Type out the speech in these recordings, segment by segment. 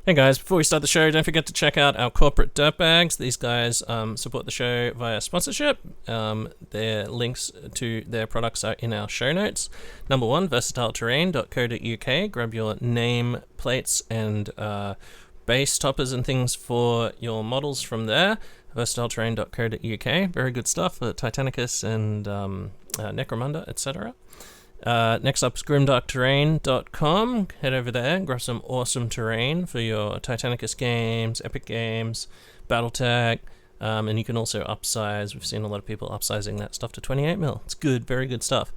Hey guys, before we start the show, don't forget to check out our corporate Dirtbags. These guys support the show via sponsorship. Their links to their products are in our show notes. Number one, versatileterrain.co.uk. Grab your name plates and base toppers and things for your models from there. versatileterrain.co.uk. Very good stuff for Titanicus and Necromunda, etc. Next up is grimdarkterrain.com. Head over there, grab some awesome terrain for your Titanicus games, Epic games, Battletech, and you can also upsize. We've seen a lot of people upsizing that stuff to 28mm. It's good, very good stuff.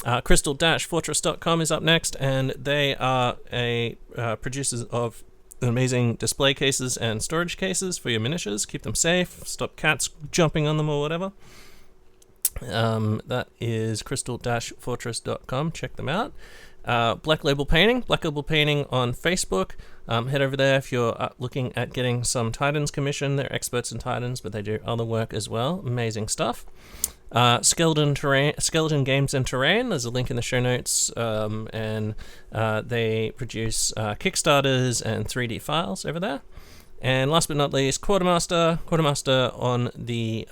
Crystal-fortress.com is up next, and they are producers of amazing display cases and storage cases for your miniatures. Keep them safe, stop cats jumping on them or whatever. That is crystal-fortress.com. Check them out. Black Label Painting on Facebook. Head over there if you're looking at getting some Titans commission. They're experts in Titans, but they do other work as well. Amazing stuff. Skeleton Games and Terrain. There's a link in the show notes, and they produce Kickstarters and 3D files over there. And last but not least, Quartermaster on the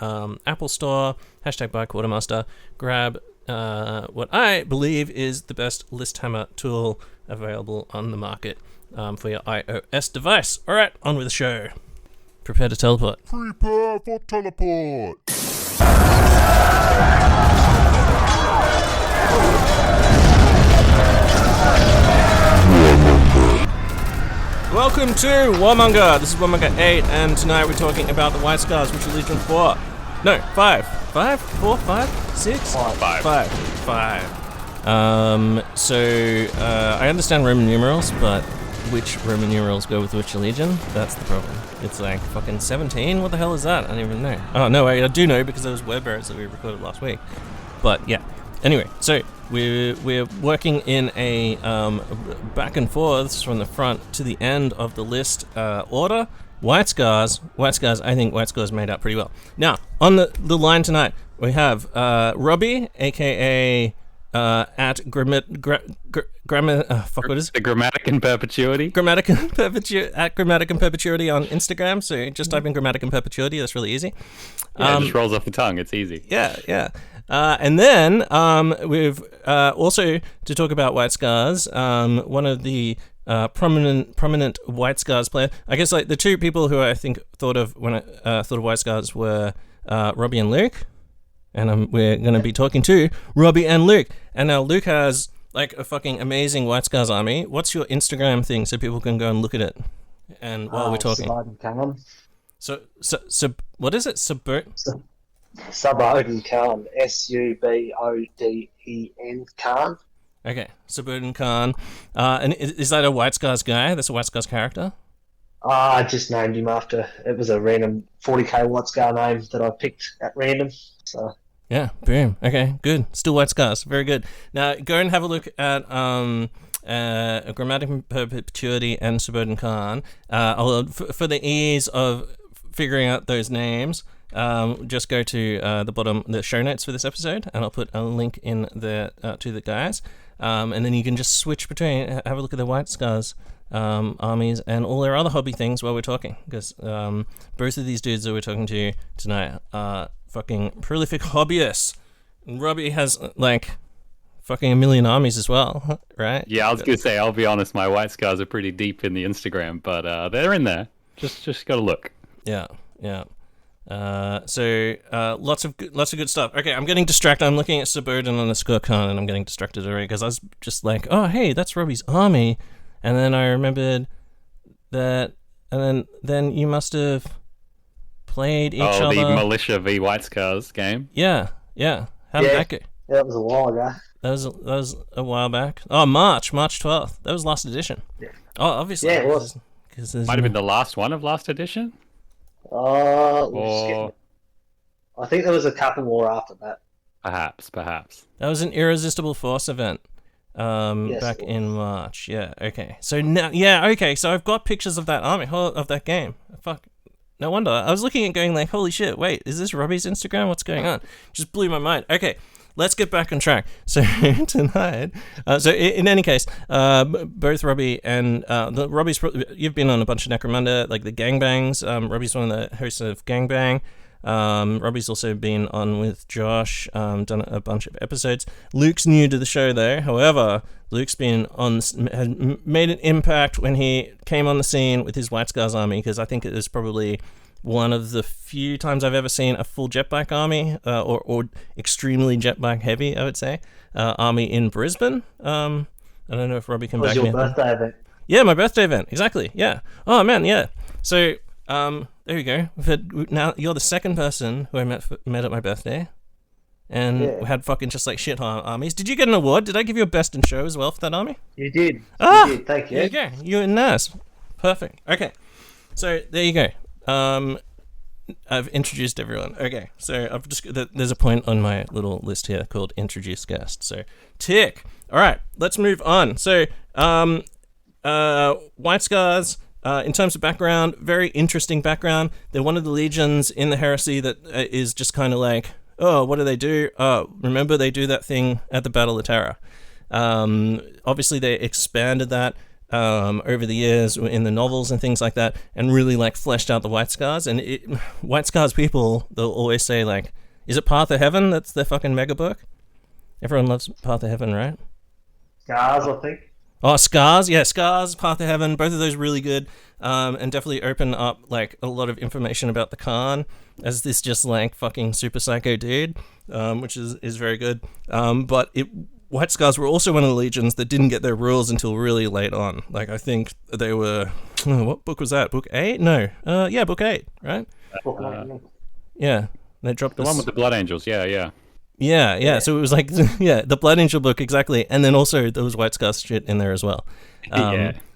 Apple Store, #buy Quartermaster. Grab what I believe is the best list hammer tool available on the market for your iOS device. All right, on with the show. Prepare to teleport. Prepare for teleport. Welcome to Warmonger. This is Warmonger 8, and tonight we're talking about the White Scars, which are Legion 4. No, 5. 5? 4? 5? 6? 5. 5. I understand Roman numerals, but which Roman numerals go with which legion? That's the problem. It's like fucking 17? What the hell is that? I don't even know. Oh, no, wait, I do know because there was word bearers that we recorded last week. But, yeah. Anyway, so we're working in a back and forths from the front to the end of the list order. White Scars. I think White Scars made out pretty well. Now, on the line tonight, we have Robbie, aka at what is it? The Grammatic in Perpetuity. At Grammatic in Perpetuity on Instagram. So just type in Grammatic in Perpetuity. That's really easy. Yeah, it just rolls off the tongue. It's easy. Yeah. And then we've also, to talk about White Scars, one of the prominent White Scars player. I guess like the two people who I think thought of when I thought of White Scars were Robbie and Luke. And we're going to be talking to Robbie and Luke. And now Luke has like a fucking amazing White Scars army. What's your Instagram thing so people can go and look at it? And while we're talking. So what is it? Subodin Khan, Subodin Khan. Okay, Subodin Khan. And is that a White Scars guy? That's a White Scars character? I just named him after. It was a random 40k White Scar name that I picked at random. So yeah, boom. Okay, good. Still White Scars. Very good. Now go and have a look at Grammatic in Perpetuity and Subodin Khan. For the ease of figuring out those names, just go to the show notes for this episode, and I'll put a link in there to the guys, and then you can just switch between, have a look at the White Scars armies and all their other hobby things while we're talking, because both of these dudes that we're talking to tonight are fucking prolific hobbyists. And Robbie has like fucking a million armies as well, right? Yeah, I was gonna say, I'll be honest, my White Scars are pretty deep in the Instagram, but they're in there. Just gotta look. Yeah. So lots of good stuff. Okay, I'm getting distracted. I'm looking at Subodin _Khan, and I'm getting distracted already because I was just like, oh hey, that's Robbie's army, and then I remembered that, and then you must have played each other. Oh, the Militia v White Scars game. Yeah. How did that go? Yeah, that was a while ago. That was a while back. Oh, March 12th. That was last edition. Yeah. Oh, obviously. Yeah, it was. Might have been the last one of last edition. I think there was a couple more after that. Perhaps. That was an Irresistible Force event Yes, back in March. Yeah, okay. So now, so I've got pictures of that army, of that game. Fuck. No wonder. I was looking at going like, holy shit, wait, is this Robbie's Instagram? What's going on? Just blew my mind. Okay, let's get back on track. So tonight, so in any case, both Robbie and Robbie's, you've been on a bunch of Necromunda, like the Gangbangs. Robbie's one of the hosts of Gangbang. Robbie's also been on with Josh, done a bunch of episodes. Luke's new to the show though. However, Luke's been had made an impact when he came on the scene with his White Scars army, because I think it was probably one of the few times I've ever seen a full jetbike army, or extremely jetbike heavy, I would say, army in Brisbane. I don't know if Robbie can back me up. It was your birthday event. Yeah, my birthday event, exactly. Yeah. Oh man, yeah. So there you go. Now you're the second person who I met at my birthday, and we had fucking just like shit armies. Did you get an award? Did I give you a best in show as well for that army? You did. Ah, you did. Thank you. There you go. You're nice. Perfect. Okay. So there you go. I've introduced everyone. Okay. So I've just there's a point on my little list here called introduce guest. So tick. All right. Let's move on. So White Scars. In terms of background, very interesting background. They're one of the legions in the Heresy that is just kind of like, oh, what do they do? Oh, remember they do that thing at the Battle of Terra. Obviously, they expanded that over the years in the novels and things like that, and really like fleshed out the White Scars. And White Scars people, they'll always say like, is it Path of Heaven? That's their fucking mega book. Everyone loves Path of Heaven, right? Scars, I think. Oh, Scars, yeah, Scars, Path of Heaven, both of those really good, and definitely open up like a lot of information about the Khan as this just like fucking super psycho dude, which is very good. But White Scars were also one of the legions that didn't get their rules until really late on. Like I think they were, what book was that? Book 8? No, yeah, book 8, right? Yeah, they dropped the one with the Blood Angels. Yeah. Yeah. So it was like, the Blood Angel book, exactly. And then also there was White Scars shit in there as well.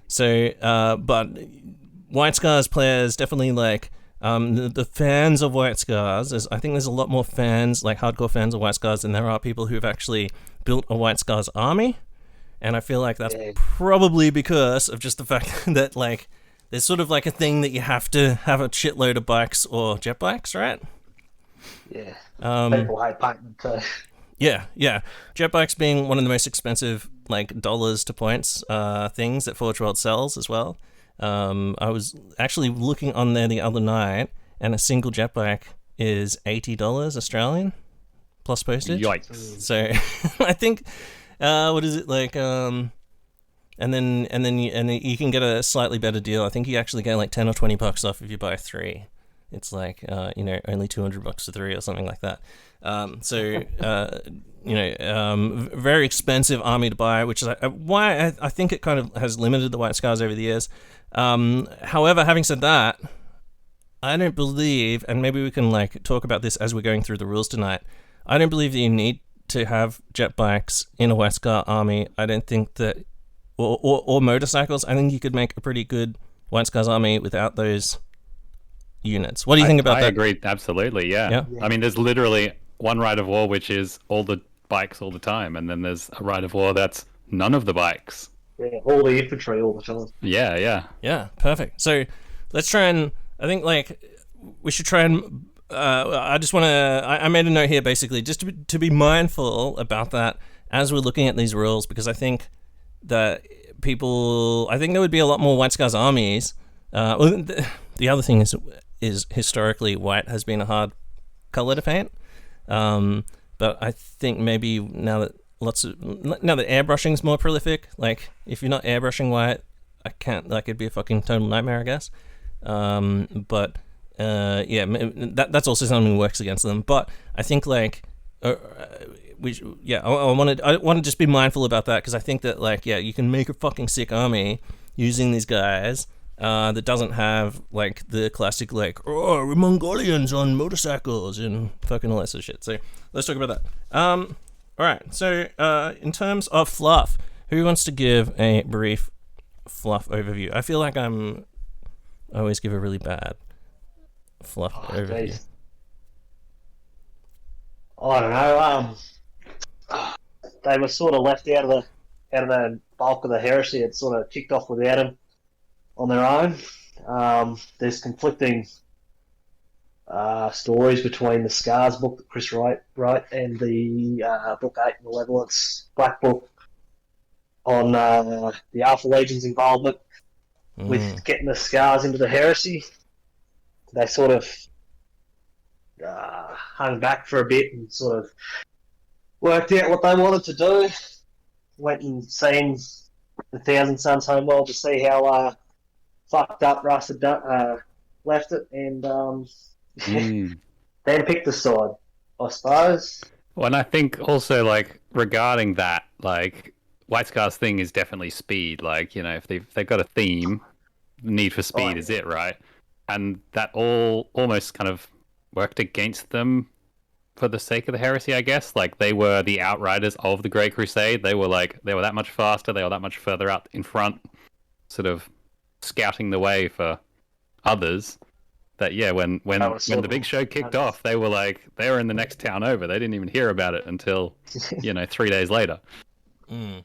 So, but White Scars players definitely like, the fans of White Scars, I think there's a lot more fans, like hardcore fans of White Scars, than there are people who've actually built a White Scars army. And I feel like that's probably because of just the fact that like, there's sort of like a thing that you have to have a shitload of bikes or jet bikes, right? Yeah. People hate painting too. Yeah. Jet bikes being one of the most expensive, like dollars to points things that Forge World sells as well. I was actually looking on there the other night, and a single jet bike is $80 Australian plus postage. Yikes! So I think what is it like? And then you can get a slightly better deal. I think you actually get like $10 or $20 off if you buy 3. It's like, only $200 for 3 or something like that. Very expensive army to buy, which is why I think it kind of has limited the White Scars over the years. However, having said that, I don't believe, and maybe we can like talk about this as we're going through the rules tonight, I don't believe that you need to have jet bikes in a White Scar army. I don't think that, or motorcycles. I think you could make a pretty good White Scars army without those units. What do you think about that? I agree, absolutely, yeah. I mean, there's literally one rite of war which is all the bikes all the time, and then there's a rite of war that's none of the bikes. Yeah, all the infantry all the time. Yeah, perfect. So let's try and, I think like we should try and I just want to, I made a note here basically just to be mindful about that as we're looking at these rules, because I think that I think there would be a lot more White Scars armies. The other thing is historically white has been a hard color to paint, but I think maybe now that airbrushing is more prolific, like if you're not airbrushing white, it'd be a fucking total nightmare, I guess. But that's also something that works against them. But I think like I want to just be mindful about that, because I think that you can make a fucking sick army using these guys. That doesn't have like the classic we're Mongolians on motorcycles and fucking all that sort of shit. So let's talk about that. Alright, so in terms of fluff, who wants to give a brief fluff overview? I feel like I always give a really bad fluff overview. Geez. I don't know. They were sort of left out of the bulk of the heresy. It sort of kicked off without them on their own. There's conflicting stories between the Scars book that Chris wrote and the book 8 Malevolence Black Book on the Alpha Legion's involvement with getting the Scars into the Heresy. They sort of hung back for a bit and sort of worked out what they wanted to do. Went and seen the Thousand Suns homeworld to see how fucked up Russ had left it, and then picked the side, I suppose. Well, and I think also, like, regarding that, like, White Scar's thing is definitely speed. Like, you know, if they've got a theme, Need for Speed is it, right? And that all almost kind of worked against them for the sake of the Heresy, I guess. Like, they were the outriders of the Great Crusade. They were that much faster. They were that much further out in front, sort of scouting the way for others. That when the big show kicked off, they were in the next town over. They didn't even hear about it until 3 days later. And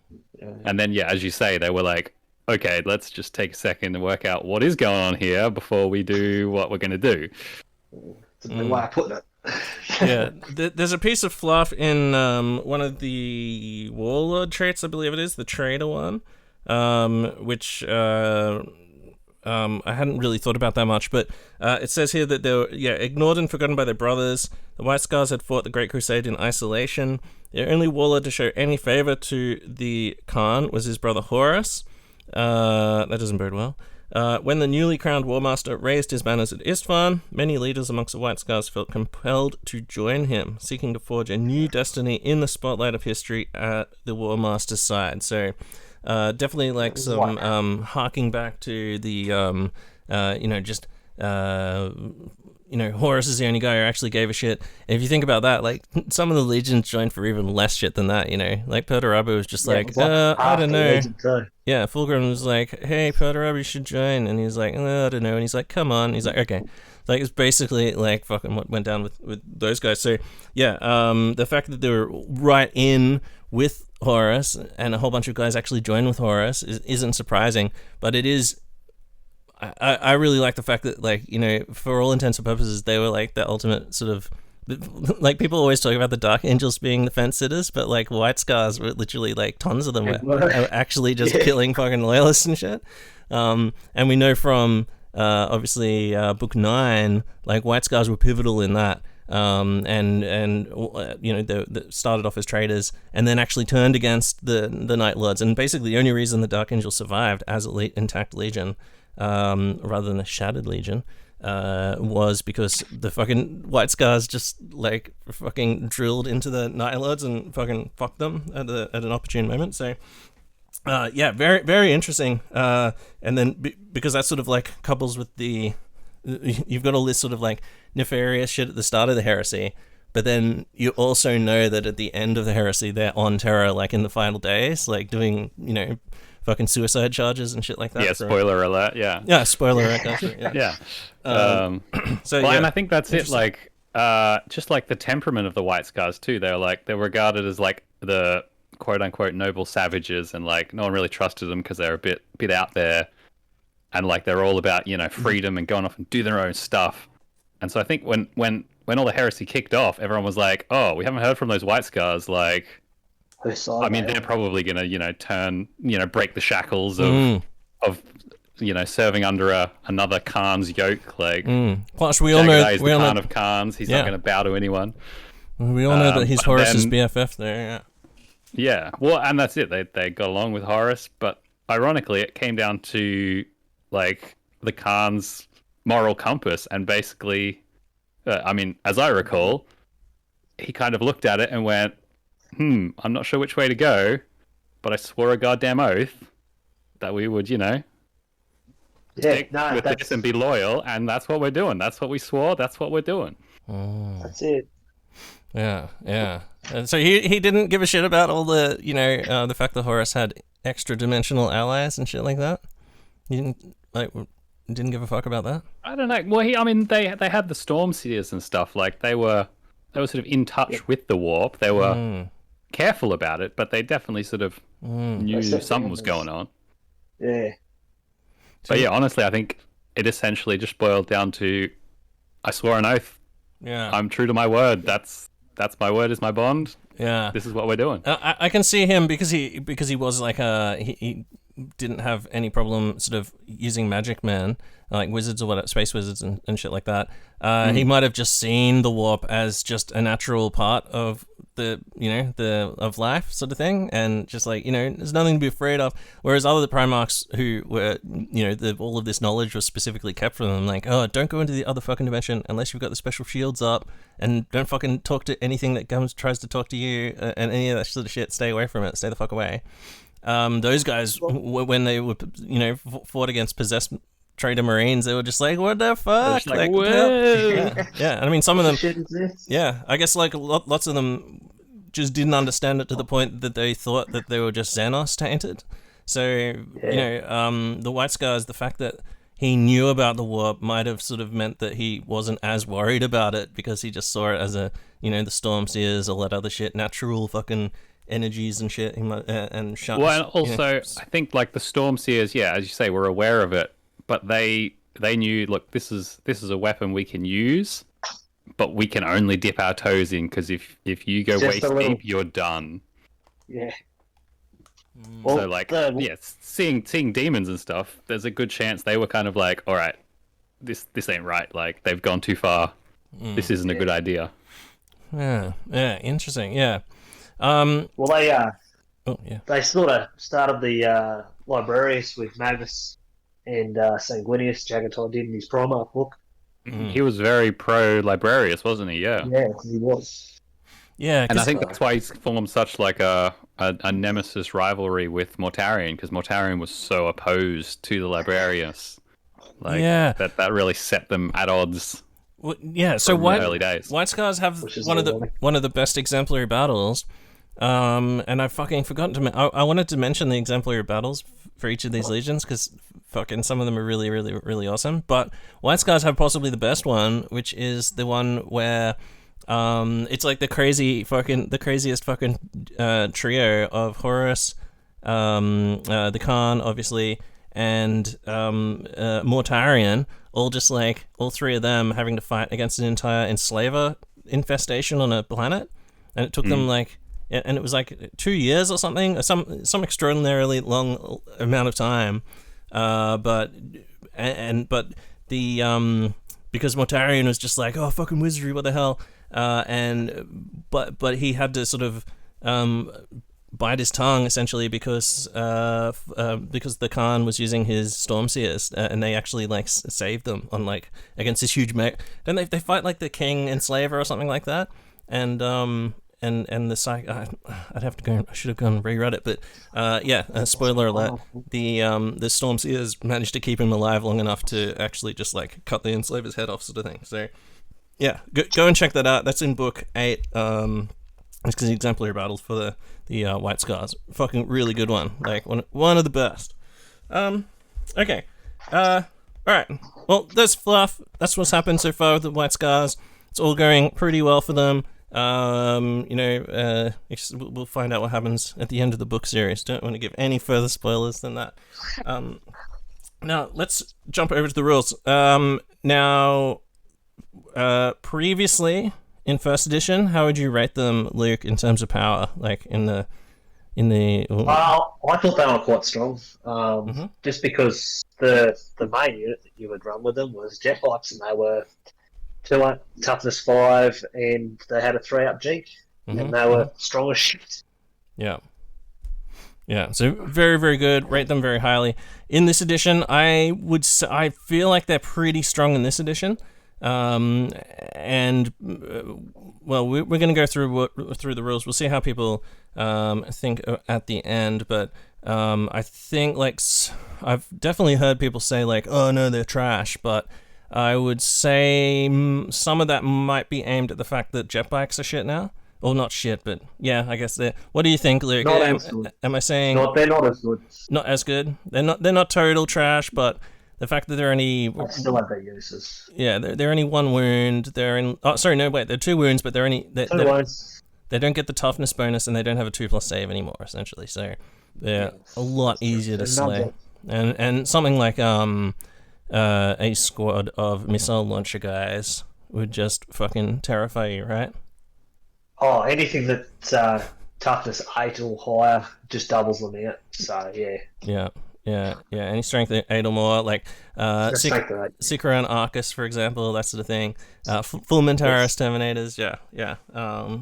then as you say, they were like, okay, let's just take a second and work out what is going on here before we do what we're going to do. That's a good way of putting it. Yeah, there's a piece of fluff in one of the Warlord traits, I believe it is, the Trader one, which I hadn't really thought about that much, but it says here that they were ignored and forgotten by their brothers. The White Scars had fought the Great Crusade in isolation. The only warlord to show any favor to the Khan was his brother Horus. That doesn't bode well. When the newly crowned Warmaster raised his banners at Istvan, many leaders amongst the White Scars felt compelled to join him, seeking to forge a new destiny in the spotlight of history at the Warmaster's side. So, definitely like some harking back to the, Horus is the only guy who actually gave a shit. And if you think about that, like, some of the legions joined for even less shit than that, Like, Perturabo was just I don't know. Yeah, Fulgrim was like, hey, Perturabo, you should join. And he's like, I don't know. And he's like, come on. And he's like, okay. Like, it's basically, like, fucking what went down with those guys. So, the fact that they were right in with Horus and a whole bunch of guys actually joined with Horus isn't surprising. But it is... I really like the fact that, like, for all intents and purposes, they were, like, the ultimate sort of... Like, people always talk about the Dark Angels being the fence sitters, but, like, White Scars were literally, like, tons of them were actually just killing fucking loyalists and shit. And we know from, obviously, Book 9, like, White Scars were pivotal in that. They started off as traitors and then actually turned against the Night Lords. And basically, the only reason the Dark Angels survived as an intact legion, rather than a shattered legion, was because the fucking White Scars just, like, fucking drilled into the Night Lords and fucking fucked them at an opportune moment. So, very, very interesting. And then because that sort of, like, couples with you've got all this sort of, like, nefarious shit at the start of the Heresy, but then you also know that at the end of the Heresy, they're on Terra, like, in the final days, like, doing, fucking suicide charges and shit like that. Yeah, spoiler alert, yeah. Yeah, spoiler alert, that's it, yeah. And I think that's it, like, just like the temperament of the White Scars too. They're regarded as, like, the quote-unquote noble savages, and, like, no one really trusted them because they're a bit out there, and, like, they're all about, freedom and going off and do their own stuff. And so I think when all the Heresy kicked off, everyone was like, oh, we haven't heard from those White Scars, like... I mean, they're probably gonna, turn, break the shackles of serving under another Khan's yoke. Like, plus we all know the Khan of Khans. He's not gonna bow to anyone. We all know that he's Horus's BFF there. Yeah. Yeah. Well, and that's it. They got along with Horus, but ironically, it came down to, like, the Khan's moral compass, and basically, as I recall, he kind of looked at it and went, I'm not sure which way to go, but I swore a goddamn oath that we would, stick with this and be loyal, and that's what we're doing. That's what we swore, that's what we're doing. That's it. Yeah. And so he didn't give a shit about all the, the fact that Horus had extra-dimensional allies and shit like that? You didn't give a fuck about that? I don't know. Well, they had the Storm Seers and stuff. Like, they were sort of in touch with the warp. They were careful about it, but they definitely sort of knew something was going on. Yeah. But yeah, honestly, I think it essentially just boiled down to, I swore an oath Yeah. I'm true to my word. That's my word is my bond. Yeah. This is what we're doing. I can see him because he was like he didn't have any problem sort of using magic man, like wizards or whatever, space wizards and shit like that. He might have just seen the warp as just a natural part of of life sort of thing, and just like, there's nothing to be afraid of. Whereas other Primarchs who were, all of this knowledge was specifically kept from them, like, oh, don't go into the other fucking dimension unless you've got the special shields up, and don't fucking talk to anything that tries to talk to you, and any of that sort of shit. Stay away from it. Stay the fuck away. Those guys, when they were, fought against possessed trader marines, they were just like, what the fuck? Like, what the hell? whoa. Yeah. I mean, some of them, Shit exists. yeah, I guess like lots of them just didn't understand it to the point that they thought that they were just Xenos tainted. So, the White Scars, the fact that he knew about the warp might have sort of meant that he wasn't as worried about it, because he just saw it as the Storm Seers, all that other shit, natural fucking energies and shit, and shuts. Well, and also, I think like the Storm Seers, yeah, as you say, were aware of it, but they knew, look, this is a weapon we can use, but we can only dip our toes in, because if you go Just waist a little- deep, you're done. Yeah. So like, seeing demons and stuff, there's a good chance they were kind of like, all right, this ain't right. Like, they've gone too far. This isn't a good idea. Yeah, interesting. Yeah. Well, Yeah. they sort of started the Librarius with Magus and Sanguinius. Jagatai did in his Primarch book. He was very pro Librarius, wasn't he? Yeah. Yeah, he was. Yeah, And I think that's why he's formed such like a nemesis rivalry with Mortarion, because Mortarion was so opposed to the Librarius. Like, Yeah. that really set them at odds. Well, yeah, so from the early days. White Scars have Which is one ironic. of the best exemplary battles, and I've fucking forgotten to. I wanted to mention the exemplary battles for each of these legions, because fucking some of them are really, really, really awesome. But White Scars have possibly the best one, which is the one where it's like the craziest fucking trio of Horus, the Khan, obviously, and Mortarion, all three of them having to fight against an entire enslaver infestation on a planet, and it took them and it was like 2 years or something, some extraordinarily long amount of time, but the because Mortarion was just like, oh, fucking wizardry, what the hell, but he had to sort of bite his tongue, essentially, because the Khan was using his Stormseers, and they actually like saved them on like against this huge then they fight like the King Enslaver or something like that, and the psych. I'd have to go. I should have gone and reread it, but spoiler alert: the Stormseers managed to keep him alive long enough to actually just like cut the Enslaver's head off, sort of thing. So yeah, go and check that out. That's in book 8. It's the exemplary battles for the White Scars. Fucking really good one. Like one of the best. Okay. All right. Well, that's fluff. That's what's happened so far with the White Scars. It's all going pretty well for them. We'll find out what happens at the end of the book series. Don't want to give any further spoilers than that. Now let's jump over to the rules. Previously in first edition, how would you rate them, Luke, in terms of power? Like in the. Well, I thought they were quite strong. Just because the main unit that you would run with them was Jetpipes, and they were 2 toughness 5, and they had a 3-up jink, and they were strong as shit. Yeah. Yeah, so very, very good. Rate them very highly. In this edition, I feel like they're pretty strong in this edition. We're going to go through the rules. We'll see how people think at the end, but I think I've definitely heard people say like, oh no, they're trash, but I would say some of that might be aimed at the fact that jetbikes are shit now. Well, not shit, but yeah, I guess they're. What do you think, Luke? Not as good. Am I saying they're not as good? Not as good. They're not total trash, but the fact that they're only. They still have their uses. Yeah, they're only 1 wound. They're in. Oh, sorry, no, wait. They're 2 wounds, but they're only. 2 wounds. They don't get the toughness bonus, and they don't have a 2+ save anymore. Essentially, so they're a lot easier to slay. And something like a squad of missile launcher guys would just fucking terrify you, right? Oh, anything that's toughness 8 or higher just doubles them out. So, yeah. Yeah. Any strength 8 or more, like Strength of 8. Sicaran Arcus, for example, that sort of thing. Full Mintaris Terminators,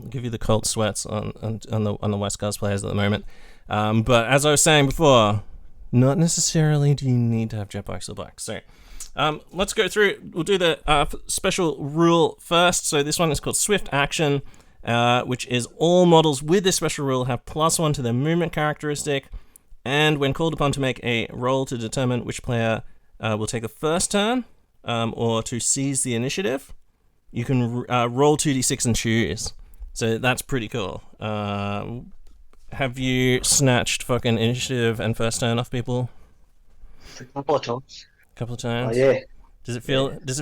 give you the cold sweats on the West Coast players at the moment. But as I was saying before, not necessarily do you need to have Jetbikes or Black. So let's go through. We'll do the special rule first. So this one is called Swift Action, which is all models with this special rule have +1 to their movement characteristic. And when called upon to make a roll to determine which player will take the first turn or to seize the initiative, you can roll 2d6 and choose. So that's pretty cool. Have you snatched fucking initiative and first turn off people? A couple of times. Couple of times? Oh, yeah. Does it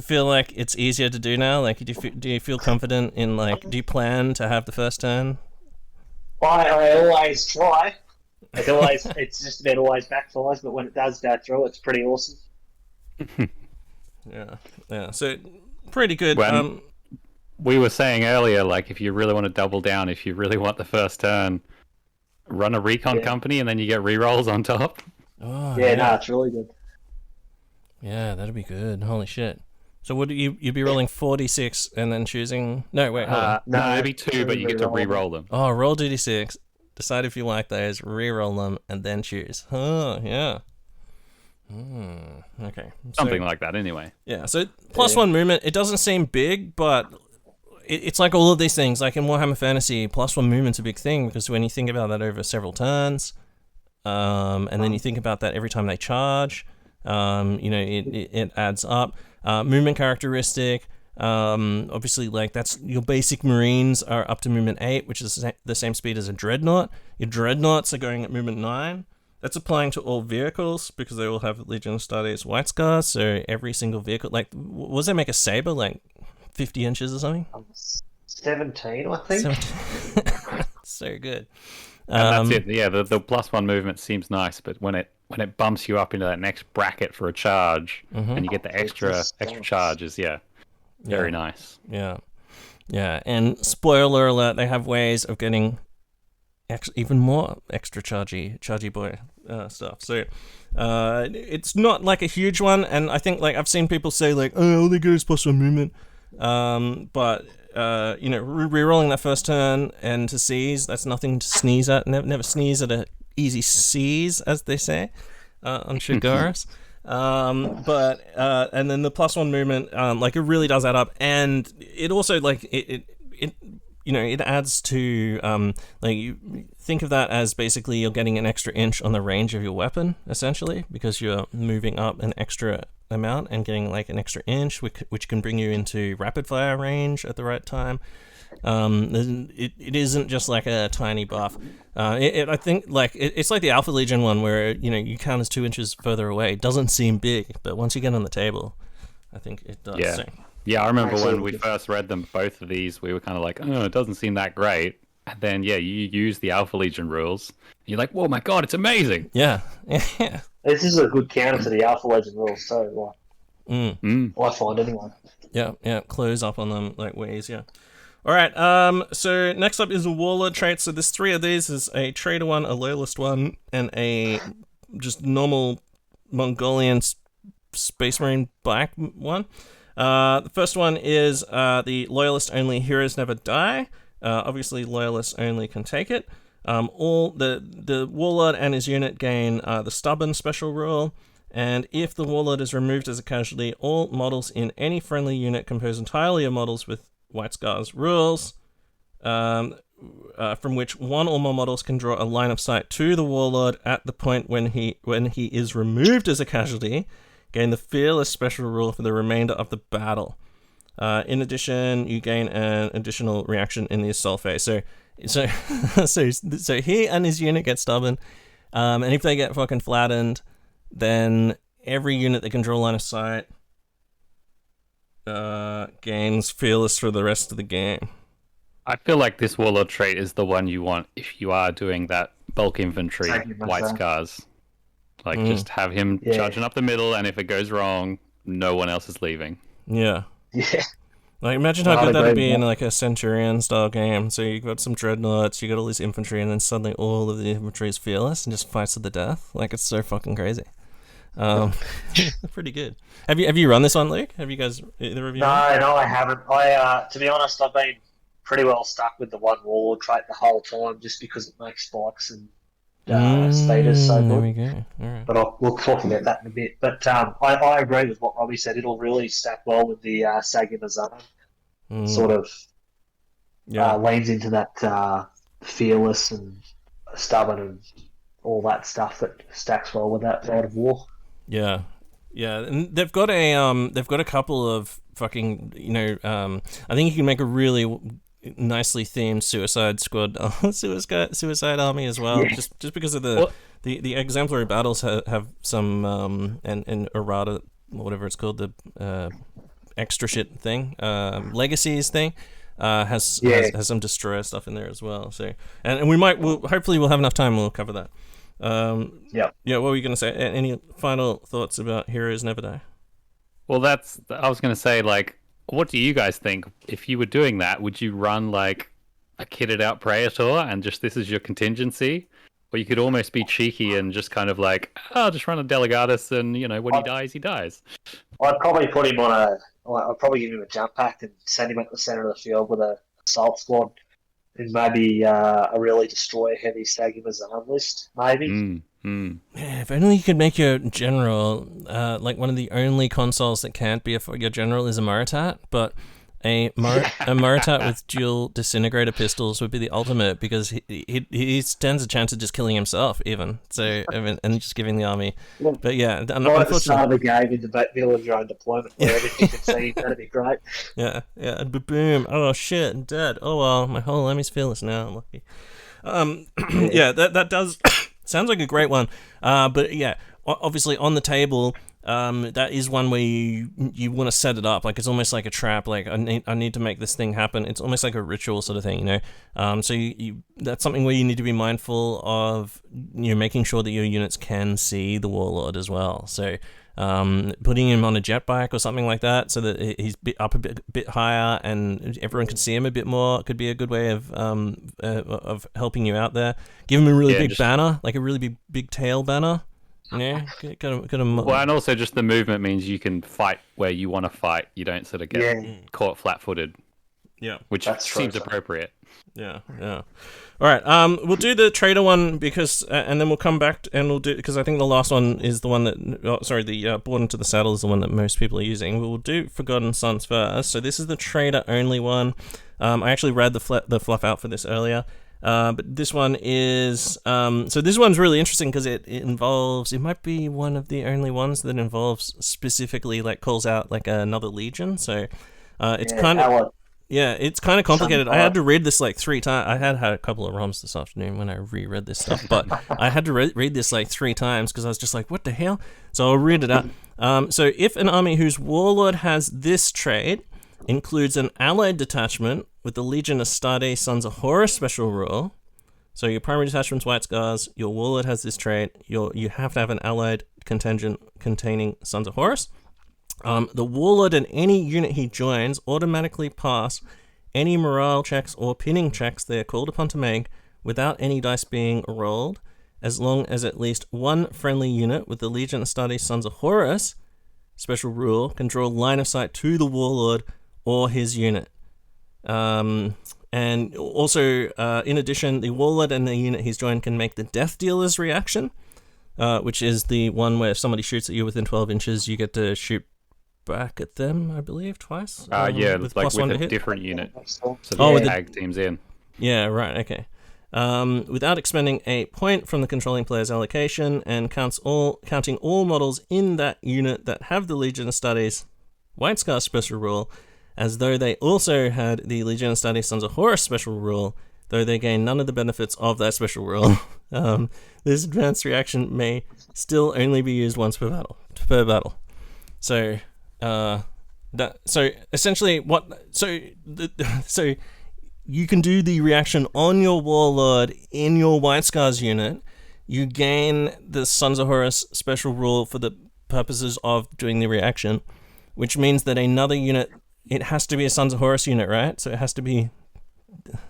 feel like it's easier to do now? Like, do you feel confident in, like, do you plan to have the first turn? I always try. It's just about always backfires, but when it does go through, it's pretty awesome. Yeah. So, pretty good. We were saying earlier, like, if you really want to double down, if you really want the first turn, run a recon company and then you get rerolls on top. Oh, no, it's really good. Yeah, that'd be good. Holy shit. So would you'd be rolling 4d6 and then choosing... No, wait, hold on. No, it'd be 2, but you get to re-roll them. Oh, roll 2d6, decide if you like those, re-roll them, and then choose. Oh, yeah. Okay. Something like that, anyway. Yeah, so +1 movement, it doesn't seem big, but it's like all of these things. Like in Warhammer Fantasy, +1 movement's a big thing, because when you think about that over several turns, and then you think about that every time they charge, it adds up. Movement characteristic, obviously, like, that's your basic Marines are up to movement 8, which is the same speed as a Dreadnought. Your Dreadnoughts are going at movement 9. That's applying to all vehicles because they all have Legion of Astartes White Scars. So every single vehicle, like, what does that make a saber, like 50 inches or something? 17, I think. 17. So good. And that's it. Yeah, the +1 movement seems nice, but when it bumps you up into that next bracket for a charge, and you get the extra charges, very nice. Yeah. And spoiler alert, they have ways of getting even more extra chargy boy stuff. So it's not like a huge one, and I think, like, I've seen people say, like, oh, all they get is +1 movement, but re-rolling that first turn and to seize, that's nothing to sneeze at. Never sneeze at a easy seize, as they say on Shigaris. And then the +1 movement, like, it really does add up, and it also, like, it adds to, like, you think of that as basically you're getting an extra inch on the range of your weapon, essentially, because you're moving up an extra amount and getting, like, an extra inch, which can bring you into rapid fire range at the right time. It isn't just like a tiny buff. I think, like, it's like the Alpha Legion one where, you count as 2 inches further away. It doesn't seem big, but once you get on the table, I think it does. Yeah. So. Yeah, I remember when we first read them, both of these, we were kind of like, oh, it doesn't seem that great. And then, you use the Alpha Legion rules. And you're like, whoa, my God, it's amazing. Yeah. This is a good counter to the Alpha Legion rules, so, like, I find anyway. Yeah, close up on them, like, way easier. All right, so next up is a Warlord trait. So there's 3 of these. There's a Traitor one, a Loyalist one, and a just normal Mongolian Space Marine Black one. The first one is the Loyalist only, Heroes Never Die. Obviously, Loyalists only can take it. All the Warlord and his unit gain the Stubborn special rule, and if the Warlord is removed as a casualty, all models in any friendly unit composed entirely of models with White Scars rules, from which one or more models can draw a line of sight to the Warlord at the point when he is removed as a casualty, gain the Fearless special rule for the remainder of the battle. In addition, you gain an additional reaction in the assault phase. So he and his unit get stubborn, and if they get fucking flattened, then every unit that can draw a line of sight gains Fearless for the rest of the game. I feel like this Warlord trait is the one you want if you are doing that bulk infantry White Scars. Like, just have him charging up the middle, and if it goes wrong, no one else is leaving. Yeah. Like, imagine how I'd good that'd agree be with in that. like a Centurion style game. So you got some dreadnoughts, you got all this infantry, and then suddenly all of the infantry is fearless and just fights to the death. Like, it's so fucking crazy. Pretty good. Have you run this one, Luke? Have you guys, either of you? No, run? no, I haven't. To be honest, I've been pretty well stuck with the one Warlord trait the whole time, just because it makes spikes and speeders so There good. we go. All right. But we'll talk about that in a bit. But I agree with what Robbie said. It'll really stack well with the Sagina Zone. Sort of Yeah. leans into that fearless and stubborn and all that stuff that stacks well with that Lord of War. Yeah, and they've got a couple of fucking, I think you can make a really nicely themed Suicide Squad, Suicide Army as well. Yeah. Just because of the exemplary battles have some and errata, whatever it's called, the extra shit thing, legacies thing. Has some destroyer stuff in there as well. So and hopefully we'll have enough time. We'll cover that. Yeah. What were you going to say? Any final thoughts about Heroes Never Die? Well, I was going to say, like, what do you guys think? If you were doing that, would you run like a kitted out Praetor and just this is your contingency? Or you could almost be cheeky and just kind of like, just run a Delegatus and, when he dies, he dies. I'd probably put him I'd probably give him a jump pack and send him at the centre of the field with a assault squad and maybe a really destroyer-heavy Sagima Zone list, maybe. Yeah, if only you could make your general, like one of the only consoles that can't be your general is a Moritat, but a Moritat with dual disintegrator pistols would be the ultimate, because he stands a chance of just killing himself even. So and just giving the army. But yeah, Right at the start of the game in the middle of your own deployment, where everything can see, that'd be great. Yeah, boom! Oh shit, I'm dead. Oh well, my whole army's fearless now. I'm lucky. Yeah, that does sounds like a great one. But yeah, obviously on the table. That is one where you want to set it up, like it's almost like a trap. Like I need to make this thing happen. It's almost like a ritual sort of thing, So you that's something where you need to be mindful of, making sure that your units can see the Warlord as well. So putting him on a jet bike or something like that, so that he's up a bit higher and everyone can see him a bit more, could be a good way of helping you out there. Give him a really big banner, like a really big tail banner. Yeah, well, and also just the movement means you can fight where you want to fight. You don't sort of get caught flat-footed. Yeah, which seems appropriate. Yeah. All right, we'll do the trader one because, and then we'll come back and we'll do, because I think the last one is the one that, the Born into the Saddle is the one that most people are using. We'll do Forgotten Sons first. So this is the trader only one. I actually read the fluff out for this earlier. But this one is so this one's really interesting because it might be one of the only ones that involves specifically, like, calls out like another legion. So it's kind of complicated. I had to read this like 3 times. I had a couple of ROMs this afternoon when I reread this stuff, but I had to read this like 3 times because I was just like, what the hell? So I'll read it out. So if an army whose Warlord has this trait includes an allied detachment with the Legion Astartes Sons of Horus special rule. So your primary detachment's White Scars, your Warlord has this trait, you have to have an allied contingent containing Sons of Horus. The Warlord and any unit he joins automatically pass any morale checks or pinning checks they are called upon to make without any dice being rolled, as long as at least one friendly unit with the Legion Astartes Sons of Horus special rule can draw line of sight to the Warlord or his unit. And also, in addition, the Warlord and the unit he's joined can make the Death Dealer's reaction, which is the one where if somebody shoots at you within 12 inches, you get to shoot back at them, I believe, twice. With a different unit. So with tag teams in. Yeah, right, okay. Without expending a point from the controlling player's allocation, and counting all models in that unit that have the Legion Astartes White Scar special rule, as though they also had the Legion Astartes Sons of Horus special rule, though they gain none of the benefits of that special rule. This advanced reaction may still only be used once per battle. So, essentially, so you can do the reaction on your Warlord in your White Scars unit. You gain the Sons of Horus special rule for the purposes of doing the reaction, which means that another unit it has to be a Sons of Horus unit, right? So it has to be.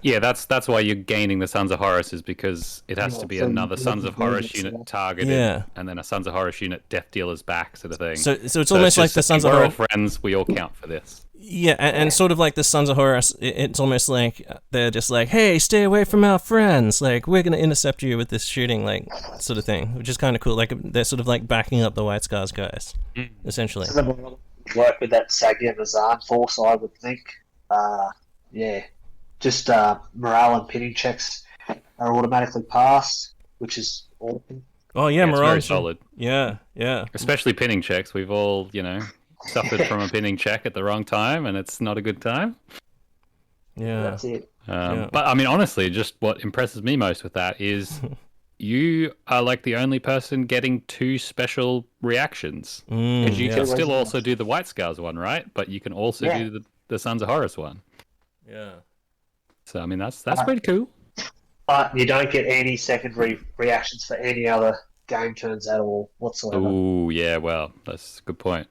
Yeah, that's why you're gaining the Sons of Horus, is because it has Yeah, to be so another you Sons look of at Horus units, unit yeah. targeted, Yeah. and then a Sons of Horus unit death dealers back sort of thing. So it's almost like just the Sons of we're all Horus. friends. We all count for this. Yeah, and sort of like the Sons of Horus, it's almost like they're just like, hey, stay away from our friends. Like, we're going to intercept you with this shooting, like, sort of thing, which is kind of cool. Like, they're sort of like backing up the White Scars guys, essentially. So then we'll work with that Sagian Azan force, I would think. Yeah. Just morale and pitting checks are automatically passed, which is awesome. Oh, yeah, It's morale. very solid. Yeah, yeah. Especially pinning checks. We've all, suffered from a pinning check at the wrong time, and it's not a good time. Yeah. That's it. Yeah. But I mean, honestly, just what impresses me most with that is you are like the only person getting 2 special reactions. Because you yeah. can still also do the White Scars one, right? But you can also do the Sons of Horus one. Yeah. So I mean, that's pretty cool. But you don't get any secondary reactions for any other game turns at all whatsoever. Ooh, yeah. Well, that's a good point.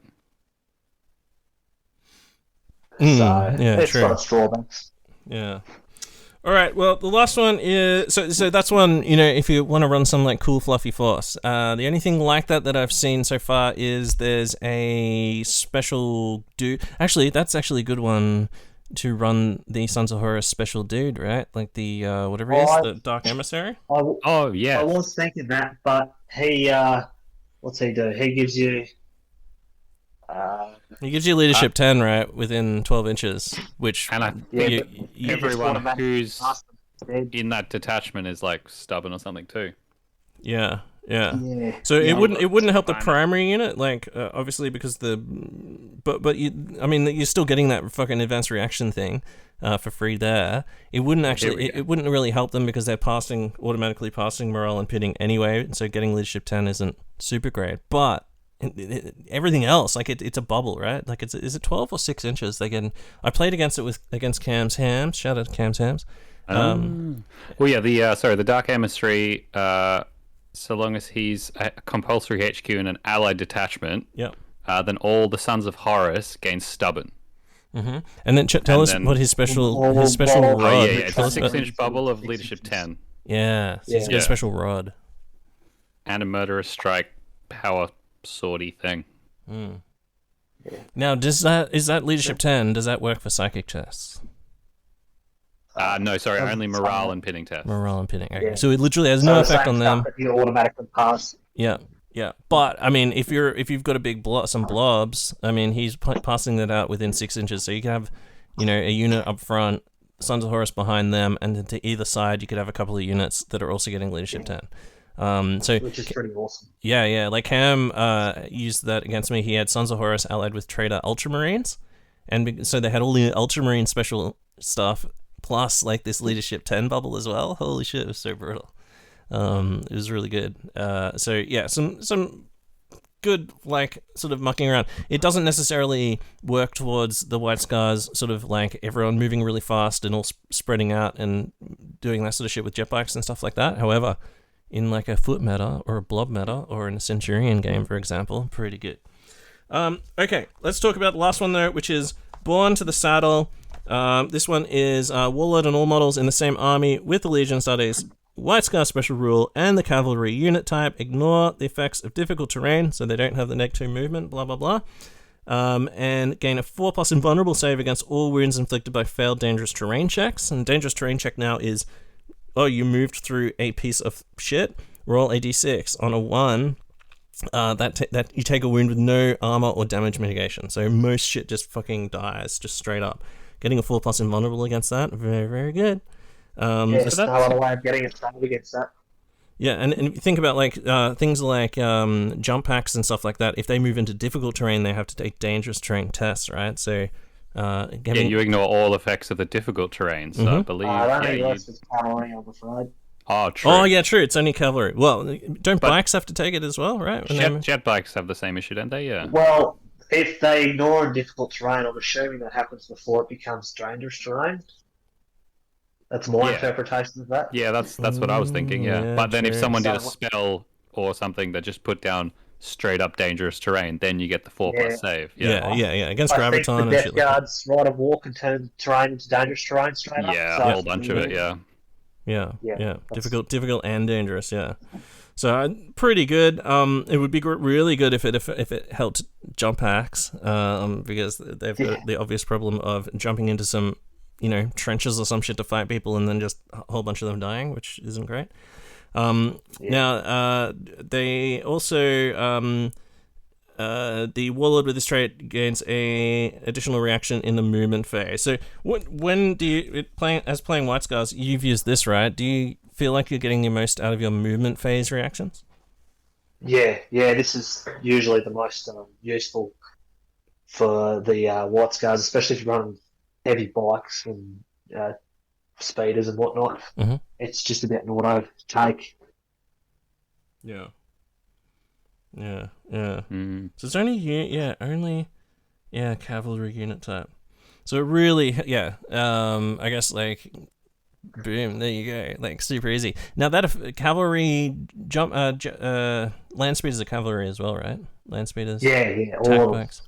So yeah, it's true. got its drawbacks. Yeah. All right. Well, the last one is so that's one. If you want to run some like cool fluffy force, the only thing like that I've seen so far is there's a special dude. Actually, that's actually a good one to run the Sons of Horus special dude, right? Like the whatever it is, the Dark Emissary. Oh yeah. I was thinking that, but he what's he do? He gives you. He gives you leadership 10, right, within 12 inches, which everyone who's dead. in that detachment is like stubborn or something too. Yeah. Yeah. So it wouldn't help the primary unit, like obviously because but you're still getting that fucking advanced reaction thing for free there. It wouldn't actually it wouldn't really help them because they're automatically passing morale and pitting anyway. So getting leadership 10 isn't super great, but everything else, like it's a bubble, right? Like is it 12 or 6 inches? I played against Cam's Hams. Shout out to Cam's Hams. Well, yeah, the Dark Emissary. So long as he's a compulsory HQ in an allied detachment, then all the Sons of Horus gain stubborn. Mm-hmm. And then tell us what his special rod. It's a 6-inch bubble of leadership 10. Yeah, so he's got a special rod and a murderous strike power swordy thing. Now, is that leadership 10? Does that work for psychic tests? No, sorry, only morale and pinning tests. Morale and pinning. Okay. So it literally has no effect on them. That you automatically pass. Yeah. But I mean, if you've got a big some blobs, I mean, he's passing that out within 6 inches. So you can have, a unit up front, Sons of Horus behind them, and then to either side, you could have a couple of units that are also getting leadership 10. Which is pretty awesome. Yeah. Like Cam used that against me. He had Sons of Horus allied with Trader Ultramarines, and so they had all the Ultramarine special stuff plus like this leadership 10 bubble as well. Holy shit, it was so brutal. It was really good. So yeah, some good like sort of mucking around. It doesn't necessarily work towards the White Scars, sort of like everyone moving really fast and all spreading out and doing that sort of shit with jet bikes and stuff like that. However, in like a foot meta or a blob meta or in a Centurion game, for example, pretty good. Okay, let's talk about the last one though, which is Born to the Saddle. This one is Warlord and all models in the same army with the Legion studies, White Scar special rule, and the cavalry unit type. Ignore the effects of difficult terrain, so they don't have the -2 movement, blah blah blah. And gain a 4+ invulnerable save against all wounds inflicted by failed dangerous terrain checks. And dangerous terrain check now is, you moved through a piece of shit, roll a d6. On a 1, that you take a wound with no armor or damage mitigation. So most shit just fucking dies, just straight up. Getting a 4+ invulnerable against that, very, very good. There's no other way of getting it started against that. Yeah, and think about like things like jump packs and stuff like that. If they move into difficult terrain, they have to take dangerous terrain tests, right? So you ignore all effects of the difficult terrain. So I believe it's cavalry, I'm afraid. Oh, true. Oh, yeah, true. It's only cavalry. Well, don't bikes have to take it as well, right? Jet bikes have the same issue, don't they? Yeah. Well, if they ignore difficult terrain, I'm assuming that happens before it becomes dangerous terrain. That's my interpretation of that. Yeah, that's what I was thinking. Yeah, but then if someone did a So- spell or something that just put down straight up dangerous terrain, then you get the 4+ save. Yeah. Against I think graviton the and shit Death like that. Guard's Rite of War can turn terrain into dangerous terrain straight up. Yeah, So a whole bunch of it. Yeah. Yeah. Difficult and dangerous. Yeah. So pretty good. It would be really good if it helped jump hacks, because they've got the obvious problem of jumping into some, trenches or some shit to fight people, and then just a whole bunch of them dying, which isn't great. Now, they also the Warlord with this trait gains a additional reaction in the movement phase. So when do you playing White Scars? You've used this, right? Do you feel like you're getting the most out of your movement phase reactions? Yeah. This is usually the most useful for the White Scars, especially if you're running heavy bikes and speeders and whatnot. Mm-hmm. It's just about an auto take. Yeah. So it's only cavalry unit type. So it really, I guess like, boom, there you go, like super easy. Now that cavalry jump, land speeders are cavalry as well, right? Land speeders. Yeah, Attack all bikes.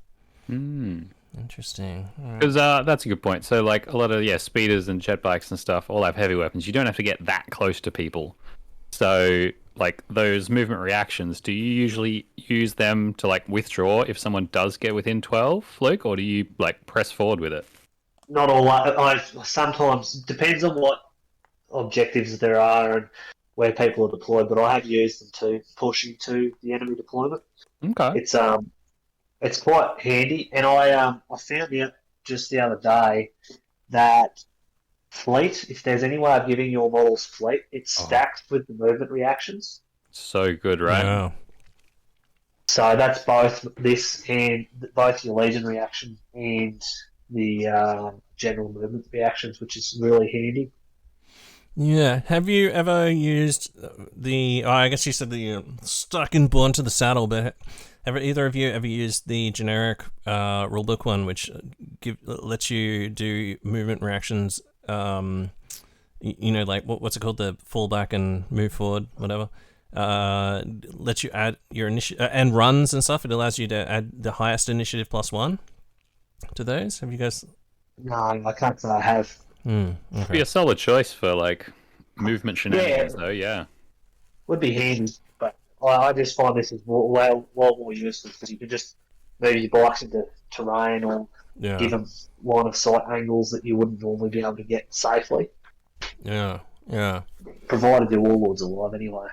Interesting. Because that's a good point. So like a lot of speeders and jet bikes and stuff all have heavy weapons. You don't have to get that close to people. So like those movement reactions, do you usually use them to like withdraw if someone does get within 12, Luke, or do you like press forward with it? Not all. I sometimes depends on what objectives there are and where people are deployed, but I have used them to push into the enemy deployment. Okay. It's quite handy, and I found out just the other day that fleet, if there's any way of giving your models fleet, it's stacked with the movement reactions. So good, right? Wow. So that's both this and both your Legion reaction and the general movement reactions, which is really handy. Yeah. Have you ever used I guess you said that you're stuck and born to the saddle, but have either of you ever used the generic rulebook one, which lets you do movement reactions? Like what's it called? The fall back and move forward, whatever. Lets you add your initiative and runs and stuff. It allows you to add the highest initiative +1 to those. Have you guys? No, I can't say I have. Okay. Be a solid choice for like movement shenanigans, though. Yeah. Would be handy, but I just find this is well more useful because you can just move your bikes into terrain or give them line of sight angles that you wouldn't normally be able to get safely. Yeah. Provided your Warlord's alive anyway.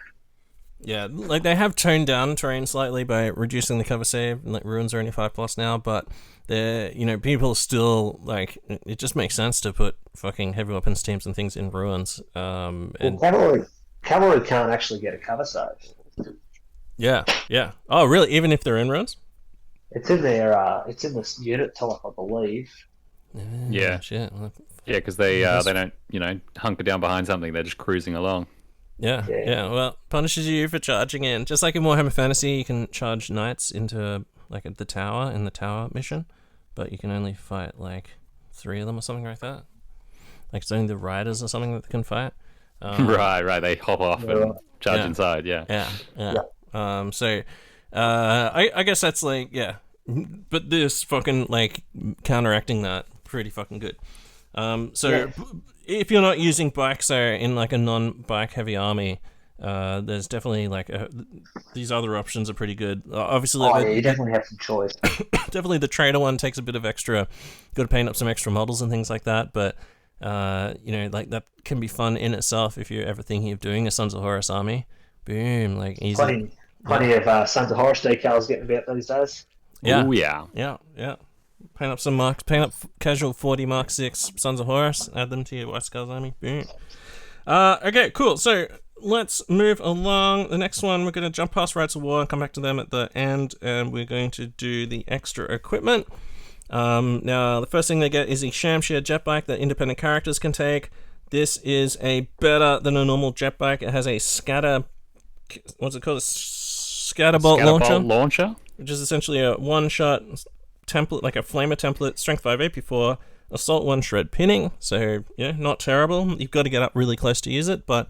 Yeah, like they have toned down terrain slightly by reducing the cover save, and like ruins are only 5+ now, but they're, people still, like, it just makes sense to put fucking heavy weapons teams and things in ruins. And cavalry can't actually get a cover save. Yeah. Oh, really? Even if they're in ruins? It's in their it's in this unit type, I believe. Yeah. Shit. Yeah, because they don't, hunker down behind something. They're just cruising along. Yeah. Well, punishes you for charging in. Just like in Warhammer Fantasy, you can charge knights into like the tower in the tower mission, but you can only fight like 3 of them or something like that. Like it's only the riders or something that can fight. Right. They hop off and charge inside. Yeah. So, I guess that's like but this fucking like counteracting that pretty fucking good. If you're not using bikes in like a non-bike heavy army, there's definitely like these other options are pretty good. Obviously, you definitely have some choice. Definitely, the trader one takes a bit of extra. Got to paint up some extra models and things like that. But like that can be fun in itself if you're ever thinking of doing a Sons of Horus army. Boom, like easy. Plenty of Sons of Horus decals getting about these days. Yeah. Ooh, yeah. Yeah. Paint up some marks. Paint up casual 40 Mark 6 Sons of Horus. Add them to your White Scars army. Boom. Okay, cool. So let's move along. The next one, we're going to jump past Rites of War and come back to them at the end, and we're going to do the extra equipment. Now, the first thing they get is a Shamshire jet bike that independent characters can take. This is better than a normal jet bike. It has a what's it called? A scatterbolt launcher, which is essentially a one-shot template, like a flamer template, strength 5 AP4, assault 1 shred pinning. So not terrible. You've got to get up really close to use it, but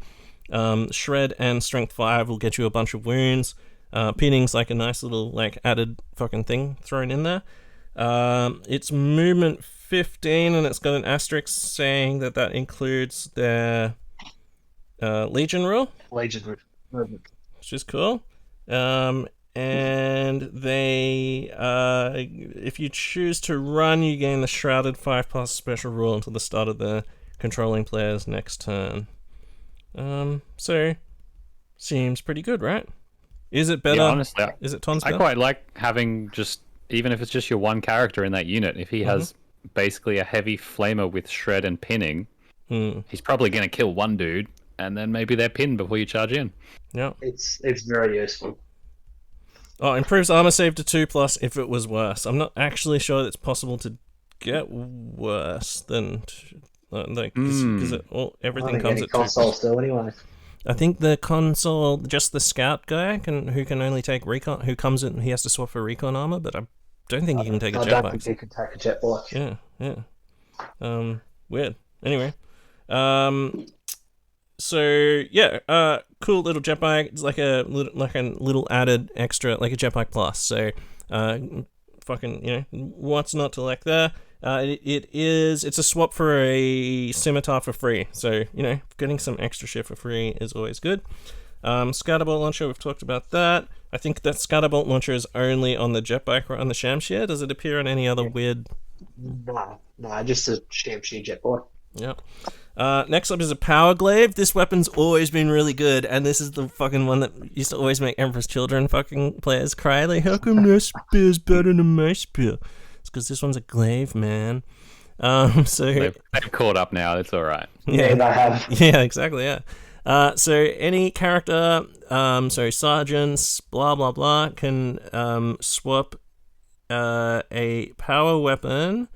shred and strength 5 will get you a bunch of wounds. Pinning's like a nice little like added fucking thing thrown in there. It's movement 15, and it's got an asterisk saying that includes their Legion rule. Legion movement. Which is cool. And they, if you choose to run, you gain the Shrouded 5+ special rule until the start of the controlling player's next turn. So, seems pretty good, right? Is it better? Yeah, honestly, is it tons better? I quite like having just, even if it's just your one character in that unit, if he has basically a heavy flamer with shred and pinning, he's probably going to kill one dude, and then maybe they're pinned before you charge in. Yeah. It's very useful. Oh, improves armor save to 2+ if it was worse. I'm not actually sure it's possible to get worse than because everything comes at 2+. Consoles do anyway. I think the console, just the scout guy who can only take recon, who comes in, he has to swap for recon armor, but I don't think he can take a jetbike. I don't think he can take a jetbike. Yeah. Weird. Anyway, so yeah, cool little jetbike. It's like a little added extra, like a jetbike plus. So, fucking, what's not to like there? It's a swap for a scimitar for free. So, getting some extra shit for free is always good. Scatterbolt launcher, we've talked about that. I think that Scatterbolt launcher is only on the jetbike or on the Shamshir. Does it appear on any other weird? No, just a Shamshir jetbike. Yeah. Next up is a Power Glaive. This weapon's always been really good, and this is the fucking one that used to always make Emperor's Children fucking players cry. Like, how come their spear's better than my spear? It's because this one's a glaive, man. So they've caught up now. It's all right. Yeah, they have. Yeah, exactly. Yeah. So any character, sergeants, blah blah blah, can swap a power weapon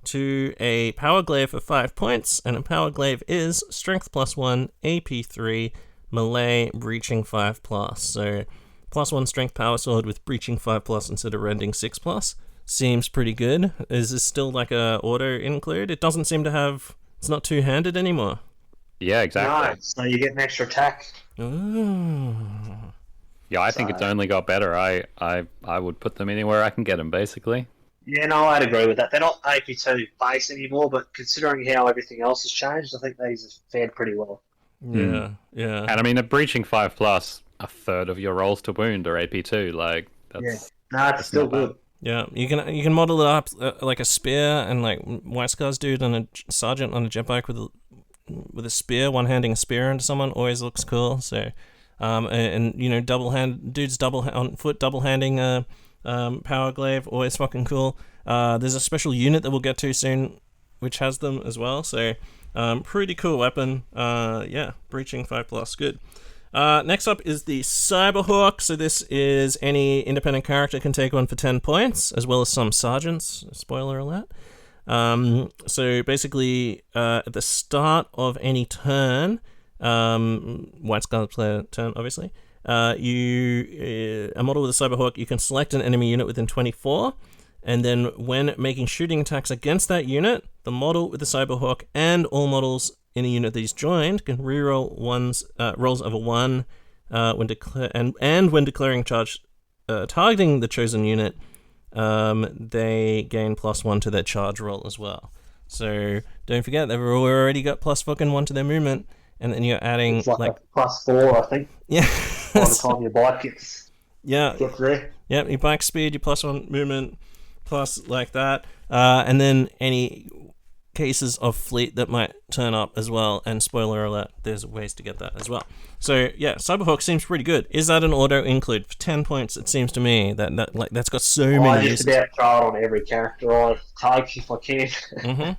to a Power Glaive for 5 points, and a Power Glaive is Strength +1, AP 3, Melee, Breaching 5+. So +1 Strength Power Sword with Breaching 5+ instead of Rending 6+. Seems pretty good. Is this still like a auto include? It doesn't seem to have. It's not two-handed anymore. Yeah, exactly. No, so you get an extra attack. Ooh. Yeah, I think it's only got better. I would put them anywhere I can get them, basically. Yeah, no, I'd agree with that. They're not AP2 base anymore, but considering how everything else has changed, I think these have fared pretty well. Yeah. And I mean, a breaching 5+, a third of your rolls to wound are AP2. Like, that's it's still good. Yeah, you can model it up like a spear, and like White Scar's dude and a sergeant on a jetbike with a spear, one-handing a spear into someone always looks cool. So, dudes on foot double-handing a Power Glaive, always fucking cool. There's a special unit that we'll get to soon which has them as well, so pretty cool weapon. Breaching 5+, good. Next up is the Cyberhawk. So this is any independent character can take one for 10 points, as well as some sergeants. Spoiler alert. So basically, at the start of any turn, White Scarlet player turn, obviously, a model with a Cyberhawk, you can select an enemy unit within 24, and then when making shooting attacks against that unit, the model with the Cyberhawk and all models in a unit that he's joined can reroll rolls of a 1 when declaring charge targeting the chosen unit. They gain +1 to their charge roll as well. So don't forget they've already got +1 to their movement, and then you're adding it's like a +4, I think. Yeah. By the time your bike gets there. Yeah, your bike speed, your +1 movement, plus like that, and then any cases of fleet that might turn up as well. And spoiler alert, there's ways to get that as well. So yeah, Cyberhawk seems pretty good. Is that an auto include for 10 points? It seems to me that's got so many. I just about throw it on every character I take if I can. Mm-hmm.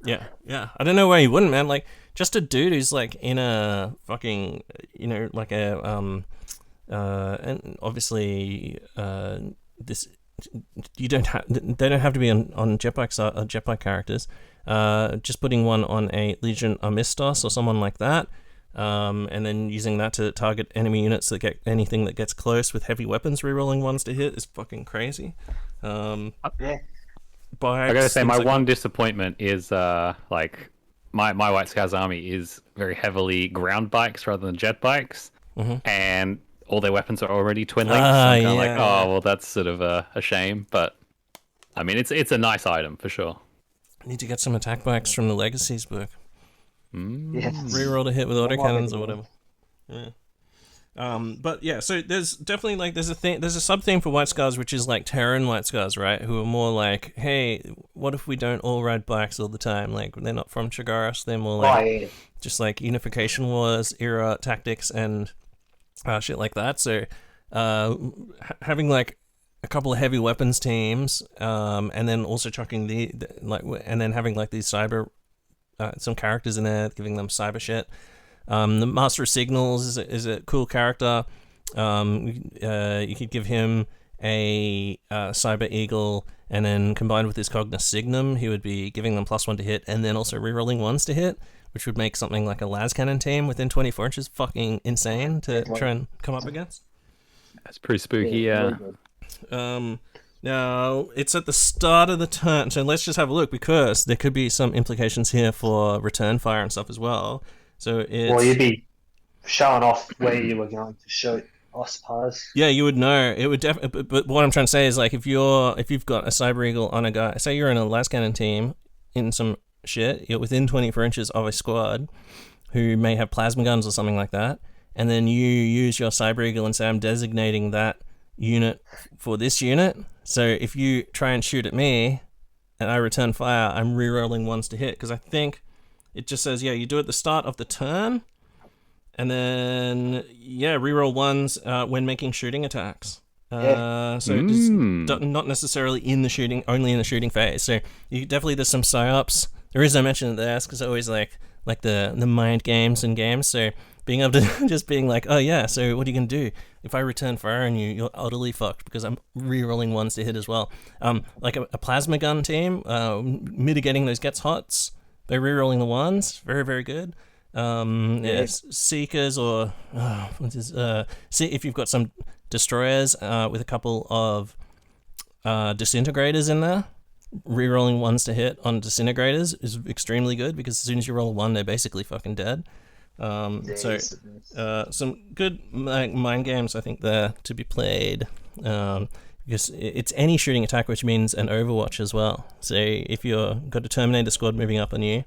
Yeah. I don't know why you wouldn't, man. Like just a dude who's like in a fucking, like a and obviously this. They don't have to be on jetbike characters. Just putting one on a Legion Amistos or someone like that, and then using that to target enemy units that get anything that gets close with heavy weapons, rerolling ones to hit is fucking crazy. I gotta say, my one disappointment is like my White Scars army is very heavily ground bikes rather than jet bikes, and all their weapons are already twin links. So I'm kind of like, yeah. oh well, that's sort of a shame. But I mean, it's a nice item for sure. Need to get some attack bikes from the Legacies book. Yes. Reroll to hit with autocannons or Yeah. whatever. Yeah. But yeah, so there's definitely like there's a sub theme for White Scars, which is like Terran White Scars, right? Who are more like, hey, what if we don't all ride bikes all the time? Like they're not from Chagaris, they're more like just like Unification Wars era tactics and shit like that. So having like a couple of heavy weapons teams, and then also chucking the like, and then having like these cyber some characters in there, giving them cyber shit. The Master of Signals is a cool character. You could give him a Cyber Eagle, and then combined with his Cognos Signum, he would be giving them +1 to hit, and then also rerolling 1s to hit, which would make something like a las cannon team within 24 inches fucking insane to try and come up against. That's pretty spooky, yeah. Now, it's at the start of the turn, so let's just have a look, because there could be some implications here for return fire and stuff as well. So it's... Well, you'd be showing off where you were going to shoot, I suppose. Yeah, you would know. It would definitely. But what I'm trying to say is, like, if you've got a Cyber Eagle on a guy, say you're in a las cannon team in some shit, you're within 24 inches of a squad who may have plasma guns or something like that, and then you use your Cyber Eagle and say, I'm designating that unit for this unit. So if you try and shoot at me and I return fire, I'm rerolling 1s to hit, because I think it just says, yeah, you do it at the start of the turn, and then reroll 1s when making shooting attacks. So it's not necessarily in the shooting, only in the shooting phase. So you definitely, there's some psyops. There is no mention of this, because I always like the mind games and games. So being able to just being like, oh yeah, so what are you gonna do if I return fire on you? You're utterly fucked, because I'm re-rolling 1s to hit as well. Like a plasma gun team, mitigating those gets hots by re-rolling the 1s, very very good. Seekers or if you've got some destroyers with a couple of disintegrators in there, re-rolling 1s to hit on disintegrators is extremely good, because as soon as you roll a 1, they're basically fucking dead. Some good mind games, I think, there to be played, because it's any shooting attack, which means an Overwatch as well. So if you've got a Terminator squad moving up on you,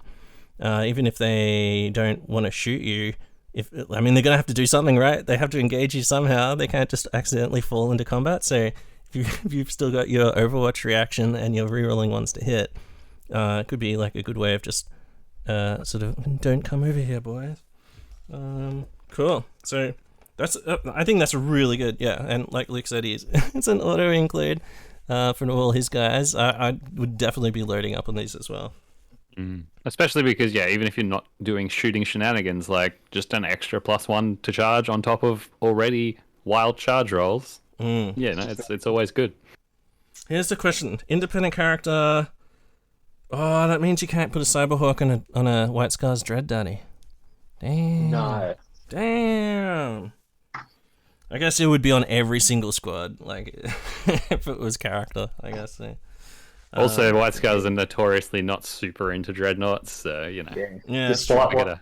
even if they don't want to shoot you, they're gonna have to do something, right? They have to engage you somehow. They can't just accidentally fall into combat. So if you've still got your Overwatch reaction and you're rerolling 1s to hit, it could be like a good way of just sort of, don't come over here, boys. Cool. So that's I think that's really good. Yeah, and like Luke said, it's an auto include for all his guys. I would definitely be loading up on these as well. Especially because, even if you're not doing shooting shenanigans, like just an extra +1 to charge on top of already wild charge rolls, it's always good. Here's the question: independent character. Oh, that means you can't put a Cyberhawk on a White Scars Dread Daddy. Damn. No. Damn. I guess it would be on every single squad, like if it was character, I guess. So. Also, White Scars are notoriously not super into dreadnoughts, so Yeah. Just gotta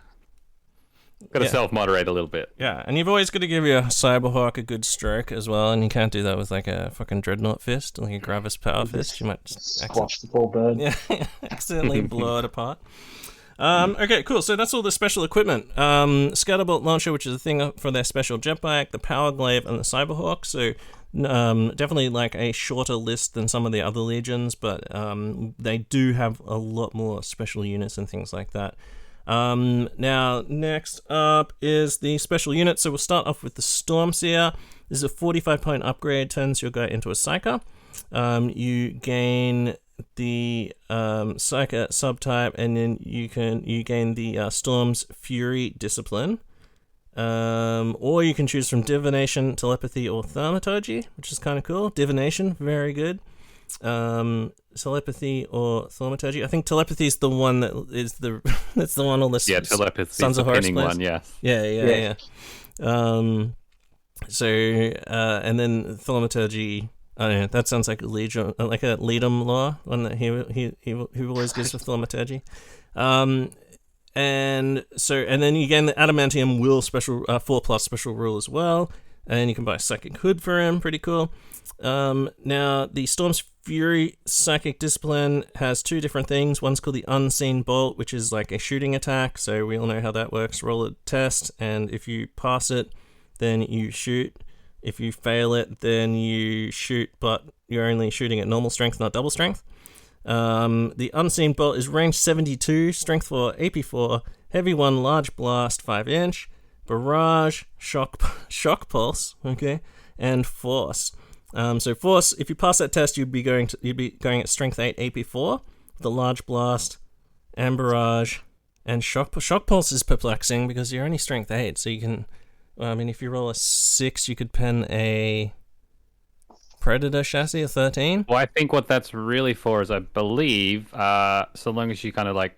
self-moderate a little bit. Yeah, and you've always got to give your Cyberhawk a good stroke as well, and you can't do that with like a fucking dreadnought fist, like a Gravis power fist. You might just squash the poor bird. Yeah, accidentally blow it apart. Okay, cool. So that's all the special equipment. Scatterbolt launcher, which is a thing for their special jet bike, the Power Glaive, and the Cyberhawk. So definitely like a shorter list than some of the other legions, but they do have a lot more special units and things like that. Now, next up is the special unit. So we'll start off with the Stormseer. This is a 45-point upgrade, turns your guy into a Psyker. You gain the Psyker subtype, and then you gain the Storm's Fury discipline. Or you can choose from Divination, Telepathy, or Thaumaturgy, which is kind of cool. Divination, very good. Telepathy or Thaumaturgy. I think Telepathy is the one that's the one all the Telepathy Sons of Horus plays. One, yes. Yeah. And then Thaumaturgy. I don't know. That sounds like a legion, like a Leadum law, one that he always gives for Thaumaturgy. And then you gain the Adamantium Will special 4+ special rule as well. and you can buy a Psychic Hood for him. Pretty cool. Now, the Storm's Fury Psychic Discipline has two different things. One's called the Unseen Bolt, which is like a shooting attack, so we all know how that works. Roll a test, and if you pass it, then you shoot. If you fail it, then you shoot, but you're only shooting at normal strength, not double strength. The Unseen Bolt is range 72, strength 4, AP 4, heavy 1, large blast, 5 inch, barrage, shock pulse, okay, and force. So force, if you pass that test, you'd be going at strength 8, AP 4, the large blast, and barrage, and shock pulse is perplexing because you're only strength 8, so you can, if you roll a 6, you could pen a Predator chassis, a 13. Well, I think what that's really for is, I believe, so long as you kind of like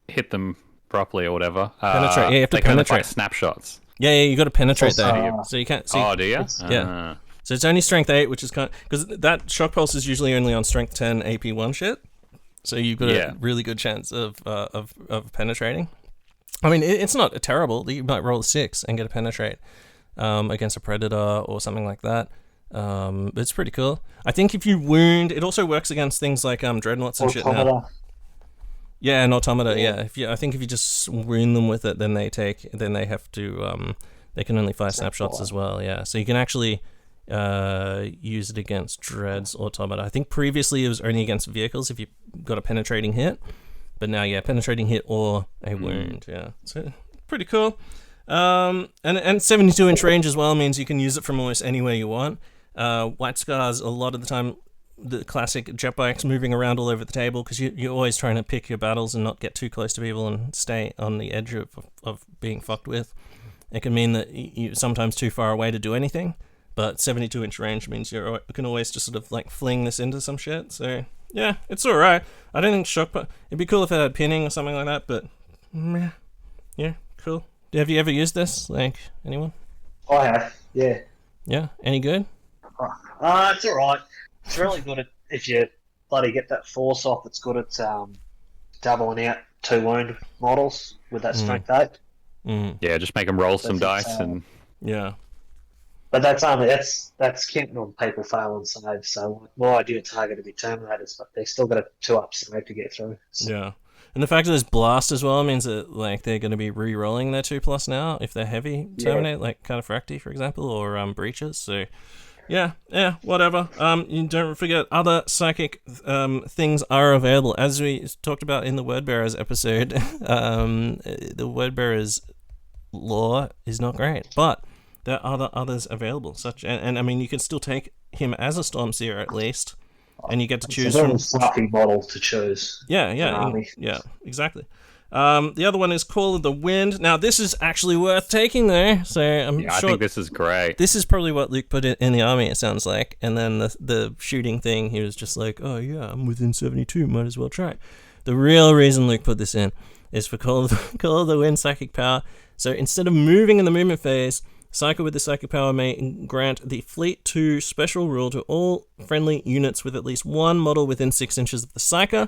hit them properly or whatever. Penetrate. Yeah, you have to they kind of penetrate. like snapshots. Yeah, you got to penetrate Also, there. So you can't. So Do you? yeah. So it's only strength 8, which is kind because that shock pulse is usually only on strength 10 AP 1 shit. So you've got a really good chance of penetrating. I mean, it's not terrible. You might roll a 6 and get a penetrate against a predator or something like that. But it's pretty cool. I think if you wound, it also works against things like dreadnoughts and shit now. Yeah, an automata. Yeah, I think if you just wound them with it, then they have to. They can only fire snapshots as well. Yeah, so you can actually use it against dreads automata. I think previously it was only against vehicles if you got a penetrating hit, but now penetrating hit or a wound. Yeah, so pretty cool. And 72-inch range as well means you can use it from almost anywhere you want. White Scars, a lot of the time, the classic jet bikes moving around all over the table because you're always trying to pick your battles and not get too close to people and stay on the edge of being fucked with. It can mean that you're sometimes too far away to do anything, but 72-inch range means you can always just sort of like fling this into some shit. So yeah, it's alright. I don't think it'd be cool if it had pinning or something like that, but yeah, cool. Have you ever used this? Like, anyone? I have, yeah. Yeah? Any good? It's alright. It's really good at, if you bloody get that force off, it's good at doubling out 2 wound models with that strength 8. Yeah, just make them roll some dice and... Yeah. But that's counting on people failing saves, so my ideal target would be Terminators, but they still got a 2-up save to get through. So. Yeah. And the fact that there's blast as well means that like they're going to be re-rolling their 2+ now if they're heavy Terminate, like Cataphracti, for example, or breaches. So yeah, whatever. You don't forget other psychic things are available. As we talked about in the Wordbearers episode, the Wordbearers lore is not great, but there are others available. And I mean, you can still take him as a Stormseer at least. And you get to choose from a fluffy model to choose. Yeah, exactly. The other one is Call of the Wind. Now, this is actually worth taking, though. So I think this is great. This is probably what Luke put in the army. It sounds like, and then the shooting thing, he was just like, "Oh yeah, I'm within 72. Might as well try." The real reason Luke put this in is for Call of the Wind psychic power. So instead of moving in the movement phase, Psyker with the Psychic Power may grant the Fleet 2 special rule to all friendly units with at least one model within 6 inches of the Psyker.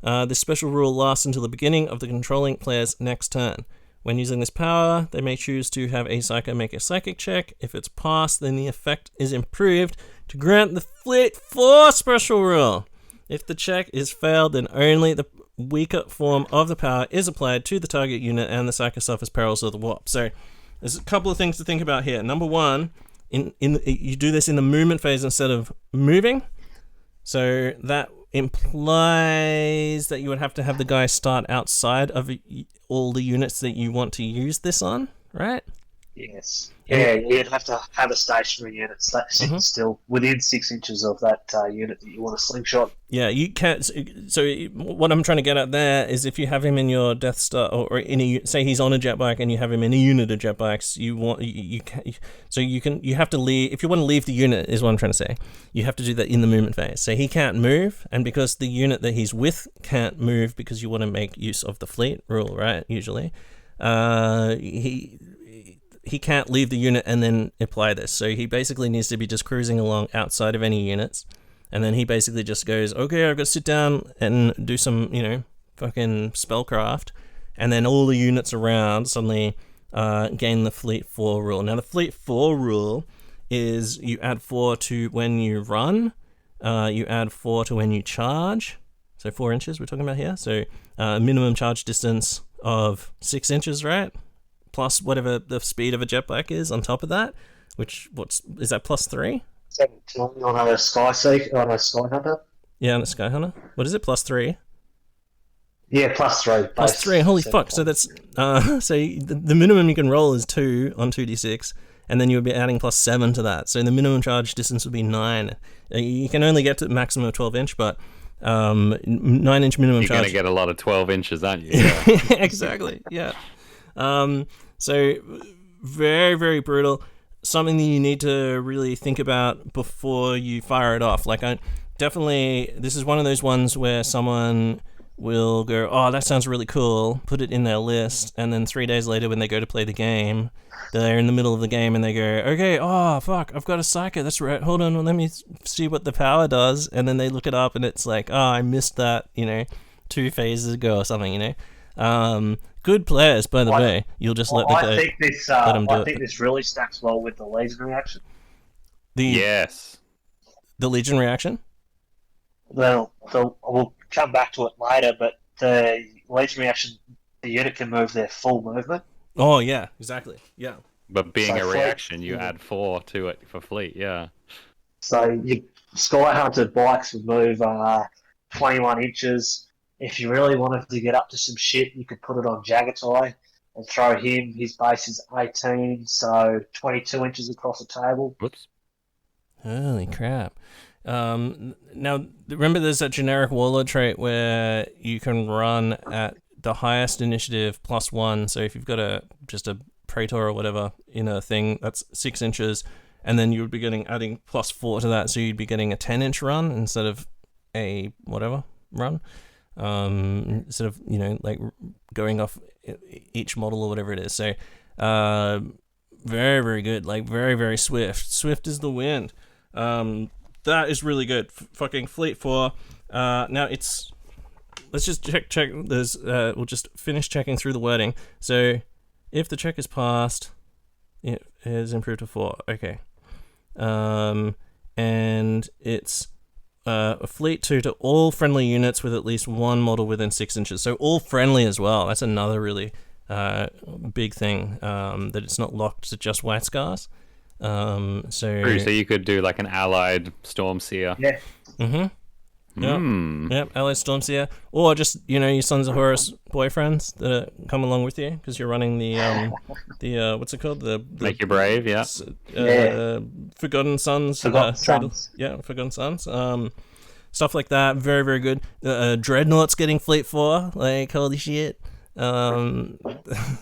This special rule lasts until the beginning of the controlling player's next turn. When using this power, they may choose to have a Psyker make a Psychic check. If it's passed, then the effect is improved to grant the Fleet 4 special rule. If the check is failed, then only the weaker form of the power is applied to the target unit and the Psyker suffers perils of the warp. So there's a couple of things to think about here. Number one, you do this in the movement phase instead of moving. So that implies that you would have to have the guy start outside of all the units that you want to use this on, right? Yes. Yeah, you'd have to have a stationary unit sitting still within 6 inches of that unit that you want to slingshot. Yeah, you can't. So what I'm trying to get at there is if you have him in your Death Star, or say he's on a jet bike and you have him in a unit of jet bikes, you have to leave. If you want to leave the unit, is what I'm trying to say. You have to do that in the movement phase. So he can't move, and because the unit that he's with can't move, because you want to make use of the fleet rule, right? Usually, he can't leave the unit and then apply this. So he basically needs to be just cruising along outside of any units. And then he basically just goes, okay, I've got to sit down and do some, fucking spellcraft. And then all the units around suddenly gain the Fleet 4 rule. Now, the Fleet 4 rule is you add 4 to when you run, you add 4 to when you charge, so 4 inches we're talking about here, so minimum charge distance of 6 inches, right? Plus whatever the speed of a jetpack is on top of that, is that plus 3? 17 on a Sky Hunter. Yeah, on a Sky Hunter. What is it, plus 3? Yeah, plus 3. Plus 3, holy fuck. So that's so the minimum you can roll is 2 on 2d6, and then you would be adding plus 7 to that. So the minimum charge distance would be 9. You can only get to maximum of 12 inch, but 9 inch minimum charge. You're going to get a lot of 12 inches, aren't you? Yeah. Exactly, yeah. So very, very brutal. Something that you need to really think about before you fire it off. Like, this is one of those ones where someone will go, oh, that sounds really cool, put it in their list, and then 3 days later when they go to play the game, they're in the middle of the game and they go, okay, oh, fuck, I've got a Psyker, that's right, hold on, let me see what the power does, and then they look it up and it's like, oh, I missed that, 2 phases ago or something, Good players, by the way. You'll just let them do it. I think this really stacks well with the Legion reaction. Yes. The Legion reaction? Well, we'll come back to it later, but the Legion reaction, the unit can move their full movement. Oh, yeah, exactly. Yeah. But being a reaction, you add 4 to it for fleet, yeah. So your Sky Hunter bikes would move 21 inches. If you really wanted to get up to some shit, you could put it on Jagatai and throw him. His base is 18, so 22 inches across the table. Whoops. Holy crap. Now, remember there's that generic Warlord trait where you can run at the highest initiative +1, so if you've got just a Praetor or whatever in a thing, that's 6 inches, and then you would be adding +4 to that, so you'd be getting a 10-inch run instead of a whatever run. Instead of, like going off each model or whatever it is. So, very, very good. Like, very, very swift. Swift is the wind. That is really good. Fucking Fleet 4. Now let's just check. We'll just finish checking through the wording. So, if the check is passed, it is improved to 4. Okay. And it's a Fleet 2 to all friendly units with at least one model within 6 inches. So all friendly as well. That's another really big thing, that it's not locked to just White Scars. So you could do like an allied Stormseer. Yeah. Mm-hmm. Yep, allied Stormseer. Or just, your Sons of Horus boyfriends that come along with you, because you're running the what's it called? The Make You Brave, yeah. Forgotten Sons. Forgotten Sons. Stuff like that. Very, very good. Dreadnought's getting Fleet 4. Like, holy shit. So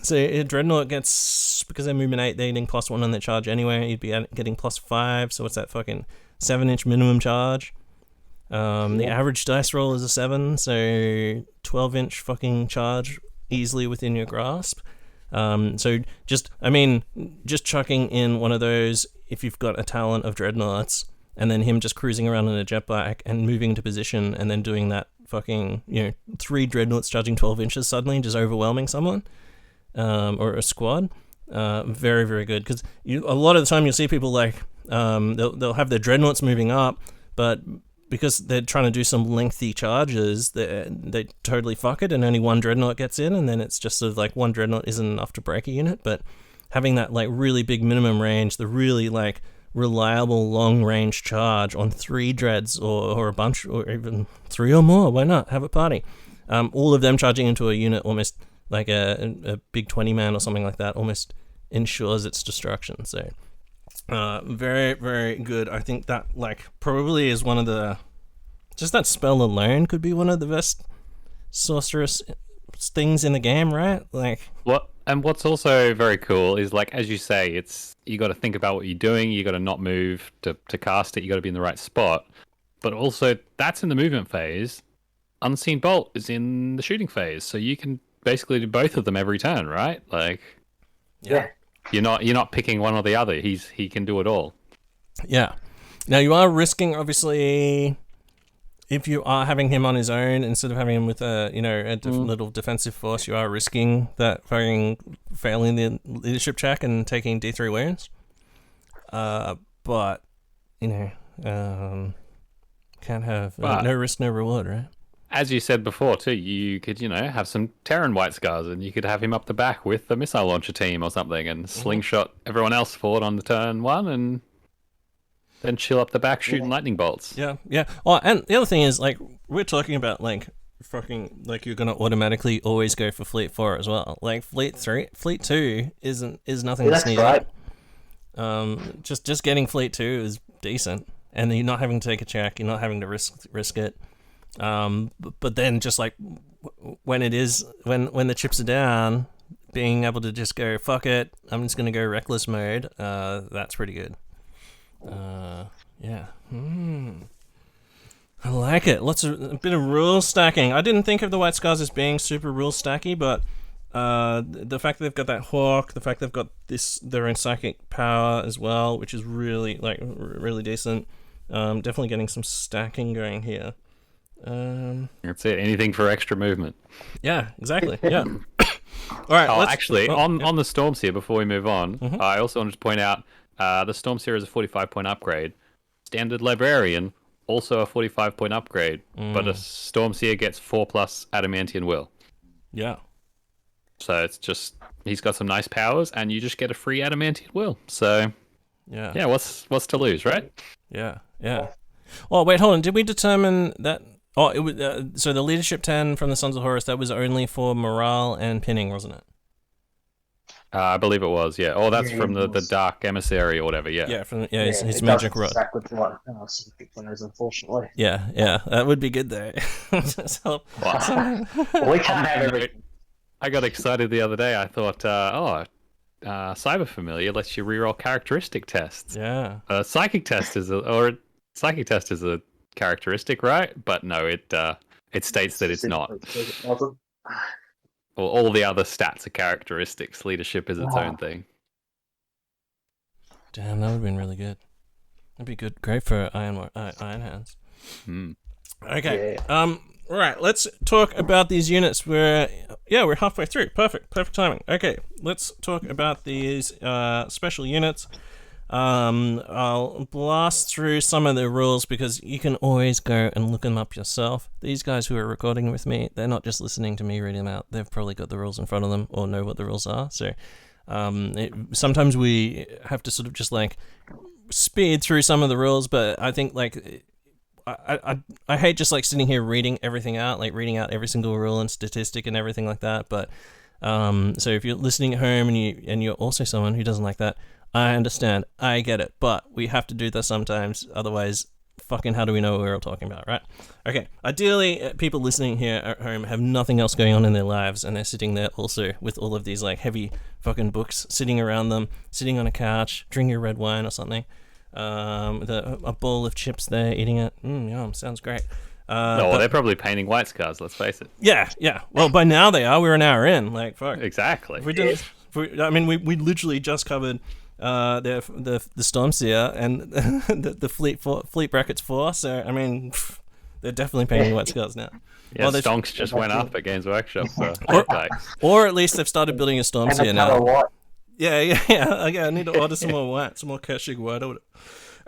Dreadnought gets, because they're movement 8, they're getting +1 on their charge anyway. You'd be getting +5, so what's that fucking 7-inch minimum charge? The average dice roll is a 7, so 12-inch fucking charge easily within your grasp. So just chucking in one of those, if you've got a talent of Dreadnoughts, and then him just cruising around in a jetpack and moving into position, and then doing that fucking, 3 Dreadnoughts charging 12 inches suddenly, just overwhelming someone, or a squad. Very, very good. Because a lot of the time you'll see people like, they'll have their Dreadnoughts moving up, but because they're trying to do some lengthy charges, they totally fuck it, and only one Dreadnought gets in, and then it's just sort of like one Dreadnought isn't enough to break a unit. But having that like really big minimum range, the really like reliable long range charge on 3 dreads or a bunch, or even 3 or more, why not have a party? All of them charging into a unit, almost like a big 20-man or something like that, almost ensures its destruction. So very, very good. I think that like probably is one of the, just that spell alone could be one of the best sorceress things in the game, right? Like what's also very cool is, like, as you say, you got to think about what you're doing. You got to not move to cast it. You got to be in the right spot. But also, that's in the movement phase. Unseen Bolt is in the shooting phase, so you can basically do both of them every turn, right? Like, yeah. You're not picking one or the other. He can do it all. Yeah. Now you are risking, obviously, if you are having him on his own instead of having him with a little defensive force, you are risking that fucking failing the leadership check and taking D3 wounds. But can't have no risk, no reward, right? As you said before too, you could have some Terran White Scars, and you could have him up the back with the missile launcher team or something, and slingshot everyone else forward on the turn one, and then chill up the back shooting lightning bolts. Yeah. Oh, and the other thing is, like, we're talking about like fucking like you're gonna automatically always go for Fleet 4 as well. Like Fleet 2 is nothing to sneeze at. Just getting Fleet 2 is decent, and you're not having to take a check. You're not having to risk it. But then just like when the chips are down, being able to just go fuck it, I'm just gonna go reckless mode. That's pretty good. Yeah. I like it. A bit of rule stacking. I didn't think of the White Scars as being super rule stacky, but the fact that they've got that hawk, the fact they've got their own psychic power as well, which is really really decent. Definitely getting some stacking going here. That's it. Anything for extra movement. Yeah, exactly. Yeah. All right. On the Storms here, before we move on, I also wanted to point out the Storms here is a 45-point upgrade. Standard Librarian, also a 45-point upgrade, but a Stormseer gets 4+ Adamantian Will. Yeah. So it's just he's got some nice powers, and you just get a free Adamantian Will. So yeah, what's to lose, right? Yeah. Well, wait, hold on. Did we determine that? Oh, it was so the leadership 10 from the Sons of Horus, that was only for morale and pinning, wasn't it? I believe it was, yeah. Oh, that's from the Dark Emissary or whatever, yeah. Yeah, his magic rod. Exactly what some players, unfortunately. Yeah, that would be good though. We can't have everything. I got excited the other day. I thought, Cyber Familiar lets you reroll characteristic tests. Yeah. Psychic test is a characteristic, right? But no, it states that it's not. Well, all the other stats are characteristics. Leadership is its own thing. Damn, that would have been really good. That'd be good. Great for Iron Hands. Okay. Yeah. Right. Let's talk about these units. We're halfway through. Perfect timing. Okay. Let's talk about these special units. I'll blast through some of the rules because you can always go and look them up yourself. These guys who are recording with me, they're not just listening to me read them out. They've probably got the rules in front of them or know what the rules are. So sometimes we have to sort of just like speed through some of the rules, but I think like I hate just like sitting here reading everything out, like reading out every single rule and statistic and everything like that. But so if you're listening at home and you're also someone who doesn't like that, I understand. I get it. But we have to do this sometimes. Otherwise, fucking how do we know what we're all talking about, right? Okay. Ideally, people listening here at home have nothing else going on in their lives, and they're sitting there also with all of these like heavy fucking books sitting around them, sitting on a couch, drinking red wine or something, with a bowl of chips there, eating it. Yum, sounds great. They're probably painting White Scars, let's face it. Yeah. Well, by now they are. We're an hour in. Like, fuck. Exactly. If we didn't, we literally just covered the Stormseer and the fleet brackets 4. So I mean, they're definitely painting White Scars now. Yeah, Stonks just went up at Games Workshop for or at least they've started building a Stormseer now. Yeah. I need to order some more white, some more Kashyyyk white.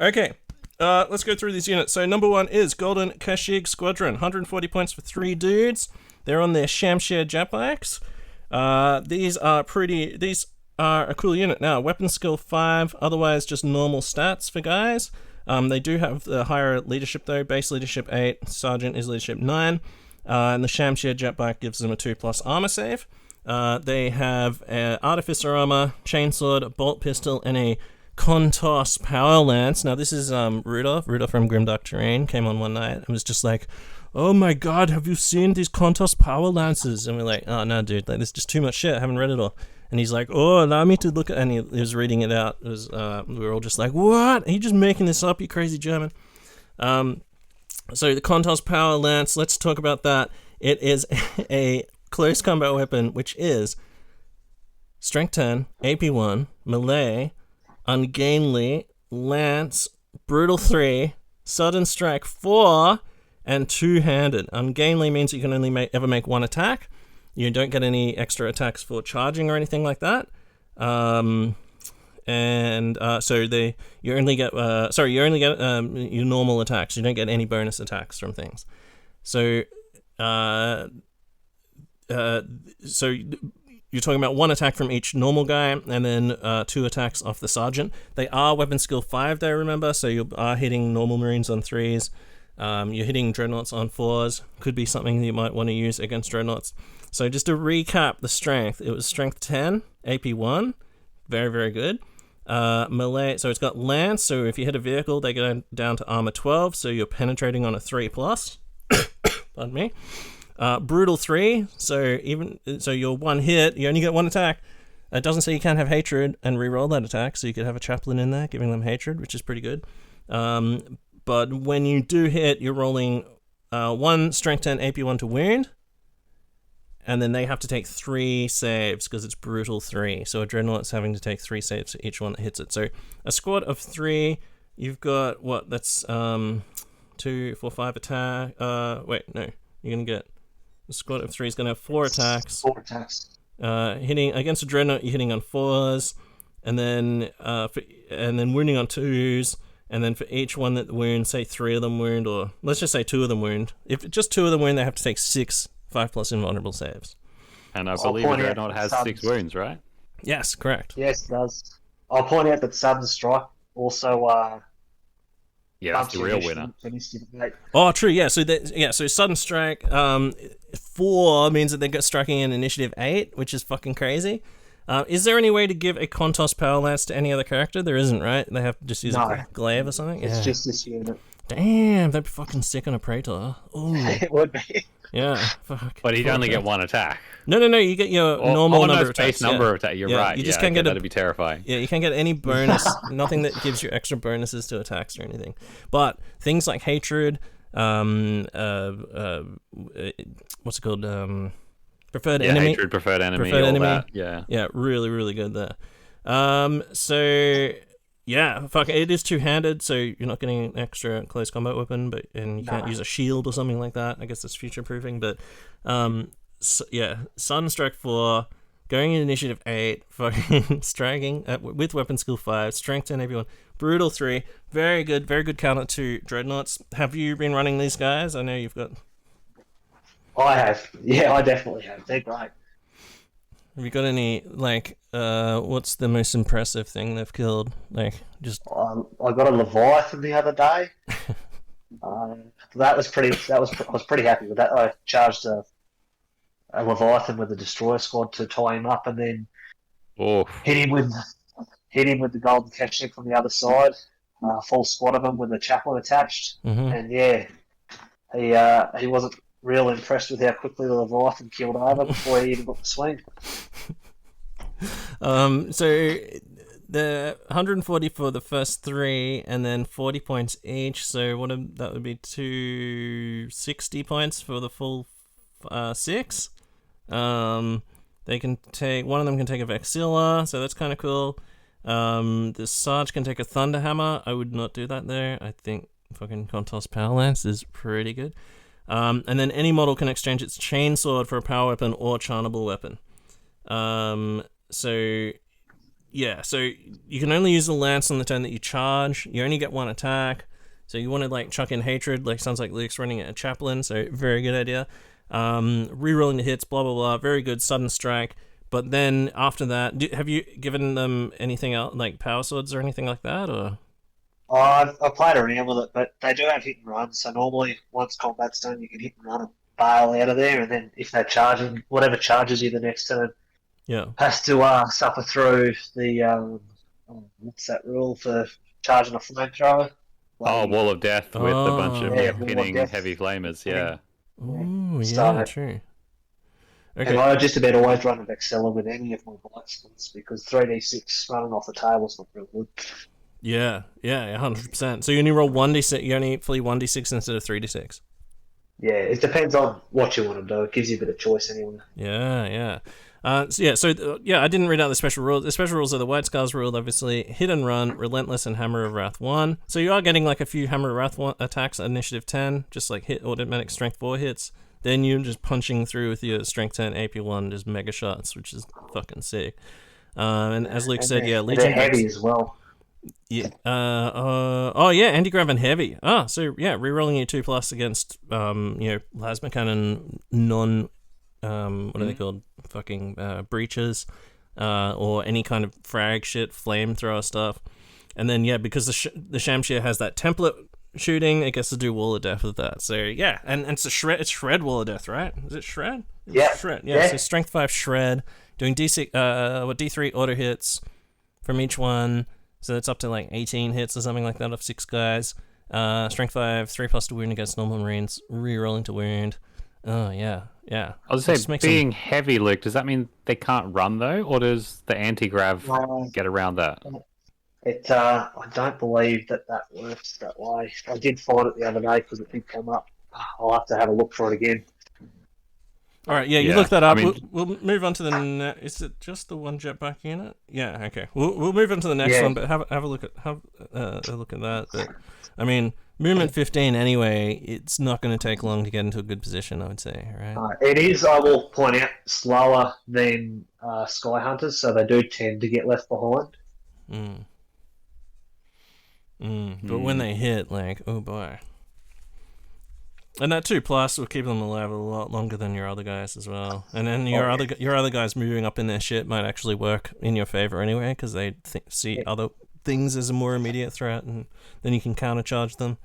Okay, let's go through these units. So number 1 is Golden Kashyyyk Squadron, 140 points for 3 dudes. They're on their Shamshir Jetbikes. These are a cool unit. Now, weapon skill 5, otherwise just normal stats for guys. They do have the higher leadership though, base leadership 8, sergeant is leadership 9, and the Shamshir Jetbike gives them a 2+ armor save. They have artificer armor, chainsword, bolt pistol, and a Kontos power lance. Now this is Rudolph from Grimdark Terrain came on one night and was just like, oh my god, have you seen these Kontos power lances? And we're like, oh no dude, like, this is just too much shit, I haven't read it all. And he's like, oh, allow me to look at, and he was reading it out. It was, we were all just like, what? Are you just making this up, you crazy German? So the Kontos power lance, let's talk about that. It is a close combat weapon, which is strength 10, AP 1, melee, ungainly, lance, brutal 3, sudden strike 4, and two-handed. Ungainly means you can only ever make one attack. You don't get any extra attacks for charging or anything like that. So you only get your normal attacks. You don't get any bonus attacks from things. So you're talking about one attack from each normal guy, and then 2 attacks off the sergeant. They are weapon skill 5, though, remember, so you are hitting normal marines on 3s. You're hitting dreadnoughts on 4s. Could be something you might want to use against dreadnoughts. So just to recap the strength, it was strength 10, AP 1, very, very good. Melee, so it's got lance, so if you hit a vehicle, they go down to armor 12, so you're penetrating on a 3+. Pardon me. Brutal 3, so you're one hit, you only get one attack. It doesn't say you can't have hatred and reroll that attack, so you could have a chaplain in there giving them hatred, which is pretty good. But when you do hit, you're rolling 1 strength 10 AP 1 to wound, and then they have to take 3 saves because it's brutal 3. So a dreadnought's having to take 3 saves for each one that hits it. So a squad of 3, you've got what? That's 2, 4, 5 attack. Wait, no, you're gonna get. The squad of 3 is going to have 4 attacks. 4 attacks. Hitting against a dreadnought, you're hitting on 4s, and then wounding on 2s, and then for each one that wounds, say 3 of them wound, or let's just say 2 of them wound. If just 2 of them wound, they have to take 6 5+ invulnerable saves. And I believe a dreadnought has 6 wounds, right? Yes, correct. Yes, it does. I'll point out that Sudden Strike also. Yeah, that's the real winner. Oh, true. Yeah. So so Sudden Strike 4 means that they got striking in initiative 8, which is fucking crazy. Is there any way to give a Kontos Power Lance to any other character? There isn't, right? They have to just use a glaive or something. It's just this unit. Damn, that'd be fucking sick on a Praetor. Ooh. It would be. Yeah, fuck. But he'd only get 1 attack. No, you get your normal number of attacks. Base number of attacks. You're right. You just can't get that'd be terrifying. Yeah, you can't get any bonus. Nothing that gives you extra bonuses to attacks or anything. But things like hatred, what's it called? Preferred enemy. Hatred, preferred enemy. That. Yeah, really, really good there. So yeah, fuck. It is two-handed, so you're not getting an extra close combat weapon, and you can't use a shield or something like that. I guess that's future-proofing, but Sunstrike 4, going in initiative 8, fucking striking with weapon skill 5, strength 10 everyone, brutal 3, very good counter to dreadnoughts. Have you been running these guys? I know you've got. I have. Yeah, I definitely have. They're great. Have you got any, what's the most impressive thing they've killed? I got a Leviathan the other day. I was pretty happy with that. I charged a Leviathan with a destroyer squad to tie him up, and then hit him with the golden Keshnik from the other side. Full squad of them with a chaplain attached, and he wasn't real impressed with how quickly the Leviathan killed over before he even got the swing. So the 140 for the first 3, and then 40 points each. So that would be 260 points for the full 6. They can take one of them can take a Vexilla, so that's kind of cool. The Sarge can take a Thunderhammer. I would not do that there. I think fucking Kontos Power Lance is pretty good. And then any model can exchange its chainsword for a power weapon or charnable weapon. So you can only use the lance on the turn that you charge. You only get 1 attack. So you want to chuck in hatred, sounds like Luke's running a chaplain, so very good idea. Rerolling the hits, blah blah blah, very good sudden strike. But then after that, have you given them anything else, like power swords or anything like that, or? I've played around with it, but they do have hit and run. So normally, once combat's done, you can hit and run and bail out of there, and then if they're charging, whatever charges you the next turn, has to suffer through the what's that rule for charging a flamethrower? Wall of Death with a bunch of pinning heavy flamers. Yeah. Ooh, true. Okay. And I just about always run a Vexilla with any of my blacksmiths because 3d6 running off the table is not real good. Yeah, 100%. So you only roll 1d6, you only fully 1d6 instead of 3d6? Yeah, it depends on what you want to do. It gives you a bit of choice anyway. Yeah. I didn't read out the special rules. The special rules are the White Scars rule, obviously. Hit and Run, Relentless, and Hammer of Wrath 1. So you are getting like a few Hammer of Wrath 1 attacks at Initiative 10, just like hit automatic Strength 4 hits. Then you're just punching through with your Strength 10 AP 1, just mega shots, which is fucking sick. And as Luke said, Legion. They're heavy as well. Yeah. Anti-grav and heavy. Rerolling your 2+ against plasma cannon what are they called? Fucking breaches, or any kind of frag shit, flamethrower stuff. And then because the Shamshir has that template shooting, it gets to do Wall of Death with that. So and it's shred Wall of Death, right? Is it shred? Yeah. Shred. Yeah. So Strength 5 shred, doing D3 auto hits from each one. So that's up to like 18 hits or something like that off 6 guys. Strength 5, 3+ to wound against normal marines, re-rolling to wound. Oh, yeah. I was saying, being heavy, Luke, does that mean they can't run, though? Or does the anti-grav get around that? I don't believe that works that way. I did find it the other day because it did come up. I'll have to have a look for it again. All right, you look that up. We'll move on to the is it just the one jetpack unit? Yeah, okay. We'll move on to the next one, but have a look at that. But I mean, movement 15 anyway. It's not going to take long to get into a good position, I would say. Right? It is. I will point out slower than Sky Hunters, so they do tend to get left behind. But when they hit, like, oh boy. And that 2+ will keep them alive a lot longer than your other guys as well. And then your other guys moving up in their shit might actually work in your favor anyway, because they see other things as a more immediate threat, and then you can countercharge them.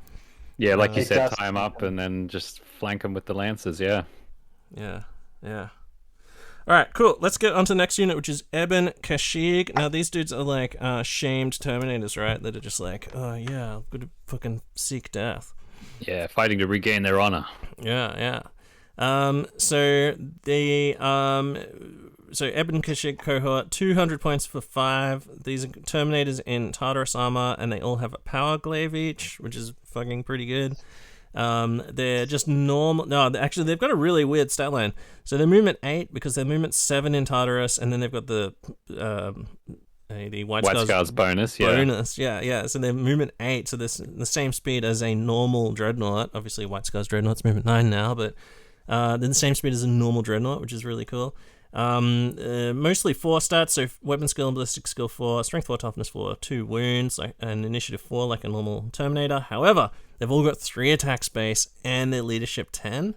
Yeah, like you said, tie them up and then just flank them with the lances. Yeah. All right, cool. Let's get on to the next unit, which is Ebon Kashyyyk. Now, these dudes are like shamed Terminators, right? That are just like, oh yeah, I'm gonna fucking seek death. Yeah, fighting to regain their honor. Yeah. So Ebon Kashyyyk cohort, 200 points for 5. These are Terminators in Tartarus armor, and they all have a power glaive each, which is fucking pretty good. They're just normal. No, actually, they've got a really weird stat line. So they're movement 8 because they're movement 7 in Tartarus, and then they've got the White Scars bonus. Yeah. So they're movement 8, so they're the same speed as a normal Dreadnought. Obviously, White Scars Dreadnought's movement 9 now, but they're the same speed as a normal Dreadnought, which is really cool. Mostly 4 stats, so weapon skill and ballistic skill 4, strength 4, toughness 4, 2 wounds, and initiative 4 like a normal Terminator. However, they've all got 3 attack space and their leadership 10.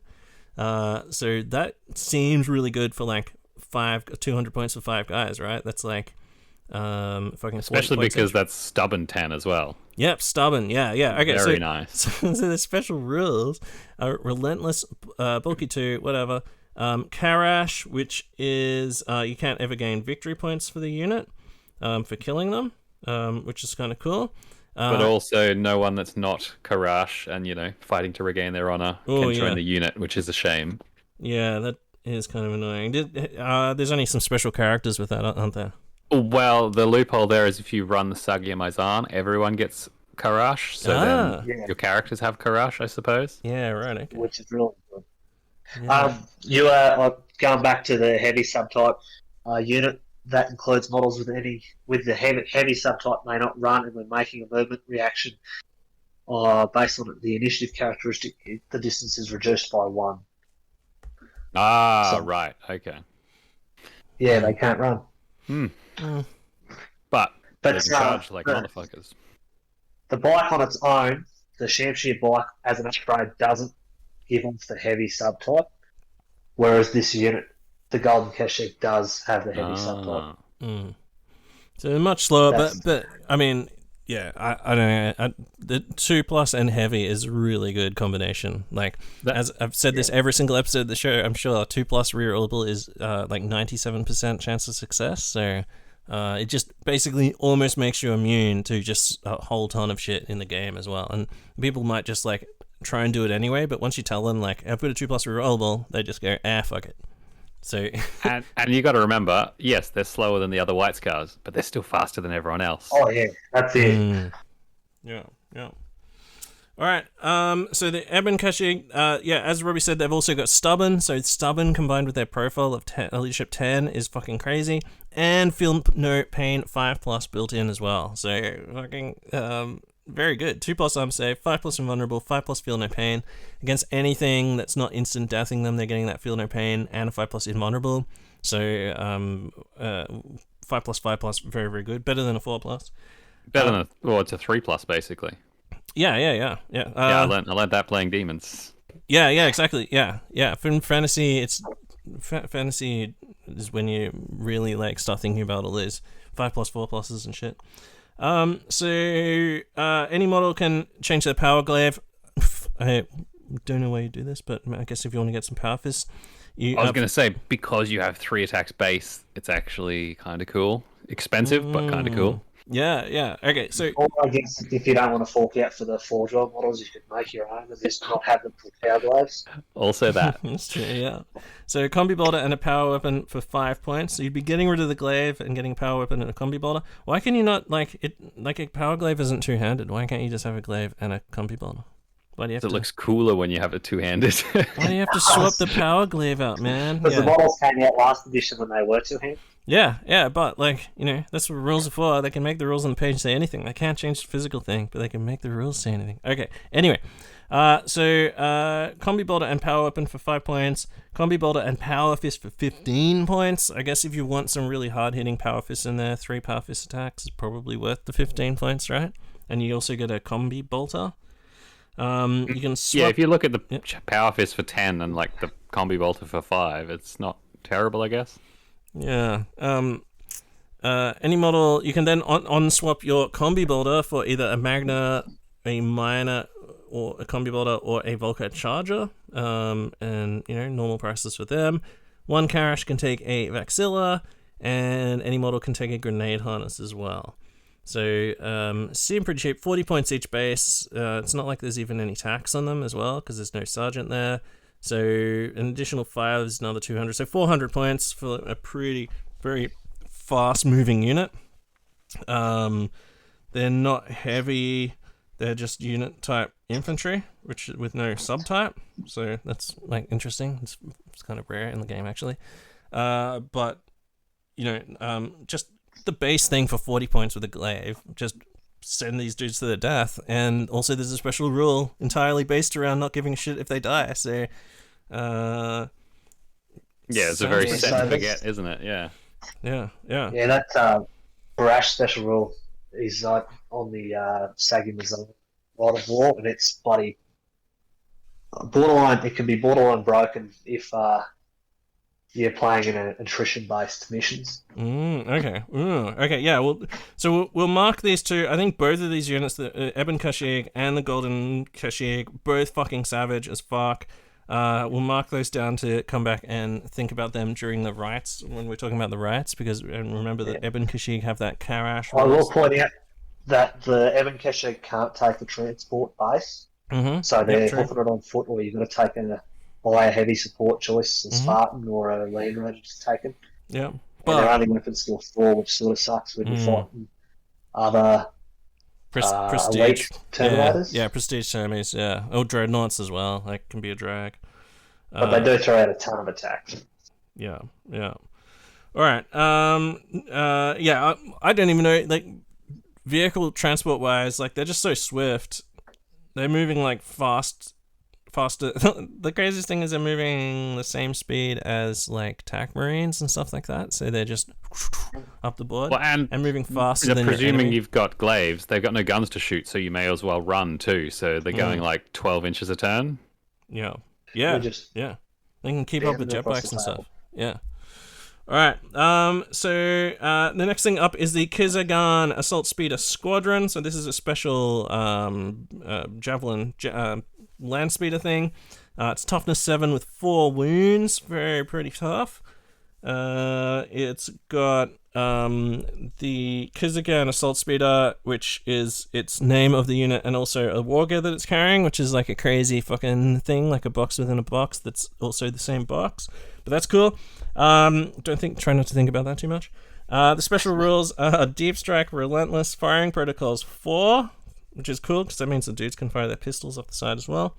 So that seems really good for like 200 points for 5 guys, right? That's like fucking, especially because that's stubborn 10 as well. Yep, stubborn. Yeah. Okay, very nice. So the special rules are relentless, bulky 2, whatever. Karash, which is you can't ever gain victory points for the unit for killing them, which is kind of cool. But also no one that's not Karash and, fighting to regain their honor can join the unit, which is a shame. Yeah, that is kind of annoying. There's only some special characters with that, aren't there? Well, the loophole there is if you run the Sagia Maizan, everyone gets Karash, so then your characters have Karash, I suppose. Yeah, right. Okay. Which is really good. Yeah. You are going back to the heavy subtype unit. That includes models with the heavy subtype may not run, and when making a movement reaction based on the initiative characteristic, the distance is reduced by 1. Right. Okay. Yeah, they can't run. But they can charge like motherfuckers. The bike on its own, the Shamshir bike as an upgrade, doesn't give off the heavy subtype, whereas this unit, the Golden Kashyyyk, does have the heavy subtype. So they're much slower, but I mean, yeah, I don't know. The 2+ and heavy is a really good combination. Like, as I've said this every single episode of the show, I'm sure 2+ rerollable is like 97% chance of success. So it just basically almost makes you immune to just a whole ton of shit in the game as well. And people might just like try and do it anyway, but once you tell them like I've got a 2+ rerollable, they just go, fuck it. So and you got to remember, yes, they're slower than the other White Scars, but they're still faster than everyone else. Oh yeah, that's it. Yeah. All right. So the Ebon Kashyyyk, as Robbie said, they've also got Stubborn. So Stubborn combined with their profile of leadership 10 is fucking crazy, and Feel No Pain 5+ built in as well. So fucking very good. 2+ arm save, 5+ invulnerable, 5+ Feel No Pain against anything that's not instant deathing them. They're getting that Feel No Pain and a 5+ invulnerable. So 5+, very very good. Better than a 4+. Better than it's a 3+ basically. Yeah. I learned that playing demons. Yeah, exactly. Yeah. For fantasy, it's fantasy is when you really like start thinking about all those 5+, 4+s and shit. Any model can change their power glaive. I don't know why you do this, but I guess if you want to get some power fists, I was going to say, because you have 3 attacks base, it's actually kind of cool. Expensive, but kind of cool. Yeah. Okay, so... Or I guess if you don't want to fork out for the 4-drop models, you could make your own and just not have them for power glaives. Also that. That's true, yeah. So a combi bolter and a power weapon for 5 points. So you'd be getting rid of the glaive and getting a power weapon and a combi bolter. Why can you not, like a power glaive isn't two-handed. Why can't you just have a glaive and a combi bolter? Why do you have It looks cooler when you have it two-handed. Why do you have to swap the power glaive out, man? Because the models came out last edition when they were two-handed. Yeah, but, that's what rules are for. They can make the rules on the page say anything. They can't change the physical thing, but they can make the rules say anything. Okay, anyway. Combi bolter and power weapon for 5 points. Combi bolter and power fist for 15 points. I guess if you want some really hard-hitting power fists in there, 3 power fist attacks is probably worth the 15 points, right? And you also get a combi bolter. You can swap... Yeah, if you look at the power fist for 10 and like the combi bolter for 5, it's not terrible, I guess. Yeah. Any model, you can then on swap your combi bolter for either a Magna, a Minor, or a combi bolter, or a Volca Charger. And normal prices for them. 1 Karash can take a Vaxilla, and any model can take a Grenade Harness as well. So, seem pretty cheap. 40 points each base. It's not like there's even any tax on them as well, because there's no Sergeant there. So, an additional 5 is another 200. So, 400 points for a pretty, very fast-moving unit. They're not heavy. They're just unit-type infantry, with no subtype. So, that's, interesting. It's kind of rare in the game, actually. But, just... the base thing for 40 points with a glaive, just send these dudes to their death. And also there's a special rule entirely based around not giving a shit if they die. So it's a very set and forget, isn't it? Yeah, that Barash special rule is on the Sagi Mazal Light of War, and it's bloody borderline. It can be borderline broken if you're playing in an attrition-based missions. Okay, yeah. We'll mark these two. I think both of these units, the Ebon Kashyyyk and the Golden Kashyyyk, both fucking savage as fuck. We'll mark those down to come back and think about them during the rites, when we're talking about the rites, because remember that Ebon Kashyyyk have that Karash. I will point out that the Ebon Kashyyyk can't take the transport base, so they're hoofing it on foot, or you've got to take buy a heavy support choice, a Spartan or a Land Ranger to take it. Yeah. But they're only weapon skill 4, which sort of sucks when you're fighting other prestige Terminators. Yeah, prestige Termies, yeah. Or Dreadnoughts as well. That can be a drag. But they do throw out a ton of attacks. Yeah. Alright. I don't even know, vehicle transport wise, they're just so swift. They're moving faster. The craziest thing is they're moving the same speed as TAC Marines and stuff like that, so they're just up the board and moving faster than presuming you've got glaives, they've got no guns to shoot, so you may as well run too, so they're going 12 inches a turn. Yeah. They can keep up with jetpacks and stuff. Yeah. Alright, the next thing up is the Kizagan Assault Speeder Squadron. So this is a special javelin land speeder thing. It's toughness 7 with 4 wounds. Pretty tough. It's got the Kizagan Assault Speeder, which is its name of the unit, and also a war gear that it's carrying, which is a crazy fucking thing, a box within a box that's also the same box. But that's cool. Try not to think about that too much. The special rules are Deep Strike, Relentless, Firing Protocols 4. which is cool because that means the dudes can fire their pistols off the side as well.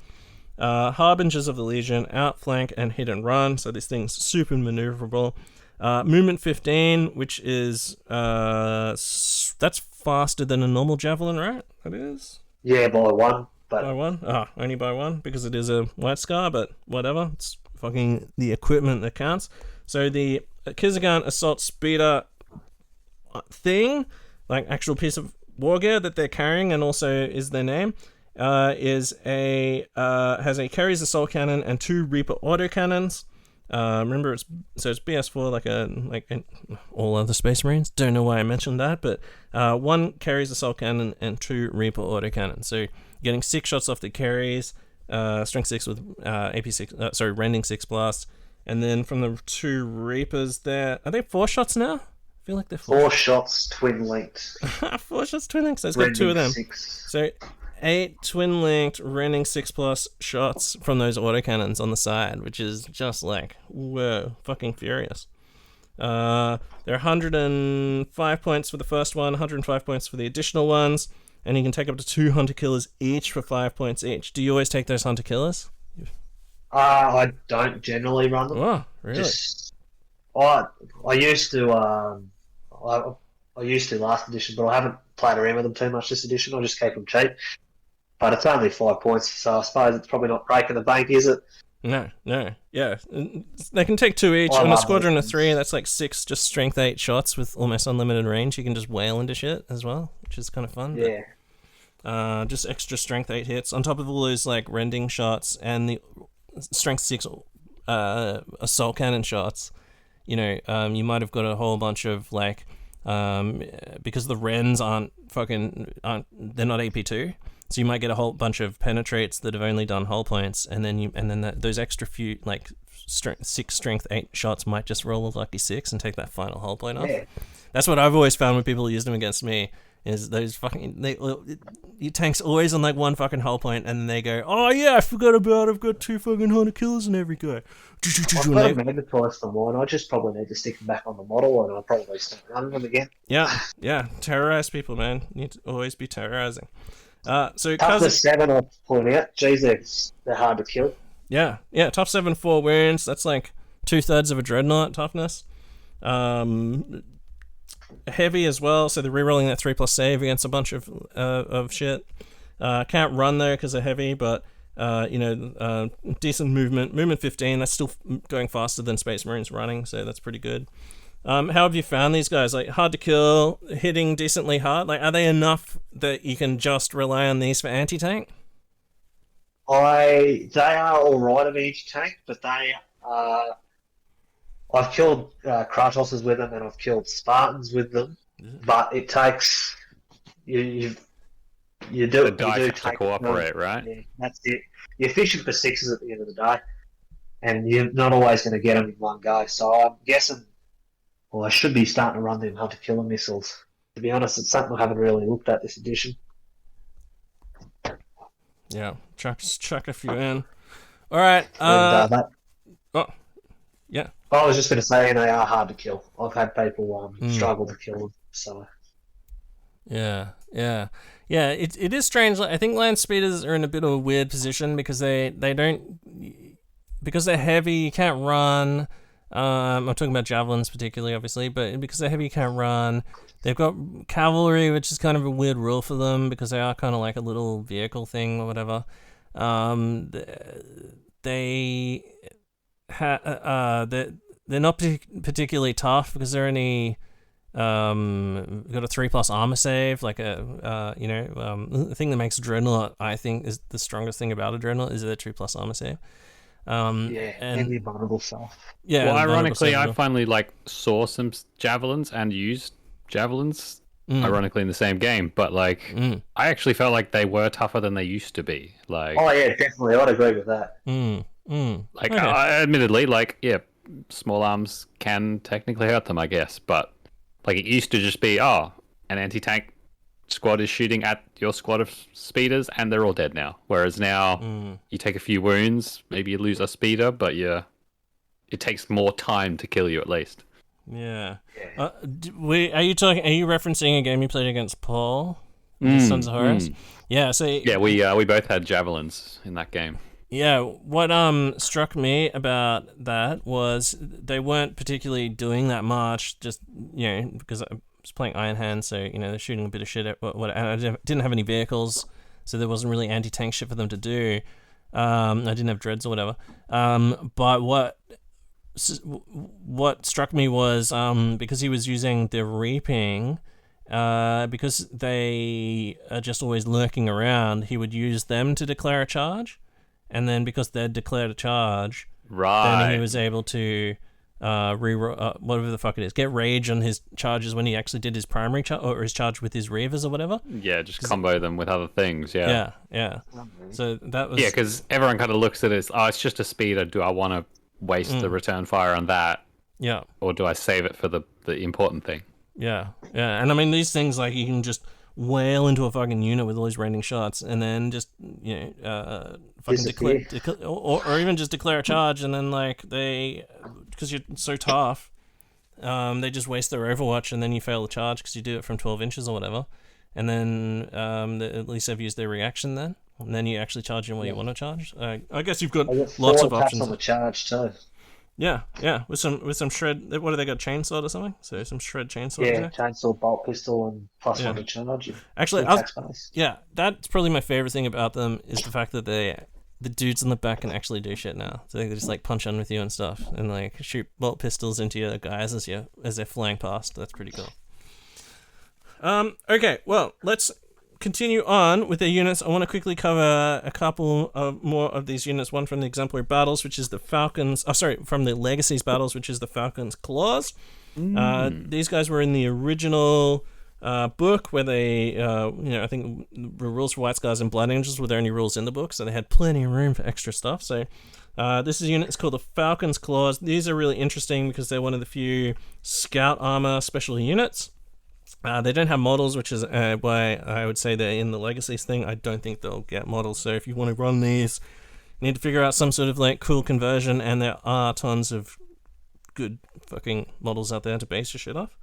Harbingers of the Legion, outflank and hit and run, so this thing's super maneuverable. Movement 15, which is that's faster than a normal javelin, right? That is. Yeah, by one. But by one? Only by one because it is a White Scar, but whatever. It's fucking the equipment that counts. So the Kizargan Assault Speeder thing, like actual piece of war gear that they're carrying, and also is their name, carries a assault cannon and 2 Reaper autocannons. Remember, it's BS4 like all other Space Marines. Don't know why I mentioned that, but 1 carries assault cannon and 2 Reaper autocannons. So you're getting 6 shots off the carries, strength 6 with AP6, rending 6 blast, and then from the 2 Reapers there, are they 4 shots now? I feel like they're 4 shots twin linked. 4 shots twin linked. So it's got 2 of them. 6. So 8 twin linked rending 6+ shots from those autocannons on the side, which is just like, whoa, fucking furious. There are 105 points for the first one, 105 points for the additional ones, and you can take up to 2 hunter killers each for 5 points each. Do you always take those hunter killers? I don't generally run them. Oh, really? I used to. I used to last edition, but I haven't played around with them too much this edition. I just keep them cheap. But it's only 5 points, so I suppose it's probably not breaking the bank, is it? No. Yeah. They can take 2 each. On a squadron of 3, that's like 6 just strength 8 shots with almost unlimited range. You can just wail into shit as well, which is kind of fun. Yeah. But, just extra strength 8 hits on top of all those like rending shots and the strength 6 assault cannon shots. You know, you might have got a whole bunch of like because the Rens aren't they're not AP2, so you might get a whole bunch of penetrates that have only done hull points, and then those extra few like 6 strength 8 shots might just roll a lucky 6 and take that final hull point off. Yeah. That's what I've always found when people use them against me. Is those your tank's always on like 1 fucking hull point, and then they go, oh yeah, I forgot about I've got 2 fucking hunter killers in every guy. I've got a magnetized for mine. I just probably need to stick them back on the model, and I'll probably start running them again. Yeah, terrorize people, man. You need to always be terrorizing. So Top 7, I'll point out. Jeez, they're hard to kill. Yeah, top 7 4 wounds. That's like 2/3 of a dreadnought toughness. Heavy as well, so they're rerolling that 3+ save against a bunch of shit. Can't run though because they're heavy, but decent movement 15. That's still going faster than Space Marines running, so that's pretty good. How have you found these guys? Like, hard to kill, hitting decently hard. Like, are they enough that you can just rely on these for anti-tank? They are all right at anti-tank, but I've killed Kratoses with them, and I've killed Spartans with them. But it takes you do The dice you do have to cooperate, right? Yeah, that's it. You're fishing for 6s at the end of the day, and you're not always going to get them in one go. So I'm guessing, I should be starting to run them hunter killer missiles. To be honest, it's something I haven't really looked at this edition. Yeah, chuck a few in. All right. Yeah. I was just going to say, they are hard to kill. I've had people struggle to kill them. So. Yeah. It is strange. I think land speeders are in a bit of a weird position because they don't, because they're heavy. You can't run. I'm talking about javelins particularly, obviously, but because they're heavy, you can't run. They've got cavalry, which is kind of a weird rule for them because they are kind of like a little vehicle thing or whatever. They're not particularly tough because they're only got a 3+ armor save, like the thing that makes a dreadnought, I think, is the strongest thing about a dreadnought is their 2+ armor save. And the vulnerable stuff. Yeah. Well, ironically, I finally saw some javelins and used javelins. Ironically, in the same game, but I actually felt like they were tougher than they used to be. Oh yeah, definitely, I'd agree with that. Okay. Admittedly, small arms can technically hurt them, I guess, but it used to just be, an anti-tank squad is shooting at your squad of speeders and they're all dead now. Whereas now, you take a few wounds, maybe you lose a speeder, but it takes more time to kill you at least. Yeah. Are you referencing a game you played against Paul? the Sons of Horus. Yeah, so Yeah, we both had javelins in that game. yeah, what struck me about that was they weren't particularly doing that much. Just because I was playing Iron Hand, so they're shooting a bit of shit at what and I didn't have any vehicles, so there wasn't really anti-tank shit for them to do. I didn't have dreads or whatever. But what struck me was because he was using the reaping. Because they are just always lurking around, he would use them to declare a charge, and then because they'd declared a charge, then he was able to whatever the fuck it is, get rage on his charges when he actually did his primary charge or his charge with his reavers or whatever. Yeah, just combo them with other things. Yeah. So that was because everyone kind of looks at it as, it's just a speeder. Do I want to waste the return fire on that? Yeah. Or do I save it for the important thing? Yeah, and I mean these things, like, you can just wail into a fucking unit with all these raining shots, and then just fucking declare, or even just declare a charge, and then because you're so tough, they just waste their Overwatch, and then you fail the charge because you do it from 12 inches or whatever, and then at least they've used their reaction then, and then you actually charge in what you want to charge. I guess you've got lots of options on the charge too. Yeah, with some shred. What do they got? Chainsaw or something? So some shred chainsaw. Yeah, chainsaw, bolt pistol, and plus one to charge. Actually, that's probably my favorite thing about them is the fact that the dudes in the back can actually do shit now. So they just punch on with you and stuff, and shoot bolt pistols into your guys as they're flying past. That's pretty cool. Okay, well, let's continue on with the units. I want to quickly cover a couple of more of these units. One from the Exemplary Battles, which is the Falcons. From the Legacies Battles, which is the Falcons' Claws. These guys were in the original book where they, I think the rules for White Scars and Blood Angels were the only rules in the book, so they had plenty of room for extra stuff. So this is a unit. It's called the Falcons' Claws. These are really interesting because they're one of the few scout armor special units. They don't have models, which is why I would say they're in the Legacies thing. I don't think they'll get models, so if you want to run these, you need to figure out some sort of cool conversion, and there are tons of good fucking models out there to base your shit off.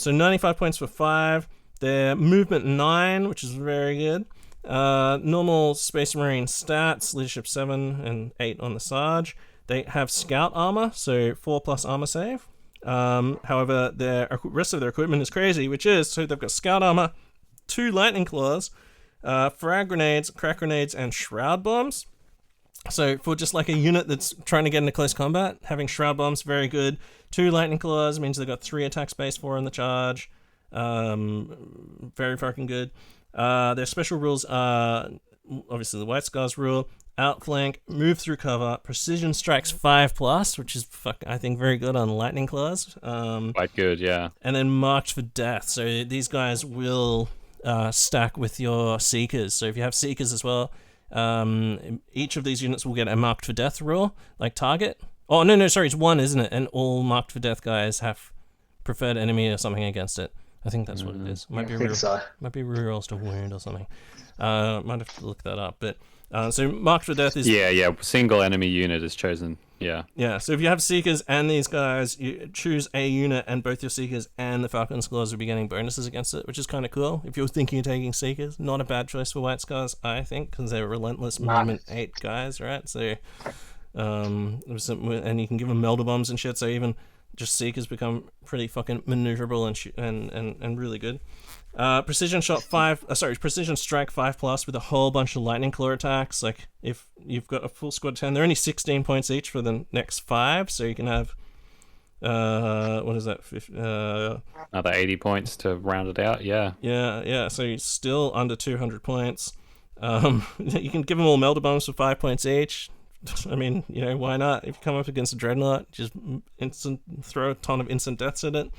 So 95 points for 5. They're movement 9, which is very good. Normal Space Marine stats, leadership 7 and 8 on the Sarge. They have scout armor, so 4+ armor save. However, the rest of their equipment is crazy, which is, so they've got scout armor, 2 lightning claws, frag grenades, crack grenades, and shroud bombs. So for just a unit that's trying to get into close combat, having shroud bombs, very good. 2 lightning claws means they've got 3 attack space, 4 in the charge. Very fucking good. Their special rules are obviously the White Scars rule. Outflank, move through cover, precision strikes 5+, which is I think very good on lightning claws. Quite good, yeah. And then marked for death. So these guys will stack with your seekers. So if you have seekers as well, each of these units will get a marked for death rule, target. Oh no, sorry, it's 1, isn't it? And all marked for death guys have preferred enemy or something against it. I think that's what it is. Might be rerolls to wound or something. Might have to look that up, but. So marked for death is single enemy unit is chosen. Yeah. So if you have seekers and these guys, you choose a unit, and both your seekers and the Falcon's Claws will be getting bonuses against it, which is kind of cool. If you're thinking of taking seekers, not a bad choice for White Scars, I think, because they're relentless movement 8 guys, right? So, and you can give them melder bombs and shit. So even just seekers become pretty fucking maneuverable and really good. Precision strike 5+ with a whole bunch of lightning claw attacks. If you've got a full squad of 10, they're only 16 points each for the next 5, so you can have what is that? Another 80 points to round it out. Yeah. So you're still under 200 points. You can give them all melder bombs for 5 points each. I mean, why not? If you come up against a dreadnought, just throw a ton of instant deaths at it.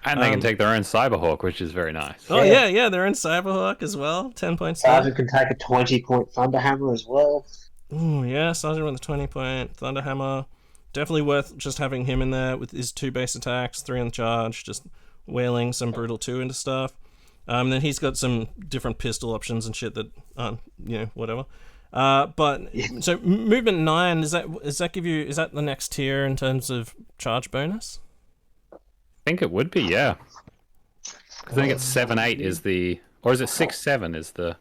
And they can take their own Cyberhawk, which is very nice. Oh, yeah, their own Cyberhawk as well. 10 points. Sergeant can take a 20-point Thunderhammer as well. Ooh, yeah, Sergeant with a 20-point Thunderhammer. Definitely worth just having him in there with his 2 base attacks, 3 on the charge, just wailing some Brutal 2 into stuff. Then he's got some different pistol options and shit that aren't, whatever. So movement 9, is that the next tier in terms of charge bonus? I think it would be, yeah. Because I think it's 7-8 is the Or is it 6/7 is the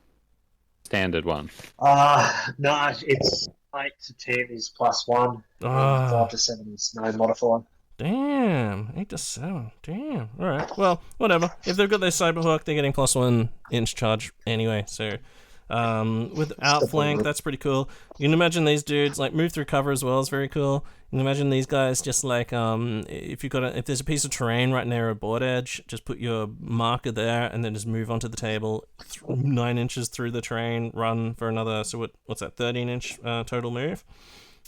standard one? No, it's 8 to 10 is +1, and Ah. 5 to 7 is no modifier. Damn, 8 to 7. Damn. All right. Well, whatever. If they've got their Cyberhawk, they're getting +1 inch charge anyway. So, with outflank, that's pretty cool. You can imagine these dudes like move through cover as well is very cool. You can imagine these guys just like if there's a piece of terrain right near a board edge, just put your marker there and then just move onto the table 9 inches through the terrain, run for another. So what's that? 13-inch total move.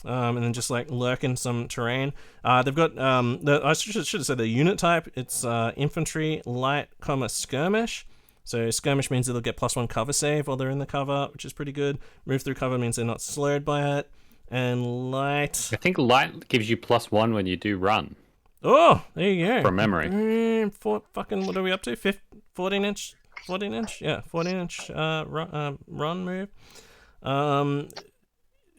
And then just like lurk in some terrain. They've got I should have said the unit type. It's infantry, light, skirmish. So skirmish means they'll get +1 cover save while they're in the cover, which is pretty good. Move through cover means they're not slowed by it. And light. I think light gives you +1 when you do run. Oh, there you go. From memory. What are we up to? 14 inch? 14 inch? Yeah, 14 inch run move.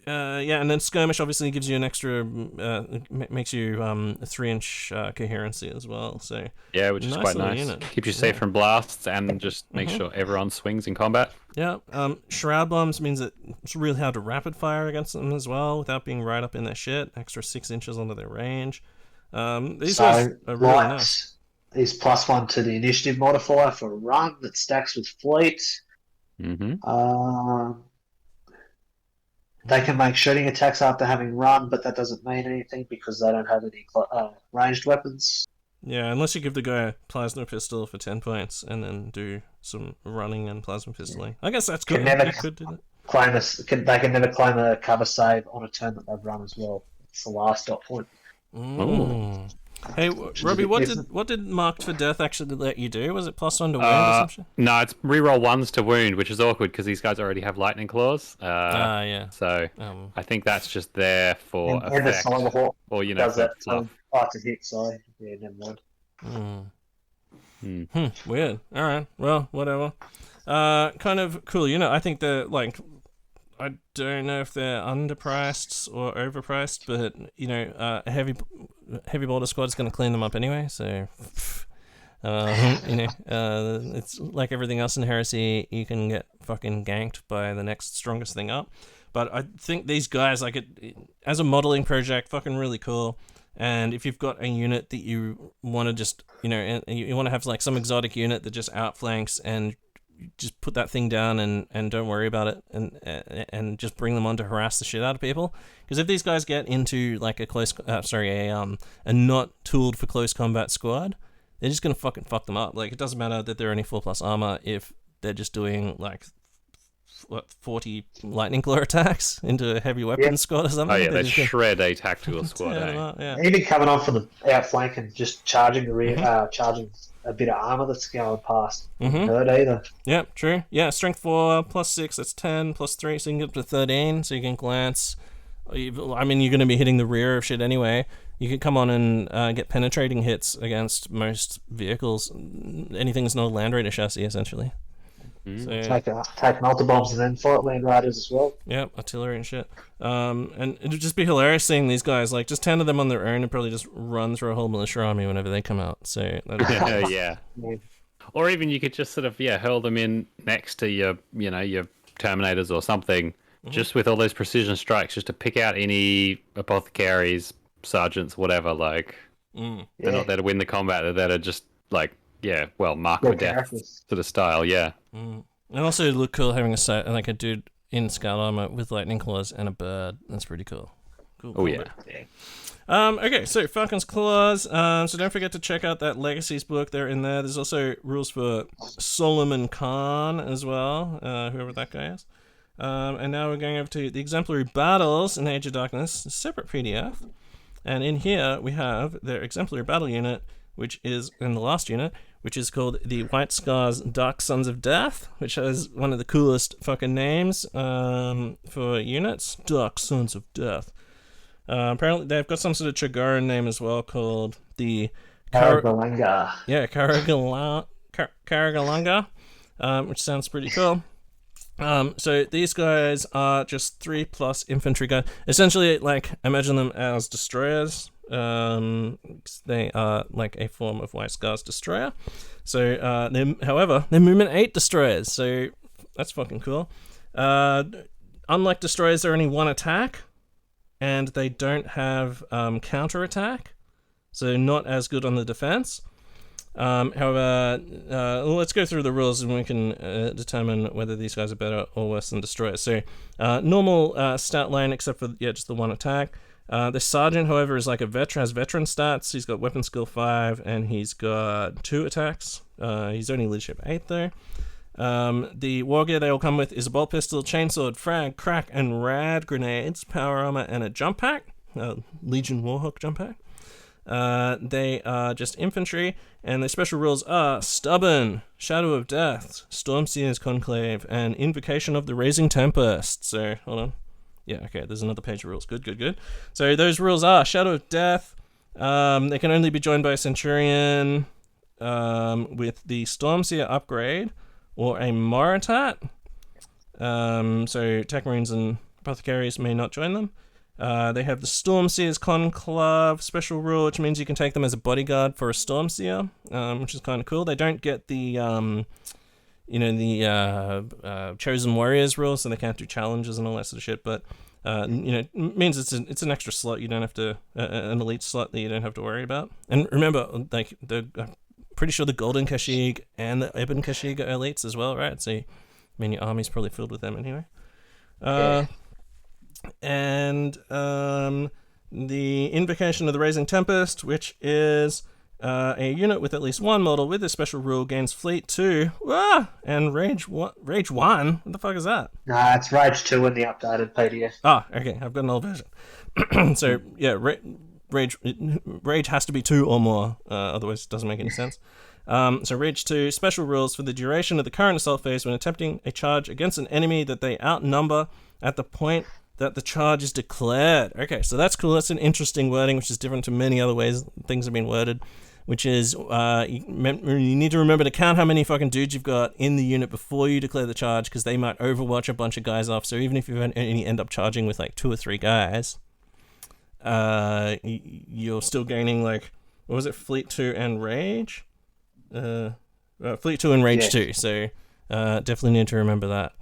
Yeah, and then skirmish obviously gives you an extra, makes you a 3-inch coherency as well. So yeah, which is quite nice. Unit. Keeps you safe from blasts and just makes sure everyone swings in combat. Yeah, shroud bombs means that it's really hard to rapid fire against them as well without being right up in their shit. Extra 6 inches onto their range. These guys are really nice. Is +1 to the initiative modifier for a run that stacks with fleet. They can make shooting attacks after having run, but that doesn't mean anything because they don't have any ranged weapons. Yeah, unless you give the guy a plasma pistol for 10 points and then do some running and plasma pistoling. I guess that's good. They can never claim a cover save on a turn that they've run as well. It's the last dot point. Hey, Robbie, what did Marked for Death actually let you do? Was it +1 to wound or something? No, it's reroll 1s to wound, which is awkward because these guys already have lightning claws. Yeah. So I think that's just there for effect. And the Cyberhawk or does that fluff. to hit, sorry. Yeah, never mind. Weird. All right. Well, whatever. Kind of cool. I think they're like, I don't know if they're underpriced or overpriced, but a heavy border squad is going to clean them up anyway. So, it's like everything else in Heresy. You can get fucking ganked by the next strongest thing up. But I think these guys, like it as a modeling project, fucking really cool. And if you've got a unit that you want to just, and you want to have like some exotic unit that just outflanks and just put that thing down and don't worry about it and just bring them on to harass the shit out of people. Because if these guys get into like a not tooled for close combat squad, they're just gonna fucking fuck them up. Like it doesn't matter that they're only 4+ armor if they're just doing like 40 lightning claw attacks into a heavy weapon squad or something. Oh yeah, they shred a tactical squad. Even coming on from the outflank and just charging the rear, charging a bit of armor that's going past. Hurt either. Yeah, true. Yeah, strength 4 +6, that's 10 +3, so you can get up to 13. So you can glance. I mean, you're going to be hitting the rear of shit anyway. You can come on and get penetrating hits against most vehicles. Anything that's not a Land Raider chassis, essentially. So, take multi-bombs and then fight Land Raiders as well. Yep, artillery and shit. And it would just be hilarious seeing these guys, like, just 10 of them on their own and probably just run through a whole militia army whenever they come out. So yeah. Or even you could just sort of, hurl them in next to your Terminators or something, just with all those precision strikes, just to pick out any apothecaries, sergeants, whatever, like, they're not there to win the combat, they're there to just, like, mark for death sort of style, And also it look cool having a dude in scout armor with lightning claws and a bird. That's pretty cool. Cool. Okay, so Falcon's Claws. So don't forget to check out that Legacies book. They're in there. There's also rules for Solomon Khan as well, whoever that guy is. And now we're going over to the Exemplary Battles in Age of Darkness, a separate PDF. And in here we have their Exemplary Battle unit, which is in the last unit, which is called the White Scars Dark Sons of Death, which has one of the coolest fucking names for units. Dark Sons of Death. Apparently they've got some sort of Chagaran name as well called the Karagalanga. Karagalanga, which sounds pretty cool. So these guys are just 3+ infantry guys. Essentially, like, imagine them as destroyers. They are like a form of White Scar's destroyer. So, however, they're movement 8 destroyers. So that's fucking cool. Unlike destroyers, they're only 1 attack, and they don't have counter attack. So not as good on the defense. However, let's go through the rules and we can determine whether these guys are better or worse than destroyers. So, normal stat line, except for just the 1 attack. The sergeant, however, is like a veteran, has veteran stats. He's got weapon skill 5, and he's got 2 attacks. He's only leadership 8 though. The war gear they all come with is a bolt pistol, chainsword, frag, crack, and rad grenades, power armor, and a jump pack. Legion Warhawk jump pack. They are just infantry, and their special rules are Stubborn, Shadow of Death, Stormseer's Conclave, and Invocation of the Raising Tempest. So, hold on. Yeah, okay, there's another page of rules. Good. So those rules are Shadow of Death. They can only be joined by a Centurion with the Stormseer upgrade, or a Moritat. So Tech Marines and Apothecaries may not join them. They have the Stormseer's Conclave special rule, which means you can take them as a bodyguard for a Stormseer, which is kind of cool. They don't get the, Chosen Warriors rule, so they can't do challenges and all that sort of shit, but, it means it's an extra slot you don't have to, an elite slot that you don't have to worry about. And remember, like, I'm pretty sure the Golden Kashyyyk and the Ebon Kashyyyk are elites as well, right? So, your army's probably filled with them anyway. And the Invocation of the Raising Tempest, which is a unit with at least 1 model with this special rule, gains Fleet 2 and Rage 1. Rage 1? What the fuck is that? Nah, it's Rage 2 in the updated PDF. Ah, okay, I've got an old version. So, yeah, Rage has to be 2 or more, otherwise it doesn't make any sense. So Rage 2, special rules for the duration of the current assault phase when attempting a charge against an enemy that they outnumber at the point that the charge is declared. Okay, so that's cool. That's an interesting wording, which is different to many other ways things have been worded, which is you need to remember to count how many fucking dudes you've got in the unit before you declare the charge, because they might overwatch a bunch of guys off. So even if you only end up charging with like 2 or 3 guys, you're still gaining, like, what was it, Fleet 2 and Rage? Fleet 2 and Rage 2, so definitely need to remember that.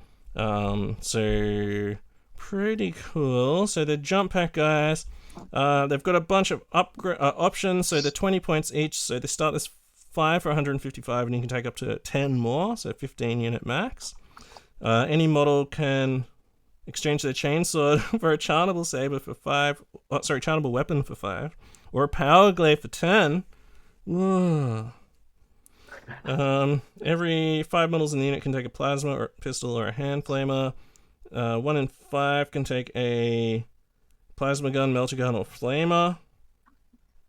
So pretty cool. So the jump pack guys, they've got a bunch of options, so they're 20 points each, so they start as 5 for 155, and you can take up to 10 more, so 15 unit max. Any model can exchange their chainsword for a charnable saber for 5, charnable weapon for 5, or a power glaive for 10. Whoa. Every 5 models in the unit can take a plasma or pistol or a hand flamer. 1 in 5 can take a plasma gun, melter gun, or flamer.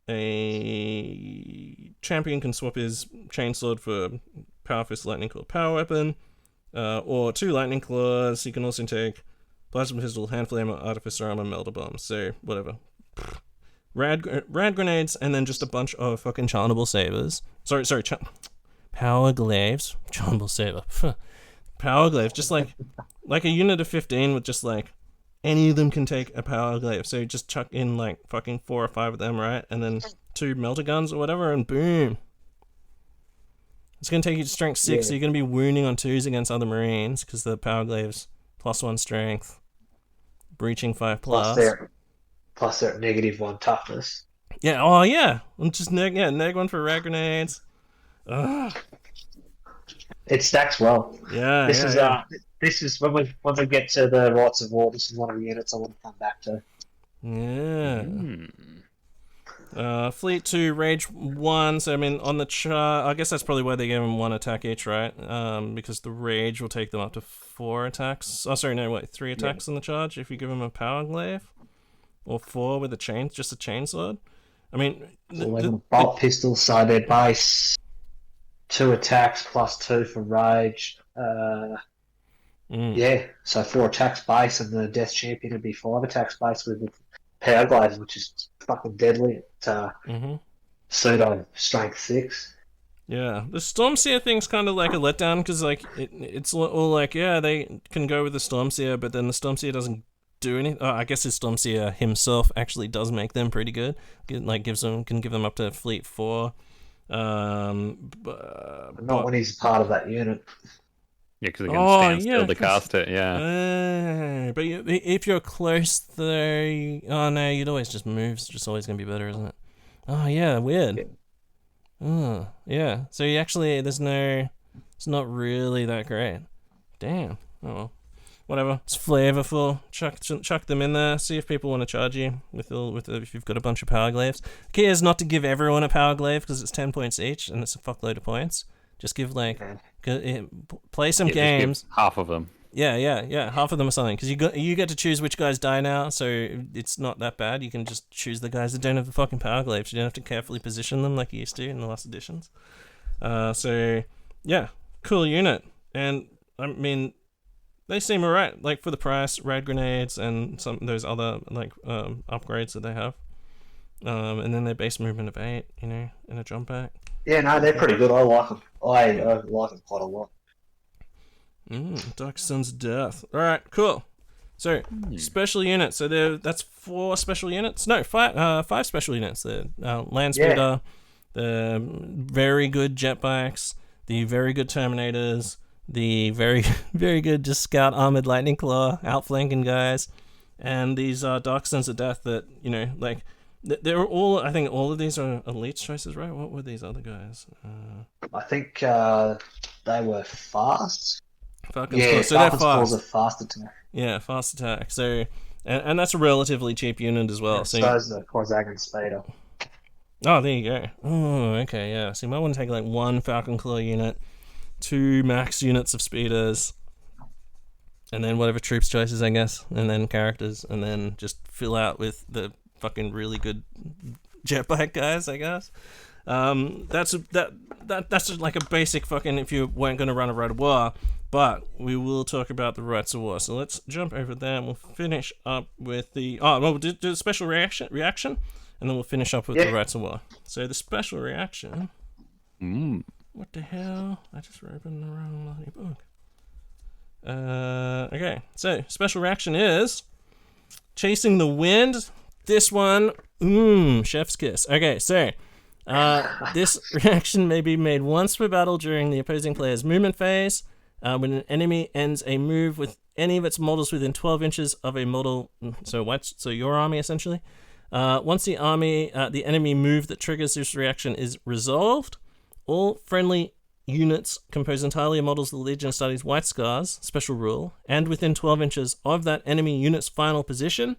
A champion can swap his chainsword for power fist, lightning claw, power weapon, or 2 lightning claws. He can also take plasma pistol, hand flamer, artificer armor, melter bomb. So whatever. Rad grenades, and then just a bunch of fucking charnable sabers. Power glaives, charnable saber. Power glaives, just like a unit of 15 with just like any of them can take a power glaive. So just chuck in like fucking 4 or 5 of them, right? And then 2 melter guns or whatever, and boom. It's gonna take you to strength 6, so you're gonna be wounding on 2s against other Marines because the power glaives +1 strength, breaching 5+. Plus they're at -1 toughness. Yeah. Oh yeah. Just neg 1 for rad grenades. Ugh. It stacks well. Yeah. This is when we get to the Rites of War. This is one of the units I want to come back to. Yeah. Fleet 2, Rage 1. So I mean, on the chart, I guess that's probably why they gave them 1 attack each, right? Because the Rage will take them up to 4 attacks. Oh, sorry, no, wait, 3 attacks on the charge if you give them a power glaive, or 4 with just a chainsword. I mean, bolt pistol, so their base 2 attacks +2 for Rage. Yeah, so 4 attacks base, and the Death Champion would be 5 attacks base with power glaives, which is fucking deadly at pseudo strength 6. Yeah, the Stormseer thing's kind of like a letdown because like it's all like they can go with the Stormseer, but then the Stormseer doesn't do anything. Oh, I guess the Stormseer himself actually does make them pretty good. Like can give them up to Fleet 4. But not when he's part of that unit. Yeah, because they can stand still to cast it. But if you're close though, you'd always just move. It's just always gonna be better, isn't it? Oh yeah, weird. Yeah. Oh, yeah. So you actually, it's not really that great. Damn. Oh, well. Whatever. It's flavorful. Chuck them in there. See if people want to charge you if you've got a bunch of power glaives. The key is not to give everyone a power glaive because it's 10 points each and it's a fuckload of points. Just give play some games. Half of them. Yeah. Half of them or something. Because you get to choose which guys die now, so it's not that bad. You can just choose the guys that don't have the fucking power glaives. You don't have to carefully position them like you used to in the last editions. So yeah, cool unit. And I mean, they seem alright. Like for the price, rad grenades and some of those other like upgrades that they have. And then their base movement of 8, and a jump back. Yeah, no, they're pretty good. I like them. I like them quite a lot. Dark Sun's Death. Alright, cool. So, special units. So that's 4 special units? No, 5 special units. The Land Speeder, the very good jetbikes, the very good Terminators, the very, very good just Scout Armored Lightning Claw, outflanking guys, and these Dark Sons of Death that, like, they're all, I think all of these are Elite's choices, right? What were these other guys? I think they were fast. Falcon's Claw. So they're fast. A fast attack. Yeah, fast attack. So, and that's a relatively cheap unit as well. Yeah, so is the Korsagan Speeder. Oh, there you go. Oh, okay, yeah. So you might want to take like 1 Falcon Claw unit, 2 max units of speeders, and then whatever troops choices, I guess, and then characters, and then just fill out with the fucking really good jetbike guys, I guess. That's like a basic fucking if you weren't going to run a Rite of War. But we will talk about the Rites of War. So let's jump over there and we'll finish up with the... we'll do the special reaction, and then we'll finish up with the Rites of War. So the special reaction... What the hell? I just opened the wrong bloody book. Okay, so special reaction is... Chasing the Wind. This one... chef's kiss. Okay, so... this reaction may be made once per battle during the opposing player's movement phase. When an enemy ends a move with any of its models within 12 inches of a model, so your army essentially. Once the enemy move that triggers this reaction is resolved, all friendly units composed entirely of models of the Legion of Astartes White Scars, special rule, and within 12 inches of that enemy unit's final position,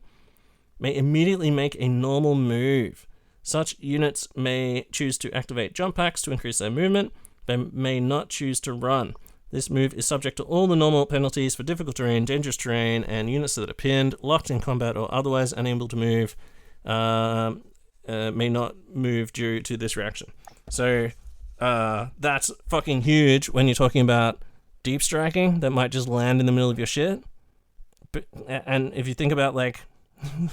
may immediately make a normal move. Such units may choose to activate jump packs to increase their movement. They may not choose to run. This move is subject to all the normal penalties for difficult terrain, dangerous terrain, and units that are pinned, locked in combat, or otherwise unable to move may not move due to this reaction. So that's fucking huge when you're talking about deep striking that might just land in the middle of your shit. And if you think about like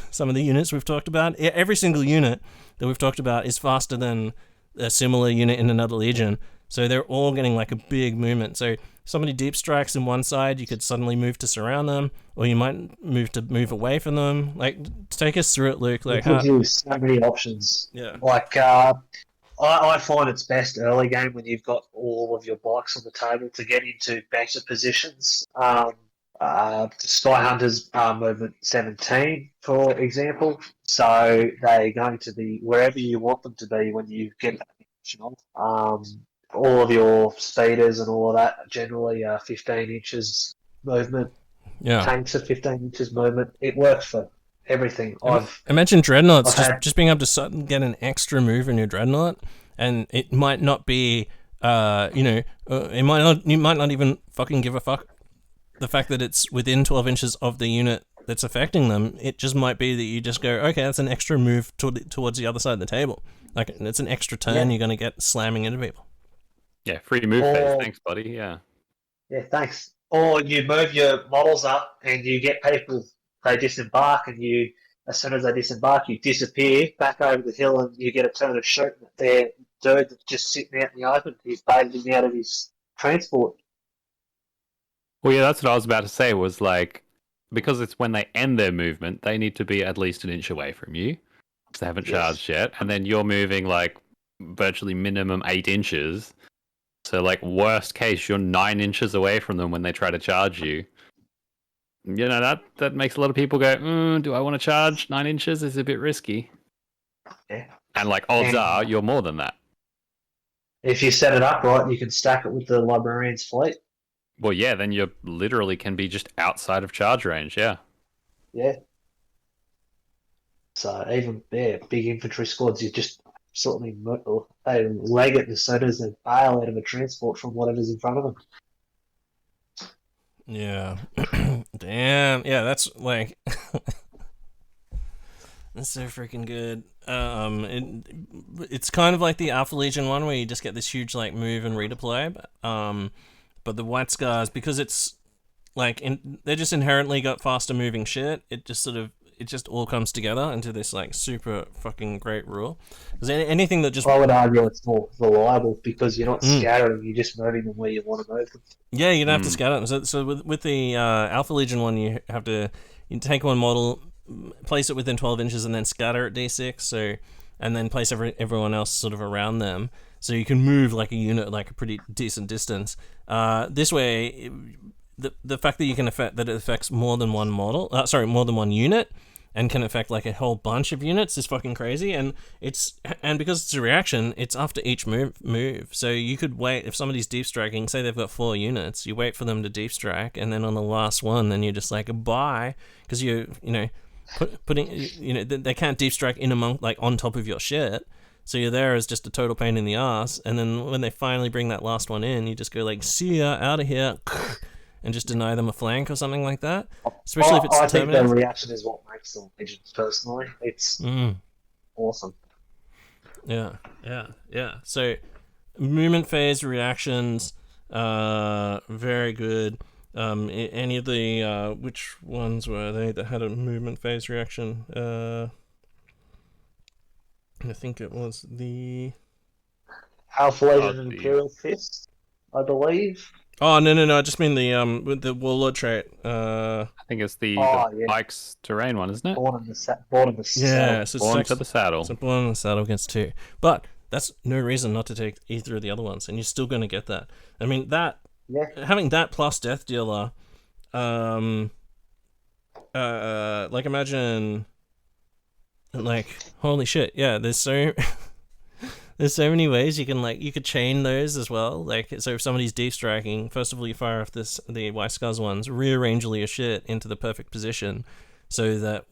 some of the units we've talked about, every single unit that we've talked about is faster than a similar unit in another legion. So they're all getting like a big movement. So somebody deep strikes in one side, you could suddenly move to surround them, or you might move away from them. Like, take us through it, Luke. Like, it gives you so many options. Yeah. Like, I find it's best early game when you've got all of your bikes on the table to get into better positions. Sky Hunters movement 17, for example. So they're going to be wherever you want them to be when you get that position on. All of your speeders and all of that generally are 15 inches movement. Yeah. Tanks are 15 inches movement. It works for everything. Imagine Dreadnoughts just being able to get an extra move in your Dreadnought, and it might not be, you might not even fucking give a fuck the fact that it's within 12 inches of the unit that's affecting them. It just might be that you just go, okay, that's an extra move towards the other side of the table. Like, it's an extra turn you're going to get slamming into people. Yeah, free move phase. Thanks, buddy. Yeah, thanks. Or you move your models up and you get people, they disembark, and you, as soon as they disembark, you disappear back over the hill and you get a turn of shooting at their dude that's just sitting out in the open. He's baited him out of his transport. Well, yeah, that's what I was about to say. Was like because it's when they end their movement, they need to be at least an inch away from you because they haven't charged yet, and then you're moving like virtually minimum 8 inches. So, like worst case, you're 9 inches away from them when they try to charge you. You know that makes a lot of people go, "Do I want to charge 9 inches? It's a bit risky." Yeah. And like odds are, you're more than that. If you set it up right, you can stack it with the librarian's fleet. Well, yeah, then you literally can be just outside of charge range. Yeah. Yeah. So even big infantry squads, you just absolutely they leg it as soon as they bail out of a transport from whatever's in front of them. Yeah. Damn. Yeah, that's like that's so freaking good. It's kind of like the Alpha Legion one where you just get this huge like move and redeploy. But the White Scars, because it's like they're just inherently got faster moving shit. It just all comes together into this like super fucking great rule. Is there anything that just? I would argue it's more reliable because you're not scattering; you're just moving them where you want to move them. Yeah, you don't have to scatter them. So with the Alpha Legion one, you take one model, place it within 12 inches, and then scatter at D6. So and then place everyone else sort of around them, so you can move like a unit like a pretty decent distance. This way, the fact that you can affect that it affects more than one model, more than one unit, and can affect like a whole bunch of units is fucking crazy. And because it's a reaction, it's after each move. So you could wait if somebody's deep striking. Say they've got 4 units, you wait for them to deep strike, and then on the last one, then you're just like bye, because putting they can't deep strike in among like on top of your shit. So you're there as just a total pain in the ass. And then when they finally bring that last one in, you just go like, see ya, out of here. And just deny them a flank or something like that. Especially if it's I think the reaction is what makes the Legions, personally. It's awesome. Yeah. So, movement phase reactions, very good. Any of the, which ones were they that had a movement phase reaction? I think it was the... Alpha Legion and Imperial Fist, I believe. Oh no! I just mean with the Warlord trait. I think it's the Bike's Terrain one, isn't it? Born in the saddle. Yeah, so Born to the saddle. So Born in the Saddle gets 2, but that's no reason not to take either of the other ones, and you're still going to get that. I mean having that plus Death Dealer, like imagine, like holy shit, yeah. There's so many ways you could chain those as well. Like, so if somebody's deep striking, first of all, you fire off the White Scars ones, rearrange all your shit into the perfect position, so that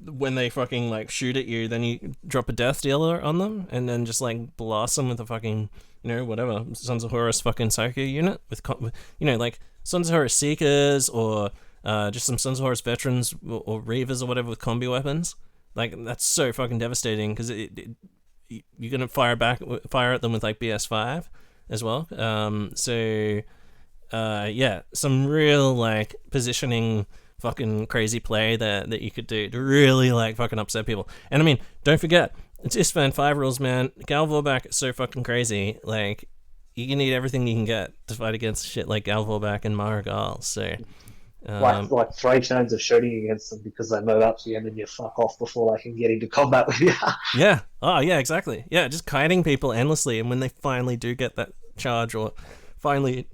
when they fucking like shoot at you, then you drop a Death Dealer on them, and then just like blast them with a fucking, whatever, Sons of Horus fucking Psycho unit with like Sons of Horus Seekers, or just some Sons of Horus Veterans or Reavers or whatever with combi weapons. Like, that's so fucking devastating, because you're gonna fire at them with like BS5 as well. Some real like positioning fucking crazy play that you could do to really like fucking upset people. And I mean, don't forget, it's Isfan 5 rules, man. Gal Vorbak is so fucking crazy. Like, you need everything you can get to fight against shit like Gal Vorbak and Marigal. So like 3 turns of shooting against them because they move up to you and then you fuck off before they can get into combat with you. Yeah. Oh, yeah, exactly. Yeah, just kiting people endlessly, and when they finally do get that charge, or finally,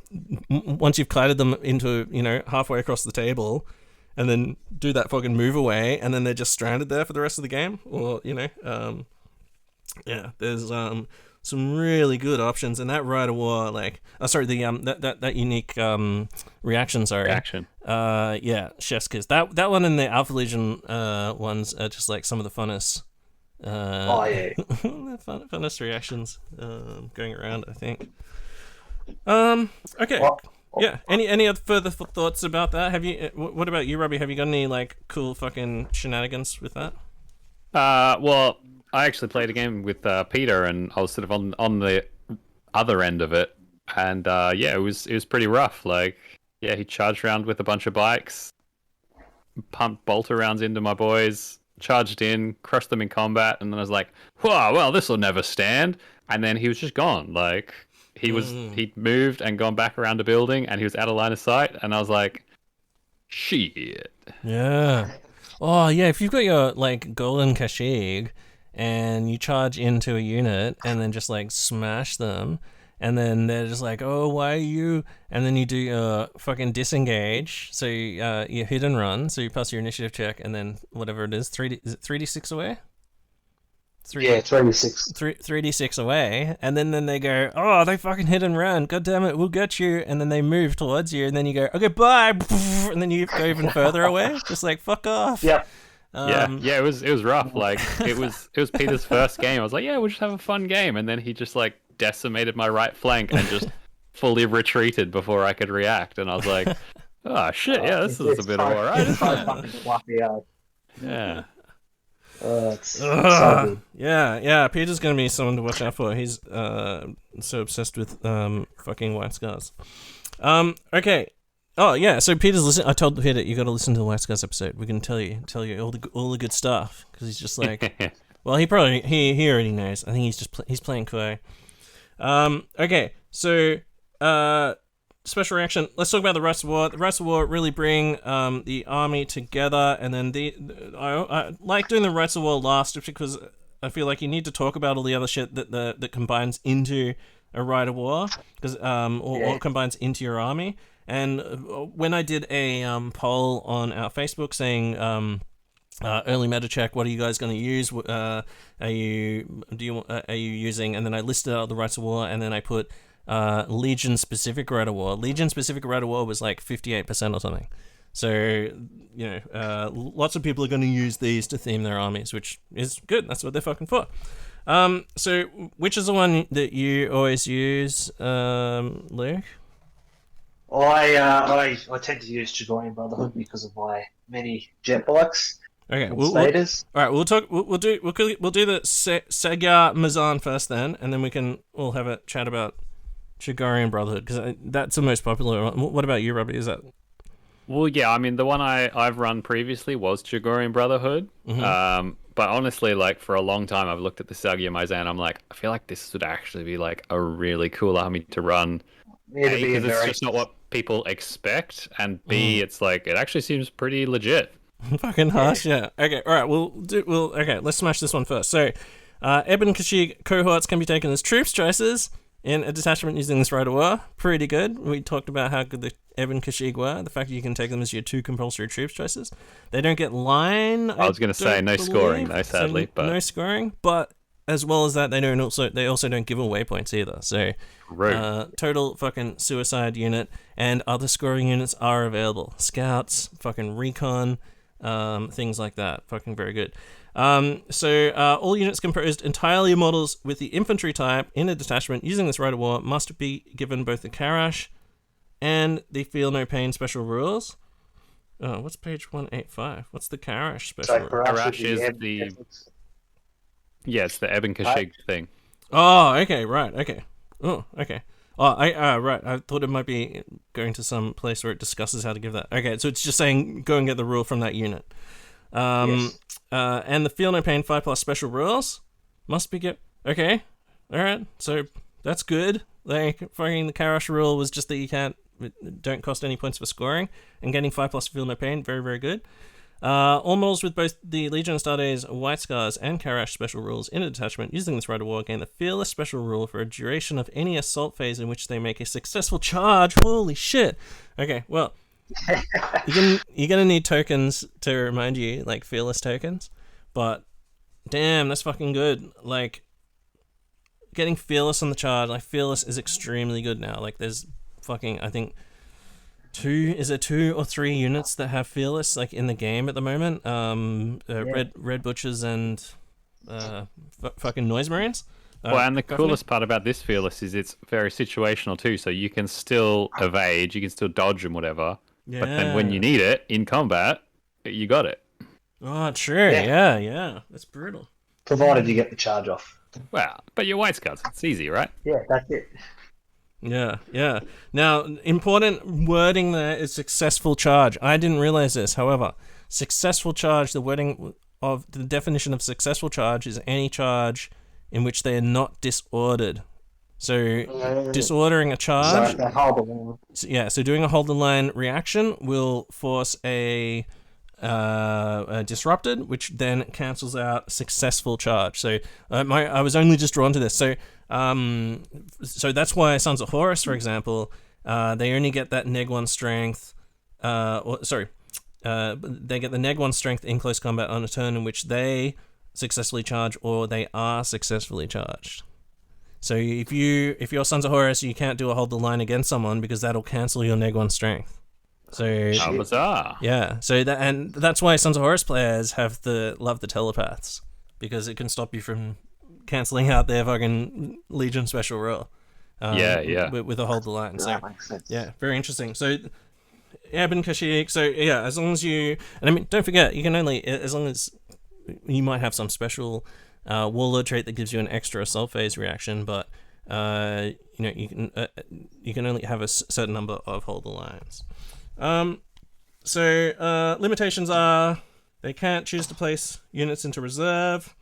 once you've kited them into, halfway across the table, and then do that fucking move away, and then they're just stranded there for the rest of the game, or, there's some really good options, and that Rite of War, that unique reaction. Chef's Kiss. That one and the Alpha Legion ones are just like some of the funnest. The funnest reactions going around, I think. Okay. Yeah. Any other further thoughts about that? Have you? What about you, Robbie? Have you got any like cool fucking shenanigans with that? Well, I actually played a game with Peter, and I was sort of on the other end of it, and it was pretty rough. Like, he charged around with a bunch of bikes, pumped bolter rounds into my boys, charged in, crushed them in combat, and then I was like, "Whoa, well, this will never stand." And then he was just gone. Like he'd moved and gone back around a building, and he was out of line of sight. And I was like, "Shit." Yeah. Oh yeah, if you've got your like golden Kashyyyk and you charge into a unit and then just like smash them, and then they're just like, "Oh, why are you?" And then you do your fucking disengage, so you hit and run, so you pass your initiative check, and then whatever it is, 3d6 away. 3d6. 3d6 away, and then they go, "Oh, they fucking hit and run, god damn it, we'll get you," and then they move towards you, and then you go, "Okay, bye," and then you go even further away, just like, fuck off. Yep. Yeah, it was rough. Like it was Peter's first game. I was like, yeah, we'll just have a fun game, and then he just like decimated my right flank and just fully retreated before I could react, and I was like, oh shit, yeah, this is a bit alright. It's so fucking fluffy, Yeah. it's so good. Yeah, Peter's gonna be someone to watch out for. He's so obsessed with fucking White Scars. Okay. Oh yeah, so Peter's listening. I told Peter you got to listen to the White Scars episode. We're gonna tell you all the good stuff, because he's just like, well, he already knows. I think he's playing coy. Okay, so special reaction. Let's talk about the Rites of War. The Rites of War really bring the army together, and then I like doing the Rites of War last, just because I feel like you need to talk about all the other shit that combines into a Rite of War, because or combines into your army. And when I did a poll on our Facebook saying early meta check, what are you guys going to use? Are you using? And then I listed out the Rites of War, and then I put Legion specific Rite of War. Legion specific Rite of War was like 58% or something. So lots of people are going to use these to theme their armies, which is good. That's what they're fucking for. So which is the one that you always use, Luke? I tend to use Chagorian Brotherhood because of my many jet bikes. Okay, all right. We'll do the Sagar Mazan first, then, and then we'll have a chat about Chagorian Brotherhood, because that's the most popular one. What about you, Robbie? Is that? Well, yeah. I mean, the one I've run previously was Chagorian Brotherhood. Mm-hmm. But honestly, like for a long time, I've looked at the Sagar Mazan. I'm like, I feel like this would actually be like a really cool army to run. A, because it's just not what people expect, and B, it's like it actually seems pretty legit. Fucking harsh, yeah. Okay, all right. Okay, let's smash this one first. So, Ebon Kashyyyk cohorts can be taken as troops choices in a detachment using this Rite of War. Pretty good. We talked about how good the Ebon Kashyyyk were. The fact that you can take them as your 2 compulsory troops choices. They don't get line. I was going to say no scoring, though, sadly, but no scoring. But as well as that, they also don't give away points either. So, total fucking suicide unit, and other scoring units are available. Scouts, fucking recon, things like that. Fucking very good. So all units composed entirely of models with the infantry type in a detachment using this Rite of War must be given both the Karash and the Feel No Pain special rules. Oh, what's page 185? What's the Karash special rule? Karash is the... Yeah, it's the Ebon Kashyyyk thing. Oh, okay, right, okay. Oh, okay. Oh, right. I thought it might be going to some place where it discusses how to give that. Okay, so it's just saying go and get the rule from that unit. Yes. And the Feel No Pain 5+ special rules must be Okay, alright. So that's good. Like, fucking the Karash rule was just that don't cost any points for scoring, and getting 5+ Feel No Pain, very, very good. All models with both the Legion Astartes, White Scars, and Karash special rules in a detachment using this Rite of War gain the Fearless special rule for a duration of any assault phase in which they make a successful charge. Holy shit! Okay, well, you're gonna need tokens to remind you, like Fearless tokens, but damn, that's fucking good. Like, getting Fearless on the charge, like Fearless is extremely good now. Like, there's fucking, I think, 2 or 3 units that have Fearless, like, in the game at the moment. Red Butchers and fucking Noise Marines. Well, and the coolest part about this Fearless is it's very situational too, so you can still evade, you can still dodge and whatever, but then when you need it in combat, you got it. Oh, true. Yeah. That's brutal. Provided you get the charge off. Well, but your White Scars, it's easy, right? Yeah, that's it. Yeah. Now, important wording there is successful charge. I didn't realize this. However, successful charge, the wording of the definition of successful charge is any charge in which they are not disordered. So disordering a charge. So doing a hold the line reaction will force a disrupted, which then cancels out successful charge. So I was only just drawn to this. So that's why Sons of Horus, for example, they only get that -1 strength. They get the -1 strength in close combat on a turn in which they successfully charge or they are successfully charged. So if you're Sons of Horus, you can't do a hold the line against someone because that'll cancel your -1 strength. So how bizarre. Yeah. So that's why Sons of Horus players love the telepaths, because it can stop you from cancelling out their fucking Legion special roll. With a hold the line. So makes sense. yeah, very interesting. So Ebon Kashyyyk. So yeah, as long as you, and I mean, don't forget, you can only, as long as you might have some special Warlord trait that gives you an extra assault phase reaction, but you can only have a certain number of hold the lines. So limitations are they can't choose to place units into reserve,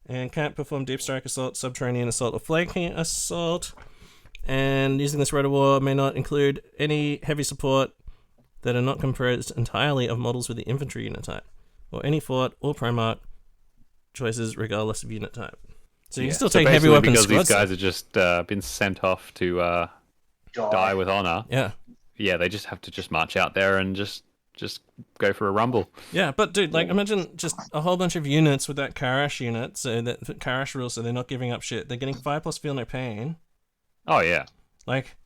and can't perform deep strike assault, subterranean assault, or flanking assault. And using this rite of war may not include any heavy support that are not composed entirely of models with the infantry unit type, or any fort or Primarch choices regardless of unit type. So you can still take heavy weapons because these guys have just been sent off to die with honor. Yeah, they just have to just march out there and just go for a rumble. Yeah, but dude, like imagine just a whole bunch of units with that Karash unit, so that Karash rule, so they're not giving up shit. They're getting 5+ feel no pain. Oh yeah, like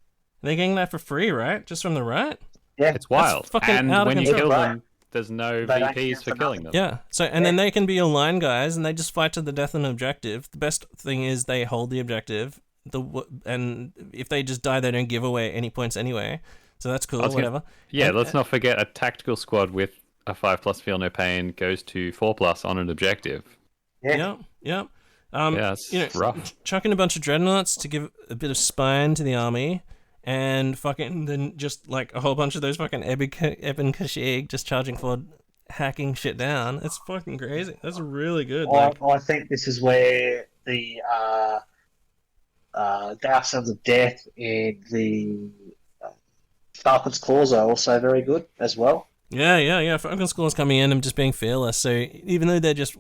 they're getting that for free, right? Just from the right. Yeah, it's wild. And when you kill them, there's no VPs for killing them. Yeah. So then they can be your line guys, and they just fight to the death on objective. The best thing is they hold the objective. And if they just die, they don't give away any points anyway. So that's cool. Whatever. Let's not forget a tactical squad with a 5+ feel no pain goes to 4+ on an objective. Yeah. It's rough. Chuck in a bunch of dreadnoughts to give a bit of spine to the army, and fucking then just like a whole bunch of those fucking Ebon Kashyyyk just charging forward, hacking shit down. It's fucking crazy. That's really good. I think this is where the Dark Sons of Death and the Falcon's Claws are also very good as well. Yeah. Falcon's Claws coming in and just being fearless. So even though they're just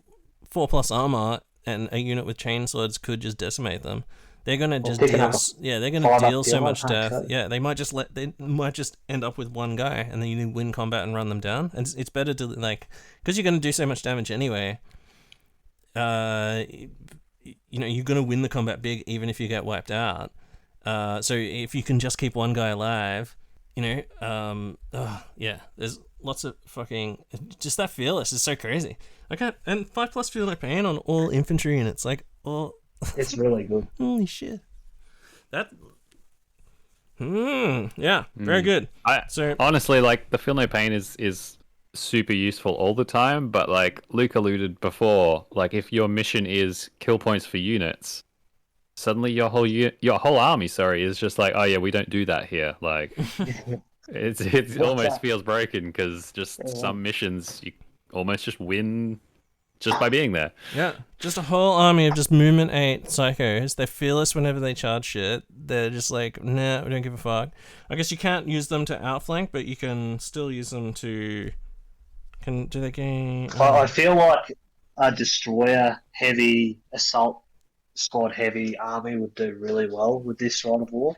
4+ armor and a unit with chainswords could just decimate them, they're gonna just deal so much death. Yeah, they might just end up with one guy, and then you win combat and run them down. And it's better to because you're gonna do so much damage anyway. You're gonna win the combat big even if you get wiped out. So if you can just keep one guy alive, there's lots of fucking just that fearless is so crazy. Okay, and 5+ feel no pain on all infantry units, it's really good. Holy shit. Very good. Honestly, the feel no pain is super useful all the time, but like Luke alluded before, if your mission is kill points for units, suddenly your whole army, is just like, oh yeah, we don't do that here. It almost feels broken because just some missions you almost just win just by being there. Yeah, just a whole army of just movement 8 psychos. They're fearless whenever they charge shit. They're just like, nah, we don't give a fuck. I guess you can't use them to outflank, but you can still use them to. Do they gain? I feel like a destroyer heavy assault squad heavy army would do really well with this rite of war.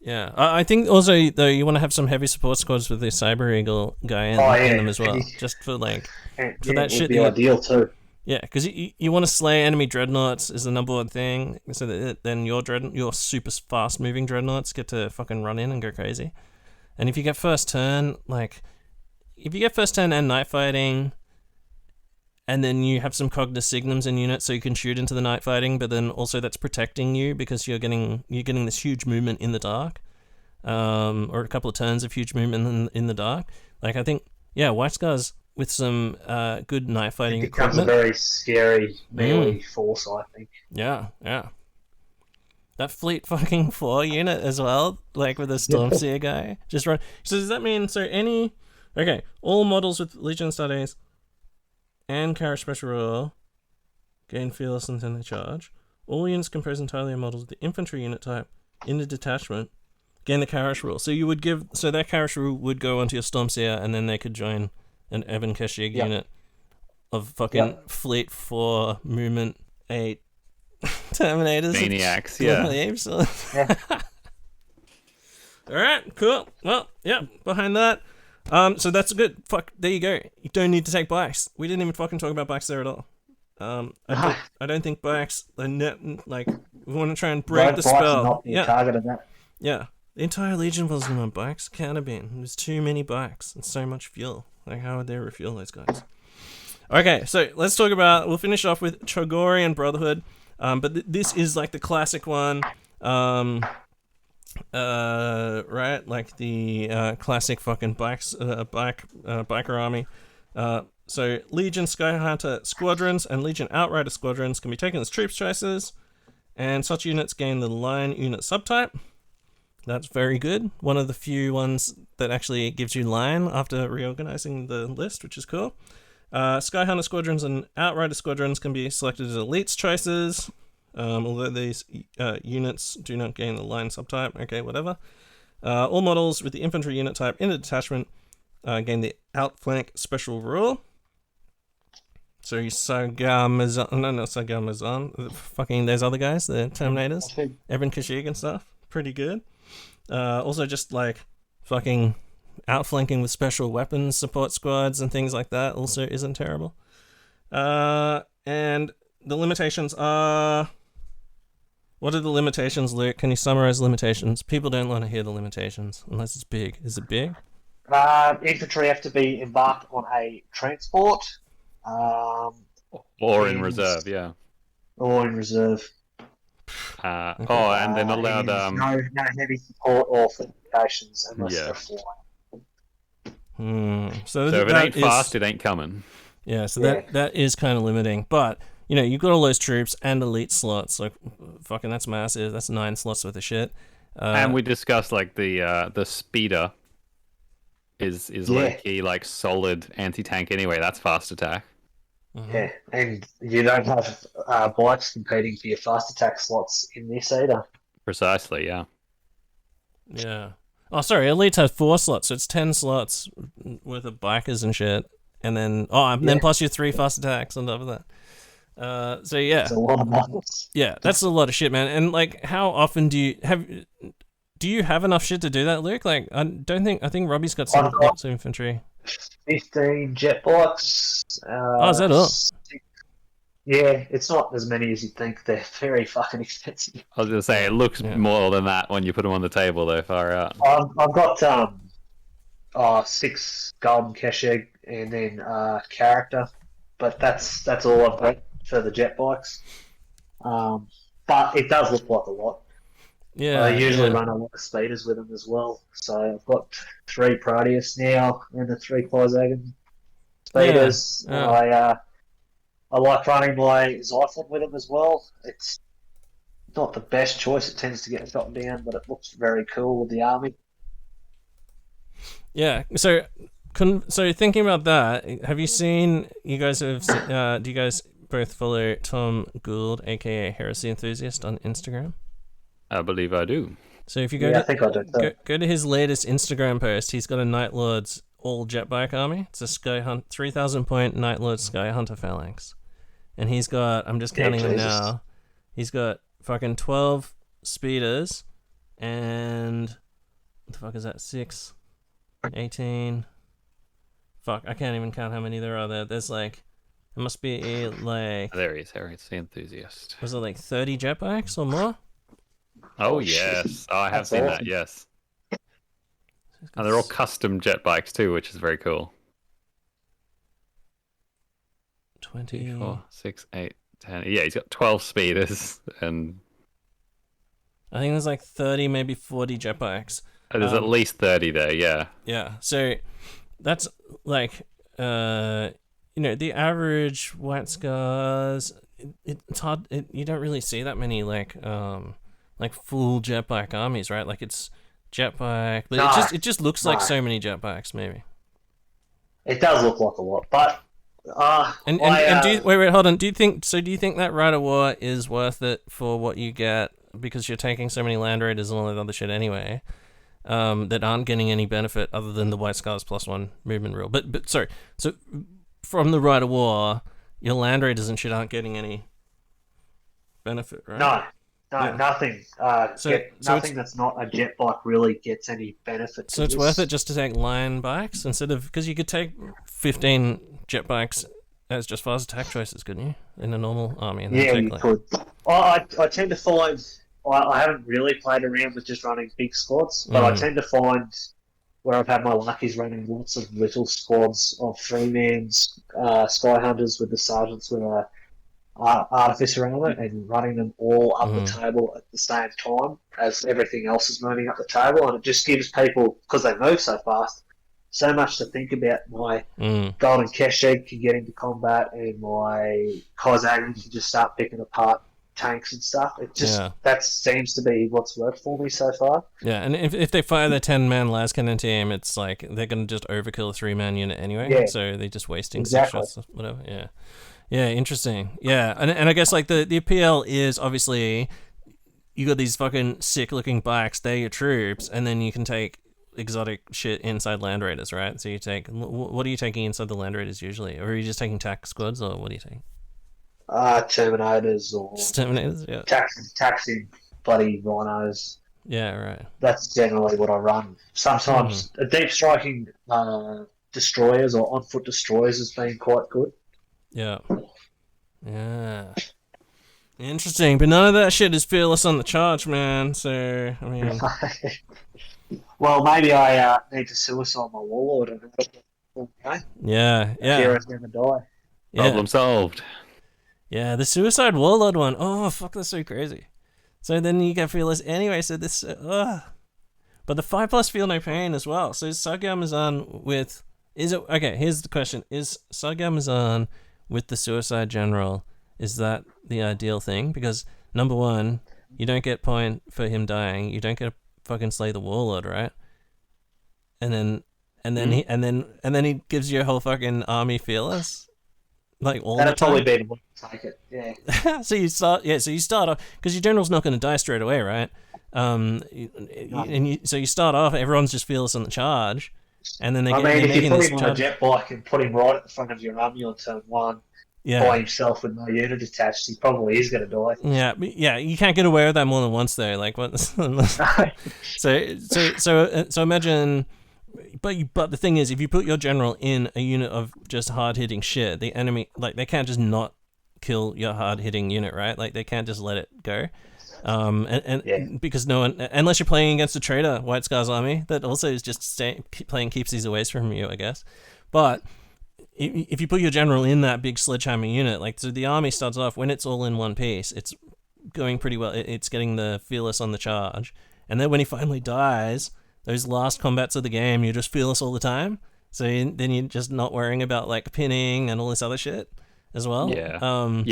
Yeah, I think also though you want to have some heavy support squads with this Cyber Eagle guy in them as well, just for for that shit. Would be ideal too. Yeah, because you want to slay enemy dreadnoughts is the number one thing, so that then your super fast moving dreadnoughts get to fucking run in and go crazy. And if you get first turn, and night fighting, and then you have some Cognis Signums in units, so you can shoot into the night fighting, but then also that's protecting you because you're getting this huge movement in the dark, or a couple of turns of huge movement in the dark. I think, White Scars with some good night fighting equipment. It becomes a very scary melee force, I think. Yeah. That Fleet fucking 4 unit as well, with a Stormseer guy. Just run. So does that mean, all models with Legion Astartes and carry special roll. Gain fearlessness in the charge. All units composed entirely of models of the infantry unit type in the detachment gain the Karash rule. So you would give, so that Karash rule would go onto your Stormseer, and then they could join an Evan Keshig unit of fucking Fleet 4, Movement 8 Terminators. Maniacs, yeah. Alright, cool. Well, yeah, behind that. So that's good. Fuck, there you go. You don't need to take bikes. We didn't even fucking talk about bikes there at all. I don't think bikes, we want to try and break the spell. Yeah. The entire Legion wasn't on bikes. Can't have been. There's too many bikes and so much fuel. Like, how would they refuel those guys? Okay, so let's talk about, we'll finish off with Chogorian Brotherhood. But this is like the classic one. Right? Like the classic fucking biker army. So Legion Skyhunter squadrons and Legion Outrider squadrons can be taken as troops choices, and such units gain the line unit subtype. That's very good. One of the few ones that actually gives you line after reorganizing the list, which is cool. Skyhunter squadrons and Outrider squadrons can be selected as elites choices, although these units do not gain the line subtype. Okay, whatever. All models with the infantry unit type in the detachment gain the outflank special rule. So you Sagamazan, not Sagamazan, fucking those other guys, the Terminators, Evan Kashig and stuff. Pretty good. Also just like fucking outflanking with special weapons support squads and things like that also isn't terrible. And the limitations are... What are the limitations, Luke? Can you summarize limitations? People don't want to hear the limitations unless it's big. Is it big? Infantry have to be embarked on a transport. Or in reserve, yeah. Or in reserve. And they're not allowed... no heavy support or fortifications unless they're flying. So if it ain't fast, it ain't coming. Yeah, so that is kind of limiting. But, you know, you've got all those troops and elite slots. Like, fucking, that's massive. That's 9 slots worth of shit. And we discussed, like, the speeder is low-key, like, solid anti-tank anyway. That's fast attack. Mm-hmm. Yeah, and you don't have bikes competing for your fast attack slots in this either. Precisely, yeah. Yeah. Oh, sorry, elites have 4 slots, so it's 10 slots worth of bikers and shit. And then, then plus your 3 fast attacks on top of that. So yeah. It's a lot of models. Yeah, that's a lot of shit, man. And like, how often do you have enough shit to do that, Luke? Like, I think Robbie's got some lots of infantry. 15 jet bikes. Is that all? Yeah, it's not as many as you'd think. They're very fucking expensive. I was going to say, it looks more than that when you put them on the table, though, far out. I've got 6 Garmon Keshig and then character, but that's all I've got for the jet bikes. But it does look like a lot. Yeah, I usually run a lot of speeders with them as well. So I've got 3 Proteus now and the 3 Klyzagan speeders. Yeah. I like running my Zyphon with them as well. It's not the best choice. It tends to get shot down, but it looks very cool with the army. Yeah. So thinking about that, have you seen? You guys have? Do you guys both follow Tom Gould, aka Heresy Enthusiast, on Instagram? I believe I do. So if you go, I think I do. Go to his latest Instagram post. He's got a Night Lords all jet bike army. It's a 3,000 point Night Lord Sky Hunter phalanx, and he's got. I'm just counting them now. He's got fucking 12 speeders, and what the fuck is that? 6, 18. Fuck, I can't even count how many there are there. There's like, it must be like. There he is, Heresy Enthusiast. Was it like 30 jet bikes or more? Oh, yes. Oh, I have seen that, yes. And they're all custom jet bikes, too, which is very cool. 20. 4, 6, 8, 10. Yeah, he's got 12 speeders, and... I think there's like 30, maybe 40 jet bikes. There's at least 30 there, yeah. Yeah, so that's like, the average White Scars, it's hard, you don't really see that many, like full jet bike armies, right? Like it's jet bike, but it just looks like so many jet bikes, maybe. It does look like a lot, but And do you, wait, hold on. Do you think that Rite of War is worth it for what you get because you're taking so many Land Raiders and all that other shit anyway, that aren't getting any benefit other than the White Scars +1 movement rule? But sorry, so from the Rite of War, your Land Raiders and shit aren't getting any benefit, right? No, Yeah. nothing. Nothing that's not a jet bike really gets any benefit. So it's worth it just to take line bikes instead of, because you could take 15 jet bikes as just fast attack choices, couldn't you? In a normal army. And Yeah, take, you could. I tend to find I haven't really played around with just running big squads, but I tend to find where I've had my luck is running lots of little squads of 3-man Sky Hunters with the sergeants with a artificer armor and running them all up the table at the same time as everything else is moving up the table, and it just gives people, because they move so fast, so much to think about. My Golden Keshe can get into combat, and my Kaizagan can just start picking apart tanks and stuff. It just that seems to be what's worked for me so far. Yeah, and if they fire their 10-man las cannon team, it's like they're going to just overkill a 3-man unit anyway, so they're just wasting 6 shots or whatever. Yeah, interesting. Yeah, and I guess like the appeal is obviously you got these fucking sick looking bikes, they're your troops, and then you can take exotic shit inside Land Raiders, right? So you take, what are you taking inside the Land Raiders usually? Or are you just taking tac squads, or what are you taking? Terminators or just Terminators, yeah. Taxing bloody rhinos. Yeah, right. That's generally what I run. Sometimes deep striking destroyers or on foot destroyers has been quite good. Yeah. Interesting, but none of that shit is fearless on the charge, man. So I mean, well, maybe I need to suicide my Warlord. Yeah. Terra's gonna die. Problem solved. Yeah, the Suicide Warlord one. Oh, fuck, that's so crazy. So then you get fearless anyway, so this... But the 5+ feel no pain as well. So is Sargamazan with... Okay, here's the question. Is Sargamazan with the Suicide General, is that the ideal thing? Because, number one, you don't get point for him dying. You don't get to fucking slay the Warlord, right? And then he gives you a whole fucking army fearless? Like all that'd the time? probably be the way to take it. Yeah. So you start off because your general's not going to die straight away, right? So you start off, everyone's just fearless on the charge, and then if you put him on a jet bike and put him right at the front of your army on turn 1 by himself with no unit attached, he probably is going to die. Yeah. You can't get away with that more than once, though. Like what? So imagine. But the thing is, if you put your general in a unit of just hard-hitting shit, the enemy, like, they can't just not kill your hard-hitting unit, right? Like, they can't just let it go. Because no one, unless you're playing against a traitor White Scars army, that also is just playing keepsies away from you, I guess. But if you put your general in that big sledgehammer unit, like, so the army starts off, when it's all in one piece, it's going pretty well. It's getting the fearless on the charge. And then when he finally dies... Those last combats of the game, you're just fearless all the time. So then you're just not worrying about like pinning and all this other shit as well. Yeah,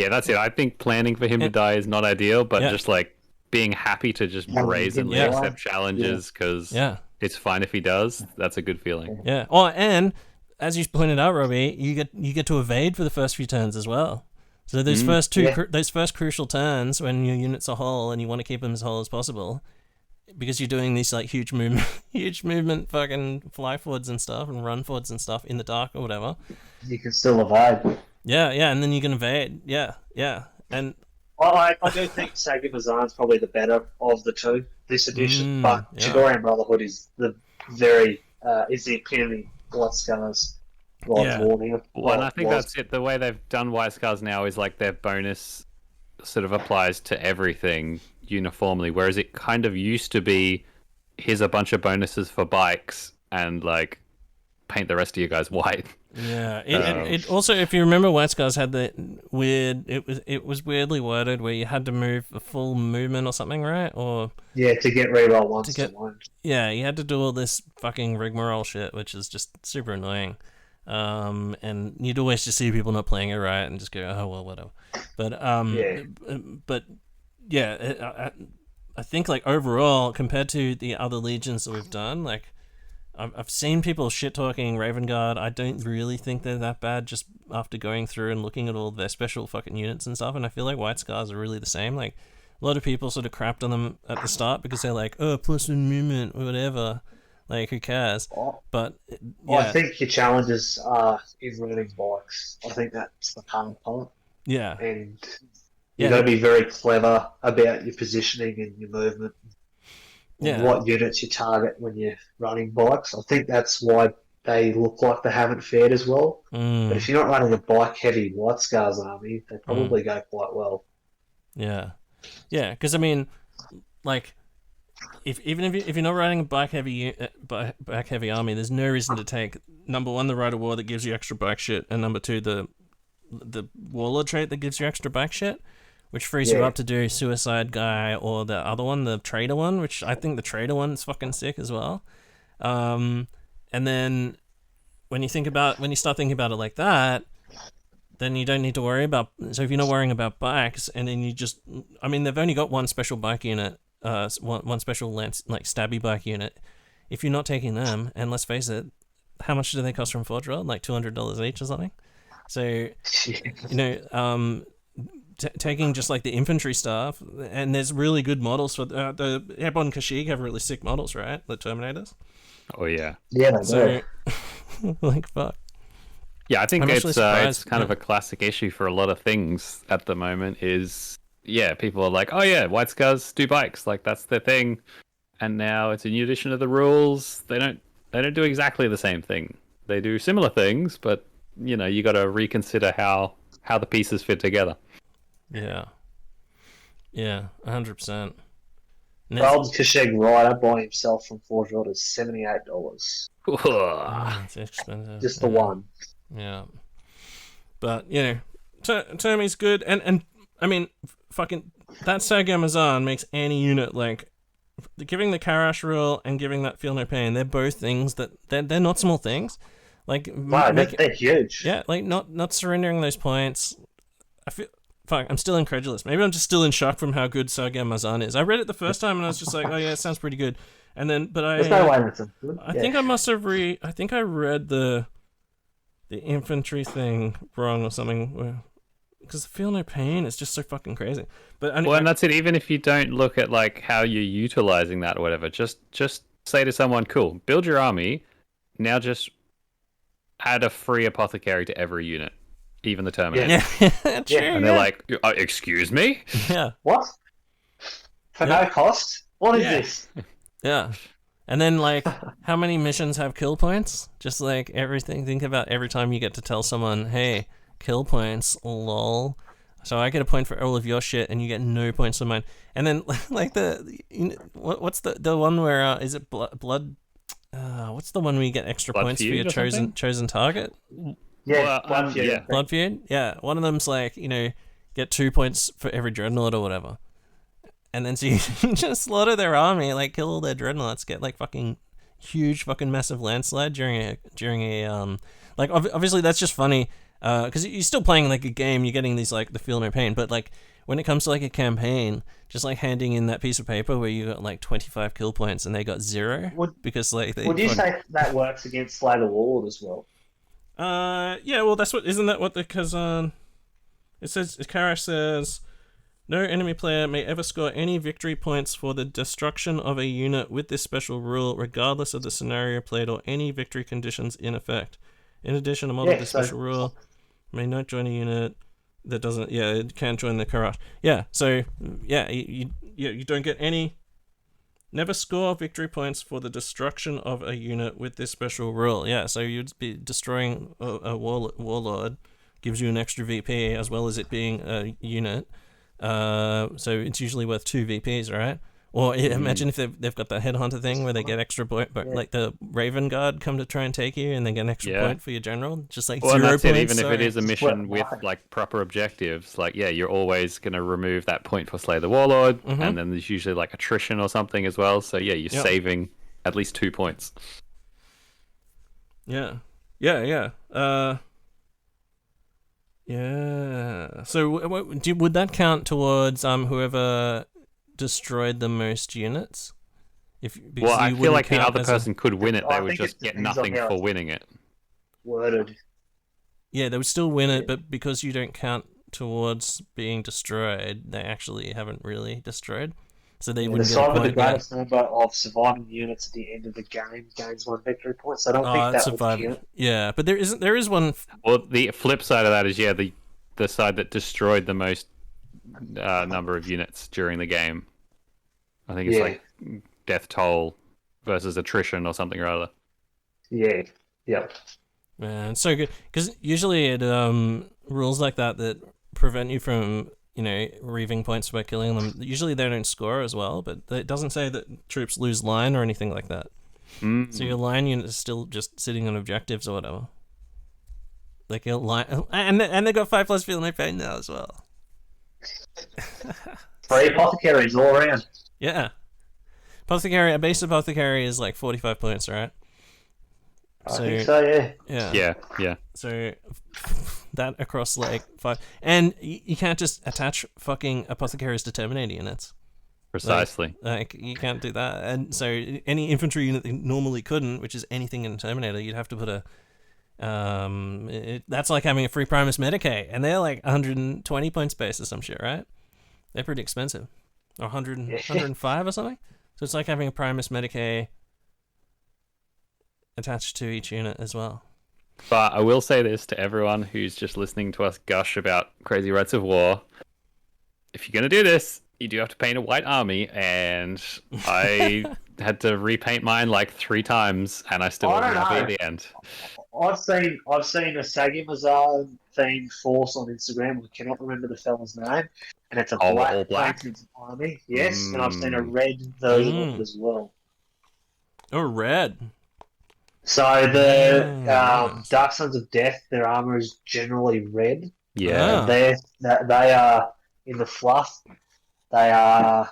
that's it. I think planning for him to die is not ideal, but just like being happy to just brazenly accept challenges because it's fine if he does. That's a good feeling. Yeah. Oh, and as you pointed out, Robbie, you get to evade for the first few turns as well. So those first crucial turns when your units are whole and you want to keep them as whole as possible. Because you're doing these like huge movement fucking fly forwards and stuff and run forwards and stuff in the dark or whatever. You can still evade. Yeah, and then you can evade. Yeah. And I do think Sargamazan's probably the better of the two this edition, but Chagorian Brotherhood is the epitome of White Scars. Well, and I think that's it. The way they've done White Scars now is like their bonus sort of applies to everything uniformly, whereas it kind of used to be, here's a bunch of bonuses for bikes and like paint the rest of you guys white. Yeah, it also, if you remember, White Scars had the weird. It was weirdly worded where you had to move a full movement or something, right? Or to get reroll once to one. Yeah, you had to do all this fucking rigmarole shit, which is just super annoying. And you'd always just see people not playing it right and just go, oh well, whatever. But I think like overall, compared to the other legions that we've done, like I've seen people shit talking Raven Guard. I don't really think they're that bad. Just after going through and looking at all their special fucking units and stuff, and I feel like White Scars are really the same. Like a lot of people sort of crapped on them at the start because they're like, oh, plus in movement or whatever. Like who cares? But yeah. I think your challenges are in running bikes. I think that's the hard part. Yeah, and you've got to be very clever about your positioning and your movement. Yeah. What units you target when you're running bikes. I think that's why they look like they haven't fared as well. But if you're not running a bike-heavy White Scars army, they probably go quite well. Yeah. Yeah, because, I mean, like, if you're not running a bike-heavy army, there's no reason to take, number one, the Rite of War that gives you extra bike shit, and number two, the Warlord trait that gives you extra bike shit. Which frees you up to do Suicide Guy or the other one, the Trader one, which I think the Trader one is fucking sick as well. And then when you start thinking about it like that, then you don't need to worry about. So if you're not worrying about bikes, and then they've only got one special bike unit, one special lance like stabby bike unit. If you're not taking them, and let's face it, how much do they cost from Forge World? Like $200 each or something. So taking just like the infantry stuff, and there's really good models for the Airborne Kashyyyk have really sick models, right? The Terminators. Oh yeah. Yeah. So, like fuck. Yeah, I think it's kind of a classic issue for a lot of things at the moment. Is people are like, oh yeah, White Scars do bikes, like that's their thing, and now it's a new edition of the rules. They don't do exactly the same thing. They do similar things, but you got to reconsider how the pieces fit together. Yeah, 100%. Golden Kashyyyk Rider by himself from Forge World is $78. It's expensive. Just the one. Yeah, but Termi's good, and I mean, fucking that Sag Amazon makes any unit like giving the Karash rule and giving that Feel No Pain. They're both things that they're not small things. Like they're huge. Yeah, like not surrendering those points. I feel. Fuck, I'm still incredulous. Maybe I'm just still in shock from how good Sargam Mazan is. I read it the first time and I was just like, oh yeah, it sounds pretty good. And then, but there's no way that's good. I think I must have I think I read the infantry thing wrong or something. Because Feel No Pain is just so fucking crazy. But and that's it. Even if you don't look at like how you're utilizing that or whatever, just say to someone, cool, build your army. Now just add a free apothecary to every unit. Even the Terminator. Yeah. True, and they're like, excuse me? Yeah. What? For no cost? What is this? Yeah. And then, like, how many missions have kill points? Just like everything. Think about every time you get to tell someone, hey, kill points, lol. So I get a point for all of your shit, and you get no points for mine. And then, like, what's the one where, is it blood? What's the one where you get extra blood points for your chosen target? Yeah, Blood Feud. Blood Feud? Yeah, one of them's like, get 2 points for every dreadnought or whatever. And then so you just slaughter their army, like kill all their dreadnoughts, get like fucking huge fucking massive landslide during a like obviously that's just funny because you're still playing like a game, you're getting these like the Feel No Pain, but like when it comes to like a campaign, just like handing in that piece of paper where you got like 25 kill points and they got 0 because like would you say that works against Slay the Warlord as well? Yeah, well, isn't that what because it says, Karash says, no enemy player may ever score any victory points for the destruction of a unit with this special rule, regardless of the scenario played or any victory conditions in effect. In addition, a model with this special rule may not join a unit that doesn't, it can't join the Karash. Yeah, so, you don't get any. Never score victory points for the destruction of a unit with this special rule. Yeah, so you'd be destroying a warlord, gives you an extra VP as well as it being a unit. So it's usually worth 2 VPs, right? Or imagine if they've got that headhunter thing where they get extra point, but like the Raven Guard come to try and take you and they get an extra point for your general, just like 0 points. Even if it is a mission with like proper objectives, like you're always going to remove that point for Slay the Warlord, and then there's usually like attrition or something as well. So you're saving at least 2 points. Yeah. So would that count towards whoever destroyed the most units Because Well, I you feel wouldn't like the count other as a- person could win it. They I would think it just get depends on nothing how for it's winning it. worded. Yeah, they would still win it, but because you don't count towards being destroyed, they actually haven't really destroyed. So they The wouldn't get a side with the point back. greatest number of surviving units at the end of the game gains 1 victory point. So I don't Oh, think it's that would surviving. count. Yeah, but there is one. Well, the flip side of that is the side that destroyed the most number of units during the game. I think it's like death toll versus attrition or something or other. Yeah. Yep. Man, it's so good because usually it rules like that prevent you from reaving points by killing them. Usually they don't score as well, but it doesn't say that troops lose line or anything like that. So your line unit is still just sitting on objectives or whatever. Like your line, and they got 5+ feel no pain now as well. 3 apothecaries all around. Yeah, a base apothecary is like 45 points, right? I think so, yeah. Yeah. So that across like 5, and you can't just attach fucking apothecaries to Terminator units. Precisely. Like you can't do that, and so any infantry unit that normally couldn't, which is anything in Terminator, you'd have to put a. That's like having a free Primus Medicae, and they're like 120 points base or some shit, right? They're pretty expensive, or 100, 105 or something. So it's like having a Primus Medicae attached to each unit as well. But I will say this to everyone who's just listening to us gush about crazy rights of war. If you're going to do this, you do have to paint a white army, and I had to repaint mine like 3 times, and I still wasn't happy at the end. I've seen a Sagimazar themed force on Instagram. I cannot remember the fella's name, and it's a all black painted army. Yes, and I've seen a red version of it as well. Oh, red. So the Dark Sons of Death, their armor is generally red. Yeah. They are in the fluff. They are.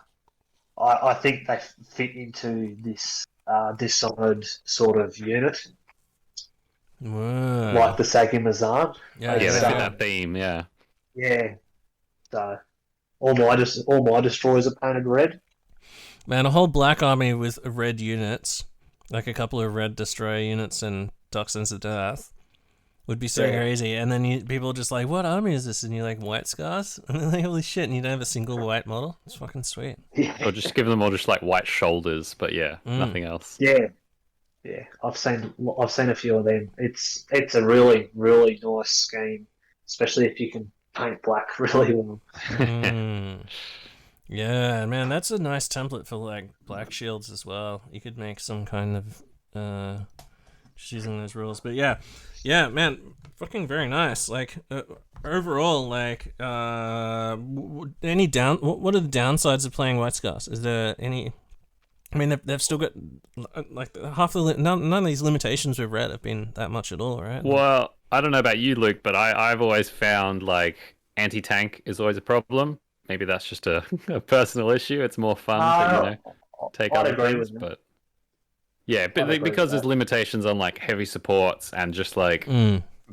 I think they fit into this Dishonored sort of unit, like the Sagimazar. Yeah, they fit that theme. Yeah. Yeah. So all my destroyers are painted red. Man, a whole black army with red units, like a couple of red destroyer units and Dark Sons of Death, would be so crazy. And then people are just like, what army is this? And you're like, White Scars? And they're like, holy shit, and you don't have a single white model? It's fucking sweet. Yeah. Or just give them all just like white shoulders, but nothing else. Yeah. Yeah. I've seen a few of them. It's a really, really nice scheme, especially if you can paint black really well. Yeah, man, that's a nice template for like black shields as well. You could make some kind of just using those rules, but yeah, man, fucking very nice. Like overall, like any down. What are the downsides of playing White Scars? Is there any? I mean, they've still got like half the none of these limitations we've read have been that much at all, right? Well, I don't know about you, Luke, but I've always found like anti-tank is always a problem. Maybe that's just a personal issue. It's more fun to take I'd other agree things, with but yeah, but because there's limitations on like heavy supports and just like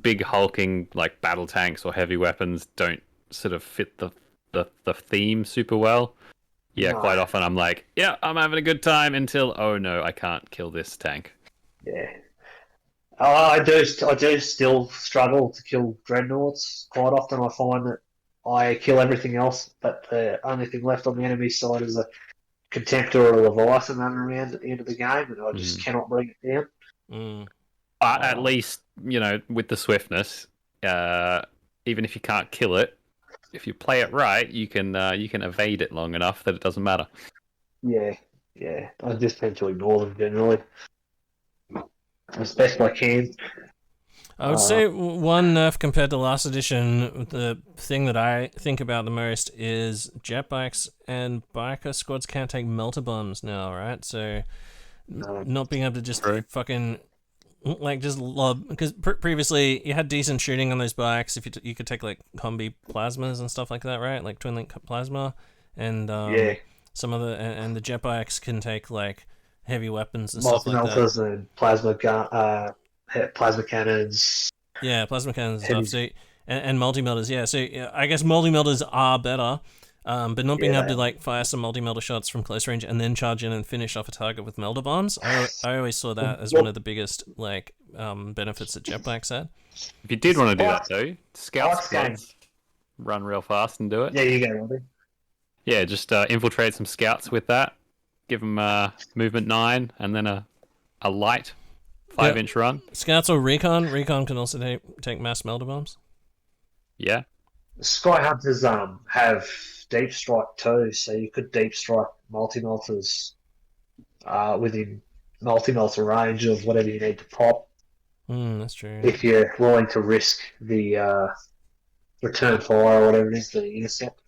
big hulking like battle tanks or heavy weapons don't sort of fit the theme super well. Yeah, quite often I'm like, yeah, I'm having a good time until oh no, I can't kill this tank. Yeah. I do still struggle to kill dreadnoughts. Quite often I find that I kill everything else, but the only thing left on the enemy side is a Contemptor or a Leviathan running around at the end of the game, and I just cannot bring it down. But at least, with the swiftness, even if you can't kill it, if you play it right, you can evade it long enough that it doesn't matter. Yeah. I just tend to ignore them generally as best I can. I would say one nerf compared to last edition, the thing that I think about the most is jet bikes and biker squads can't take melter bombs now, right? So not being able to just fucking like just lob, because previously you had decent shooting on those bikes. If you could take like combi plasmas and stuff like that, right? Like twin link plasma and some of the and the jet bikes can take like heavy weapons and stuff like that. And plasma cannons. Yeah, plasma cannons and stuff. So, and multi-melters, yeah. So I guess multi-melters are better. But not being able to like fire some multi-melter shots from close range and then charge in and finish off a target with melter bombs, I always saw that as one of the biggest like benefits that jetpacks had. If you did want to do that though, scout squads run real fast and do it. Yeah, you go, Robbie. Yeah, just infiltrate some scouts with that. Give them movement 9 and then a light 5-inch run. Scouts or recon. Recon can also take mass melter bombs. Yeah. Sky Hunters have deep strike too, so you could deep strike multi-melters within multi-melter range of whatever you need to pop. That's true. If you're willing to risk the return fire or whatever it is, the intercept.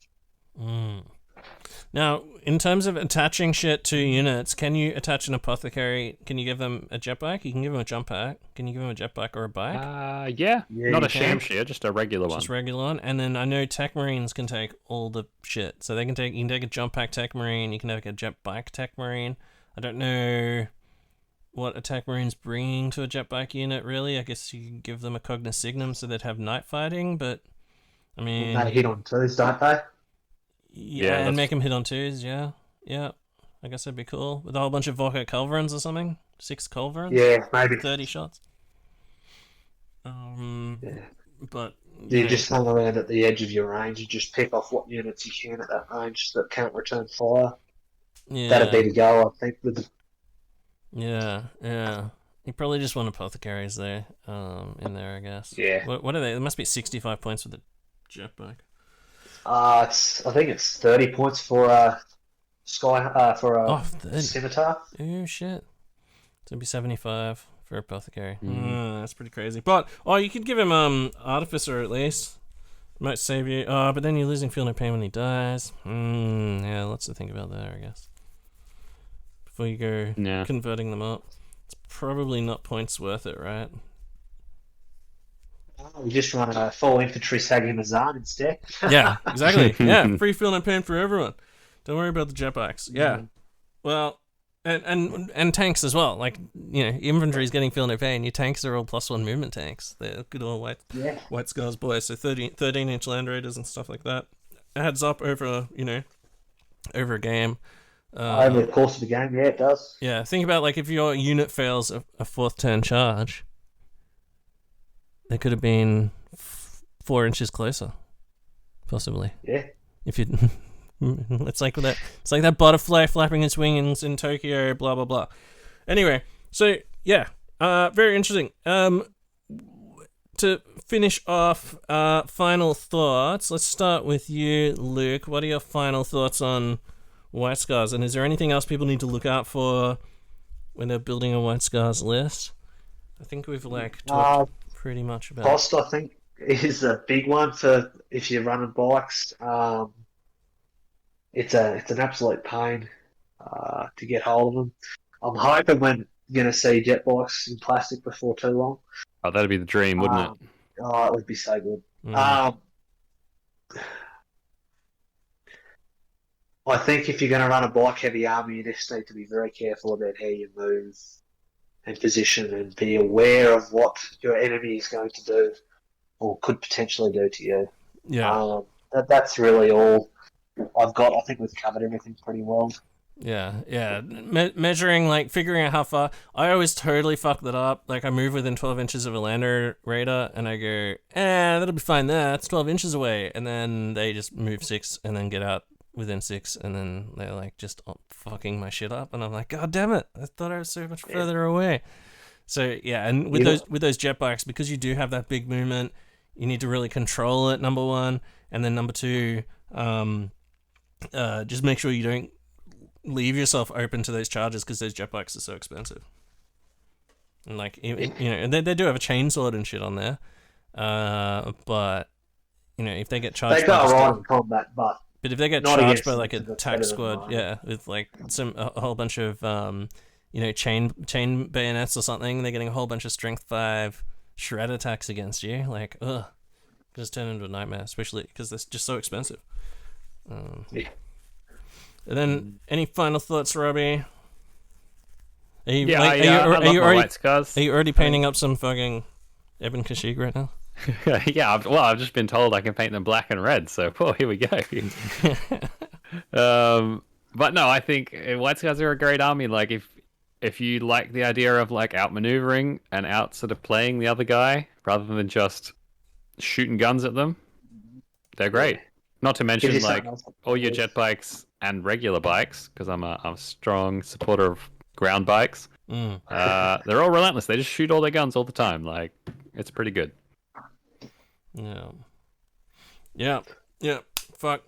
Now, in terms of attaching shit to units, can you attach an apothecary? Can you give them a jetpack? You can give them a jump pack. Can you give them a jetpack or a bike? Yeah. Not a Shamshir, just a regular one. Just regular one. And then I know Tech Marines can take all the shit. So you can take a jump pack Tech Marine, you can take a jet bike Tech Marine. I don't know what a Tech Marine's bringing to a jet bike unit, really. I guess you can give them a Cognisignum so they'd have night fighting, but I mean... They hit on twos, don't they? Yeah, and make them hit on twos, yeah. I guess that'd be cool. With a whole bunch of Vorko Culverins or something? 6 Culverins? Yeah, maybe. 30 shots. But... You just hang around at the edge of your range and just pick off what units you can at that range that can't return fire. Yeah. That'd be the go, I think. With the... Yeah. You probably just want apothecaries there, in there, I guess. Yeah. What are they? There must be 65 points with the jetpack. I think it's 30 points for a scimitar. Oh shit! So it'd be 75 for apothecary. That's pretty crazy. But you could give him artificer at least. Might save you. But then you're losing feel no pain when he dies. Yeah, lots to think about there, I guess. Before you go converting them up, it's probably not points worth it, right? We just run a full infantry Sagimazan instead. Yeah, exactly. Yeah, free feel no pain for everyone. Don't worry about the jetpacks. Yeah. Well, and tanks as well. Like, infantry's getting feel no pain. Your tanks are all +1 movement tanks. They're good old white scars boys. So 13-inch Land Raiders and stuff like that. It adds up over a game. Over the course of the game, yeah, it does. Yeah, think about like if your unit fails a 4th turn charge. They could have been 4 inches closer, possibly. Yeah. If you, it's like that butterfly flapping its wings in Tokyo. Blah blah blah. Anyway, so yeah, very interesting. To finish off, final thoughts. Let's start with you, Luke. What are your final thoughts on White Scars? And is there anything else people need to look out for when they're building a White Scars list? I think we've talked pretty much about cost. I think is a big one for if you're running bikes. It's an absolute pain to get hold of them. I'm hoping we're going to see jet bikes in plastic before too long. Oh, that'd be the dream, wouldn't it? Oh, it would be so good. I think if you're going to run a bike-heavy army, you just need to be very careful about how you move and position and be aware of what your enemy is going to do or could potentially do to you. Yeah. That's really all I've got. I think we've covered everything pretty well. Yeah. Measuring, like, figuring out how far. I always totally fuck that up. Like, I move within 12 inches of a Lander Raider, and I go, that'll be fine there. It's 12 inches away. And then they just move 6 and then get out within 6, and then they're like just fucking my shit up, and I'm like, God damn it! I thought I was so much further away. So yeah, and with those jet bikes, because you do have that big movement, you need to really control it. Number one, and then number two, just make sure you don't leave yourself open to those charges because those jet bikes are so expensive. And like and they do have a chainsword and shit on there, but if they get charged, they go right in combat, but if they get charged by like a tac squad, with like a whole bunch of chain bayonets or something, they're getting a whole bunch of strength 5 shred attacks against you. Like, just turn into a nightmare, especially because they're just so expensive. And then, any final thoughts, Robbie? Are you already painting up some fucking Ebon Kashyyyk right now? Yeah, I've just been told I can paint them black and red, so here we go. But no, I think White Scars are a great army. Like if you like the idea of like outmaneuvering and out sort of playing the other guy rather than just shooting guns at them, they're great. Not to mention Gives you like something else. all your jet bikes and regular bikes, because I'm a strong supporter of ground bikes. They're all relentless. They just shoot all their guns all the time. Like it's pretty good. Yeah. Fuck.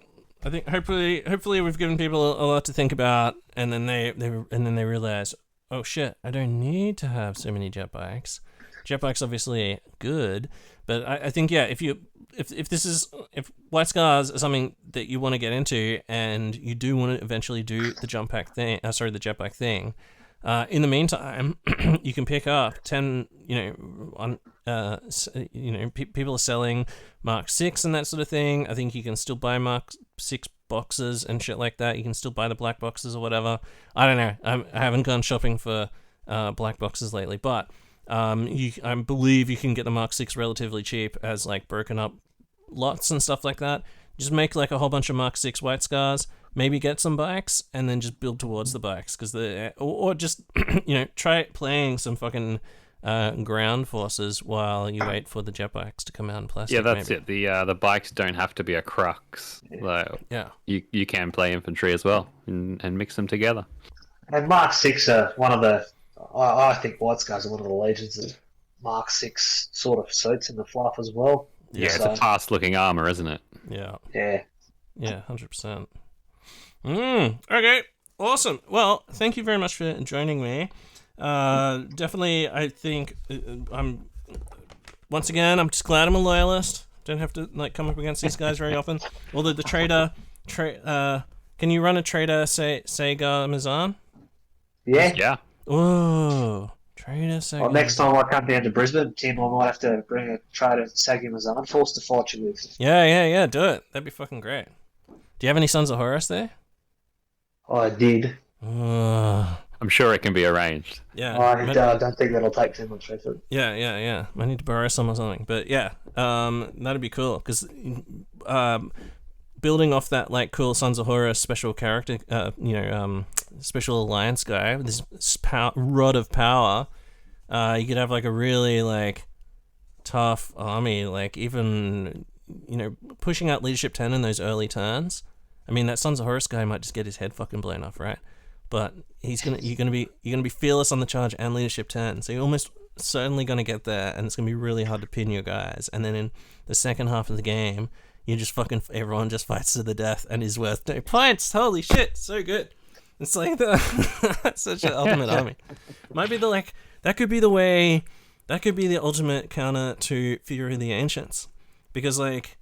I think hopefully we've given people a lot to think about, and then they realize, oh shit, I don't need to have so many jet bikes. Jet bikes obviously good, but I think if White Scars is something that you want to get into, and you do want to eventually do the the jet bike thing. In the meantime, you can pick up 10. People are selling Mark 6 and that sort of thing. I think you can still buy Mark 6 boxes and shit like that. You can still buy the black boxes or whatever. I don't know. I haven't gone shopping for black boxes lately, but I believe you can get the Mark 6 relatively cheap as like broken up lots and stuff like that. Just make like a whole bunch of Mark 6 White Scars. Maybe get some bikes and then just build towards the bikes, or just try playing some fucking ground forces while you wait for the jet bikes to come out in plastic. Yeah, that's maybe. it. The bikes don't have to be a crux. Like, you can play infantry as well and mix them together. And Mark 6 are one of the... I think White Scars are one of the legions of Mark 6 sort of suits in the fluff as well. Yeah, it's a fast-looking armor, isn't it? Yeah. Yeah. Yeah, 100%. Okay, awesome. Well, thank you very much for joining me. Definitely, I think I'm just glad I'm a loyalist. Don't have to like come up against these guys very often. Although the trader, can you run a trader Sega Mazan? Yeah. Yeah. Oh, trader Sega. Well, next time I come down to Brisbane, Tim, I might have to bring a trader Sega Mazan force to fight you with. Yeah. Do it. That'd be fucking great. Do you have any Sons of Horus there? I did. I'm sure it can be arranged. Yeah. I don't think that'll take too much effort. Yeah. I need to borrow some or something. But yeah, that'd be cool, because building off that like cool Sons of Horus special character, special alliance guy with this rod of power, you could have like a really like tough army, like even pushing out leadership 10 in those early turns. I mean, that Sons of Horus guy might just get his head fucking blown off, right? But you're gonna be fearless on the charge and leadership 10, so you're almost certainly gonna get there, and it's gonna be really hard to pin your guys. And then in the second half of the game, you just everyone just fights to the death and is worth 2 points. Holy shit, so good. It's like that's such an ultimate army. Might be that could be the ultimate counter to Fury of the Ancients, because like.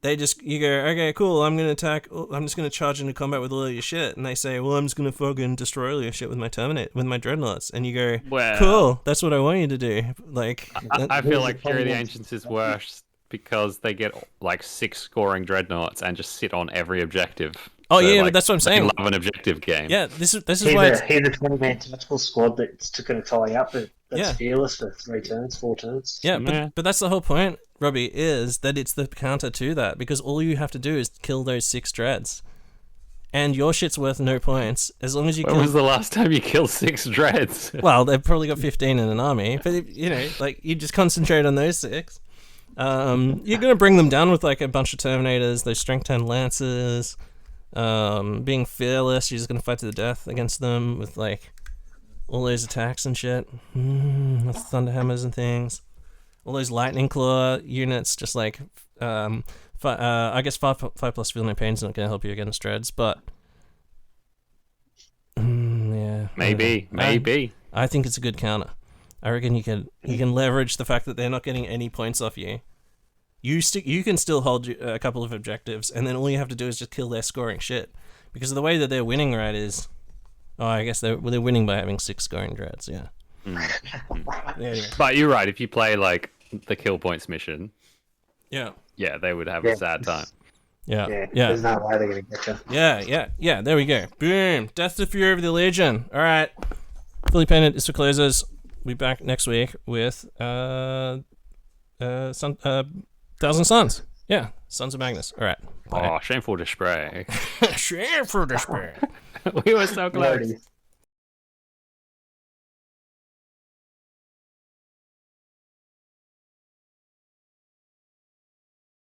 You go, okay, cool, I'm just gonna charge into combat with all of your shit, and they say, well, I'm just gonna fucking destroy all your shit with my dreadnoughts, and you go, well, cool, that's what I want you to do. Like, I feel like Fury of the Ancients is worse because they get like 6 scoring dreadnoughts and just sit on every objective. Oh so, yeah, like, but that's what I'm saying. They love an objective game. Yeah, this is why he's the 20-man tactical squad that's going to tie you up, that's fearless for 4 turns. Yeah, but that's the whole point, Robbie, is that it's the counter to that, because all you have to do is kill those 6 dreads, and your shit's worth no points as long as you. When was the last time you killed 6 dreads? Well, they've probably got 15 in an army, but you just concentrate on those 6. You're gonna bring them down with like a bunch of Terminators, those strength 10 Lancers. Being fearless, you're just gonna fight to the death against them with like all those attacks and shit, with Thunderhammers and things. All those Lightning Claw units, just like I guess 5+ Feel No Pain's not gonna help you against dreads, but yeah, maybe. I think it's a good counter. I reckon you can leverage the fact that they're not getting any points off you. You can still hold a couple of objectives, and then all you have to do is just kill their scoring shit. Because of the way that they're winning, right, is... Oh, I guess they're winning by having 6 scoring dreads, yeah. Anyway. But you're right, if you play, like, the kill points mission... Yeah, they would have a sad time. Yeah. There's no way they're going to get you. Yeah, there we go. Boom! Death to Fury of the Legion. Alright. Fully Painted is for closers. We'll be back next week with... Thousand Sons. Yeah, Sons of Magnus. All right. Oh, shameful display. Shameful display. We were so close. Nerdy.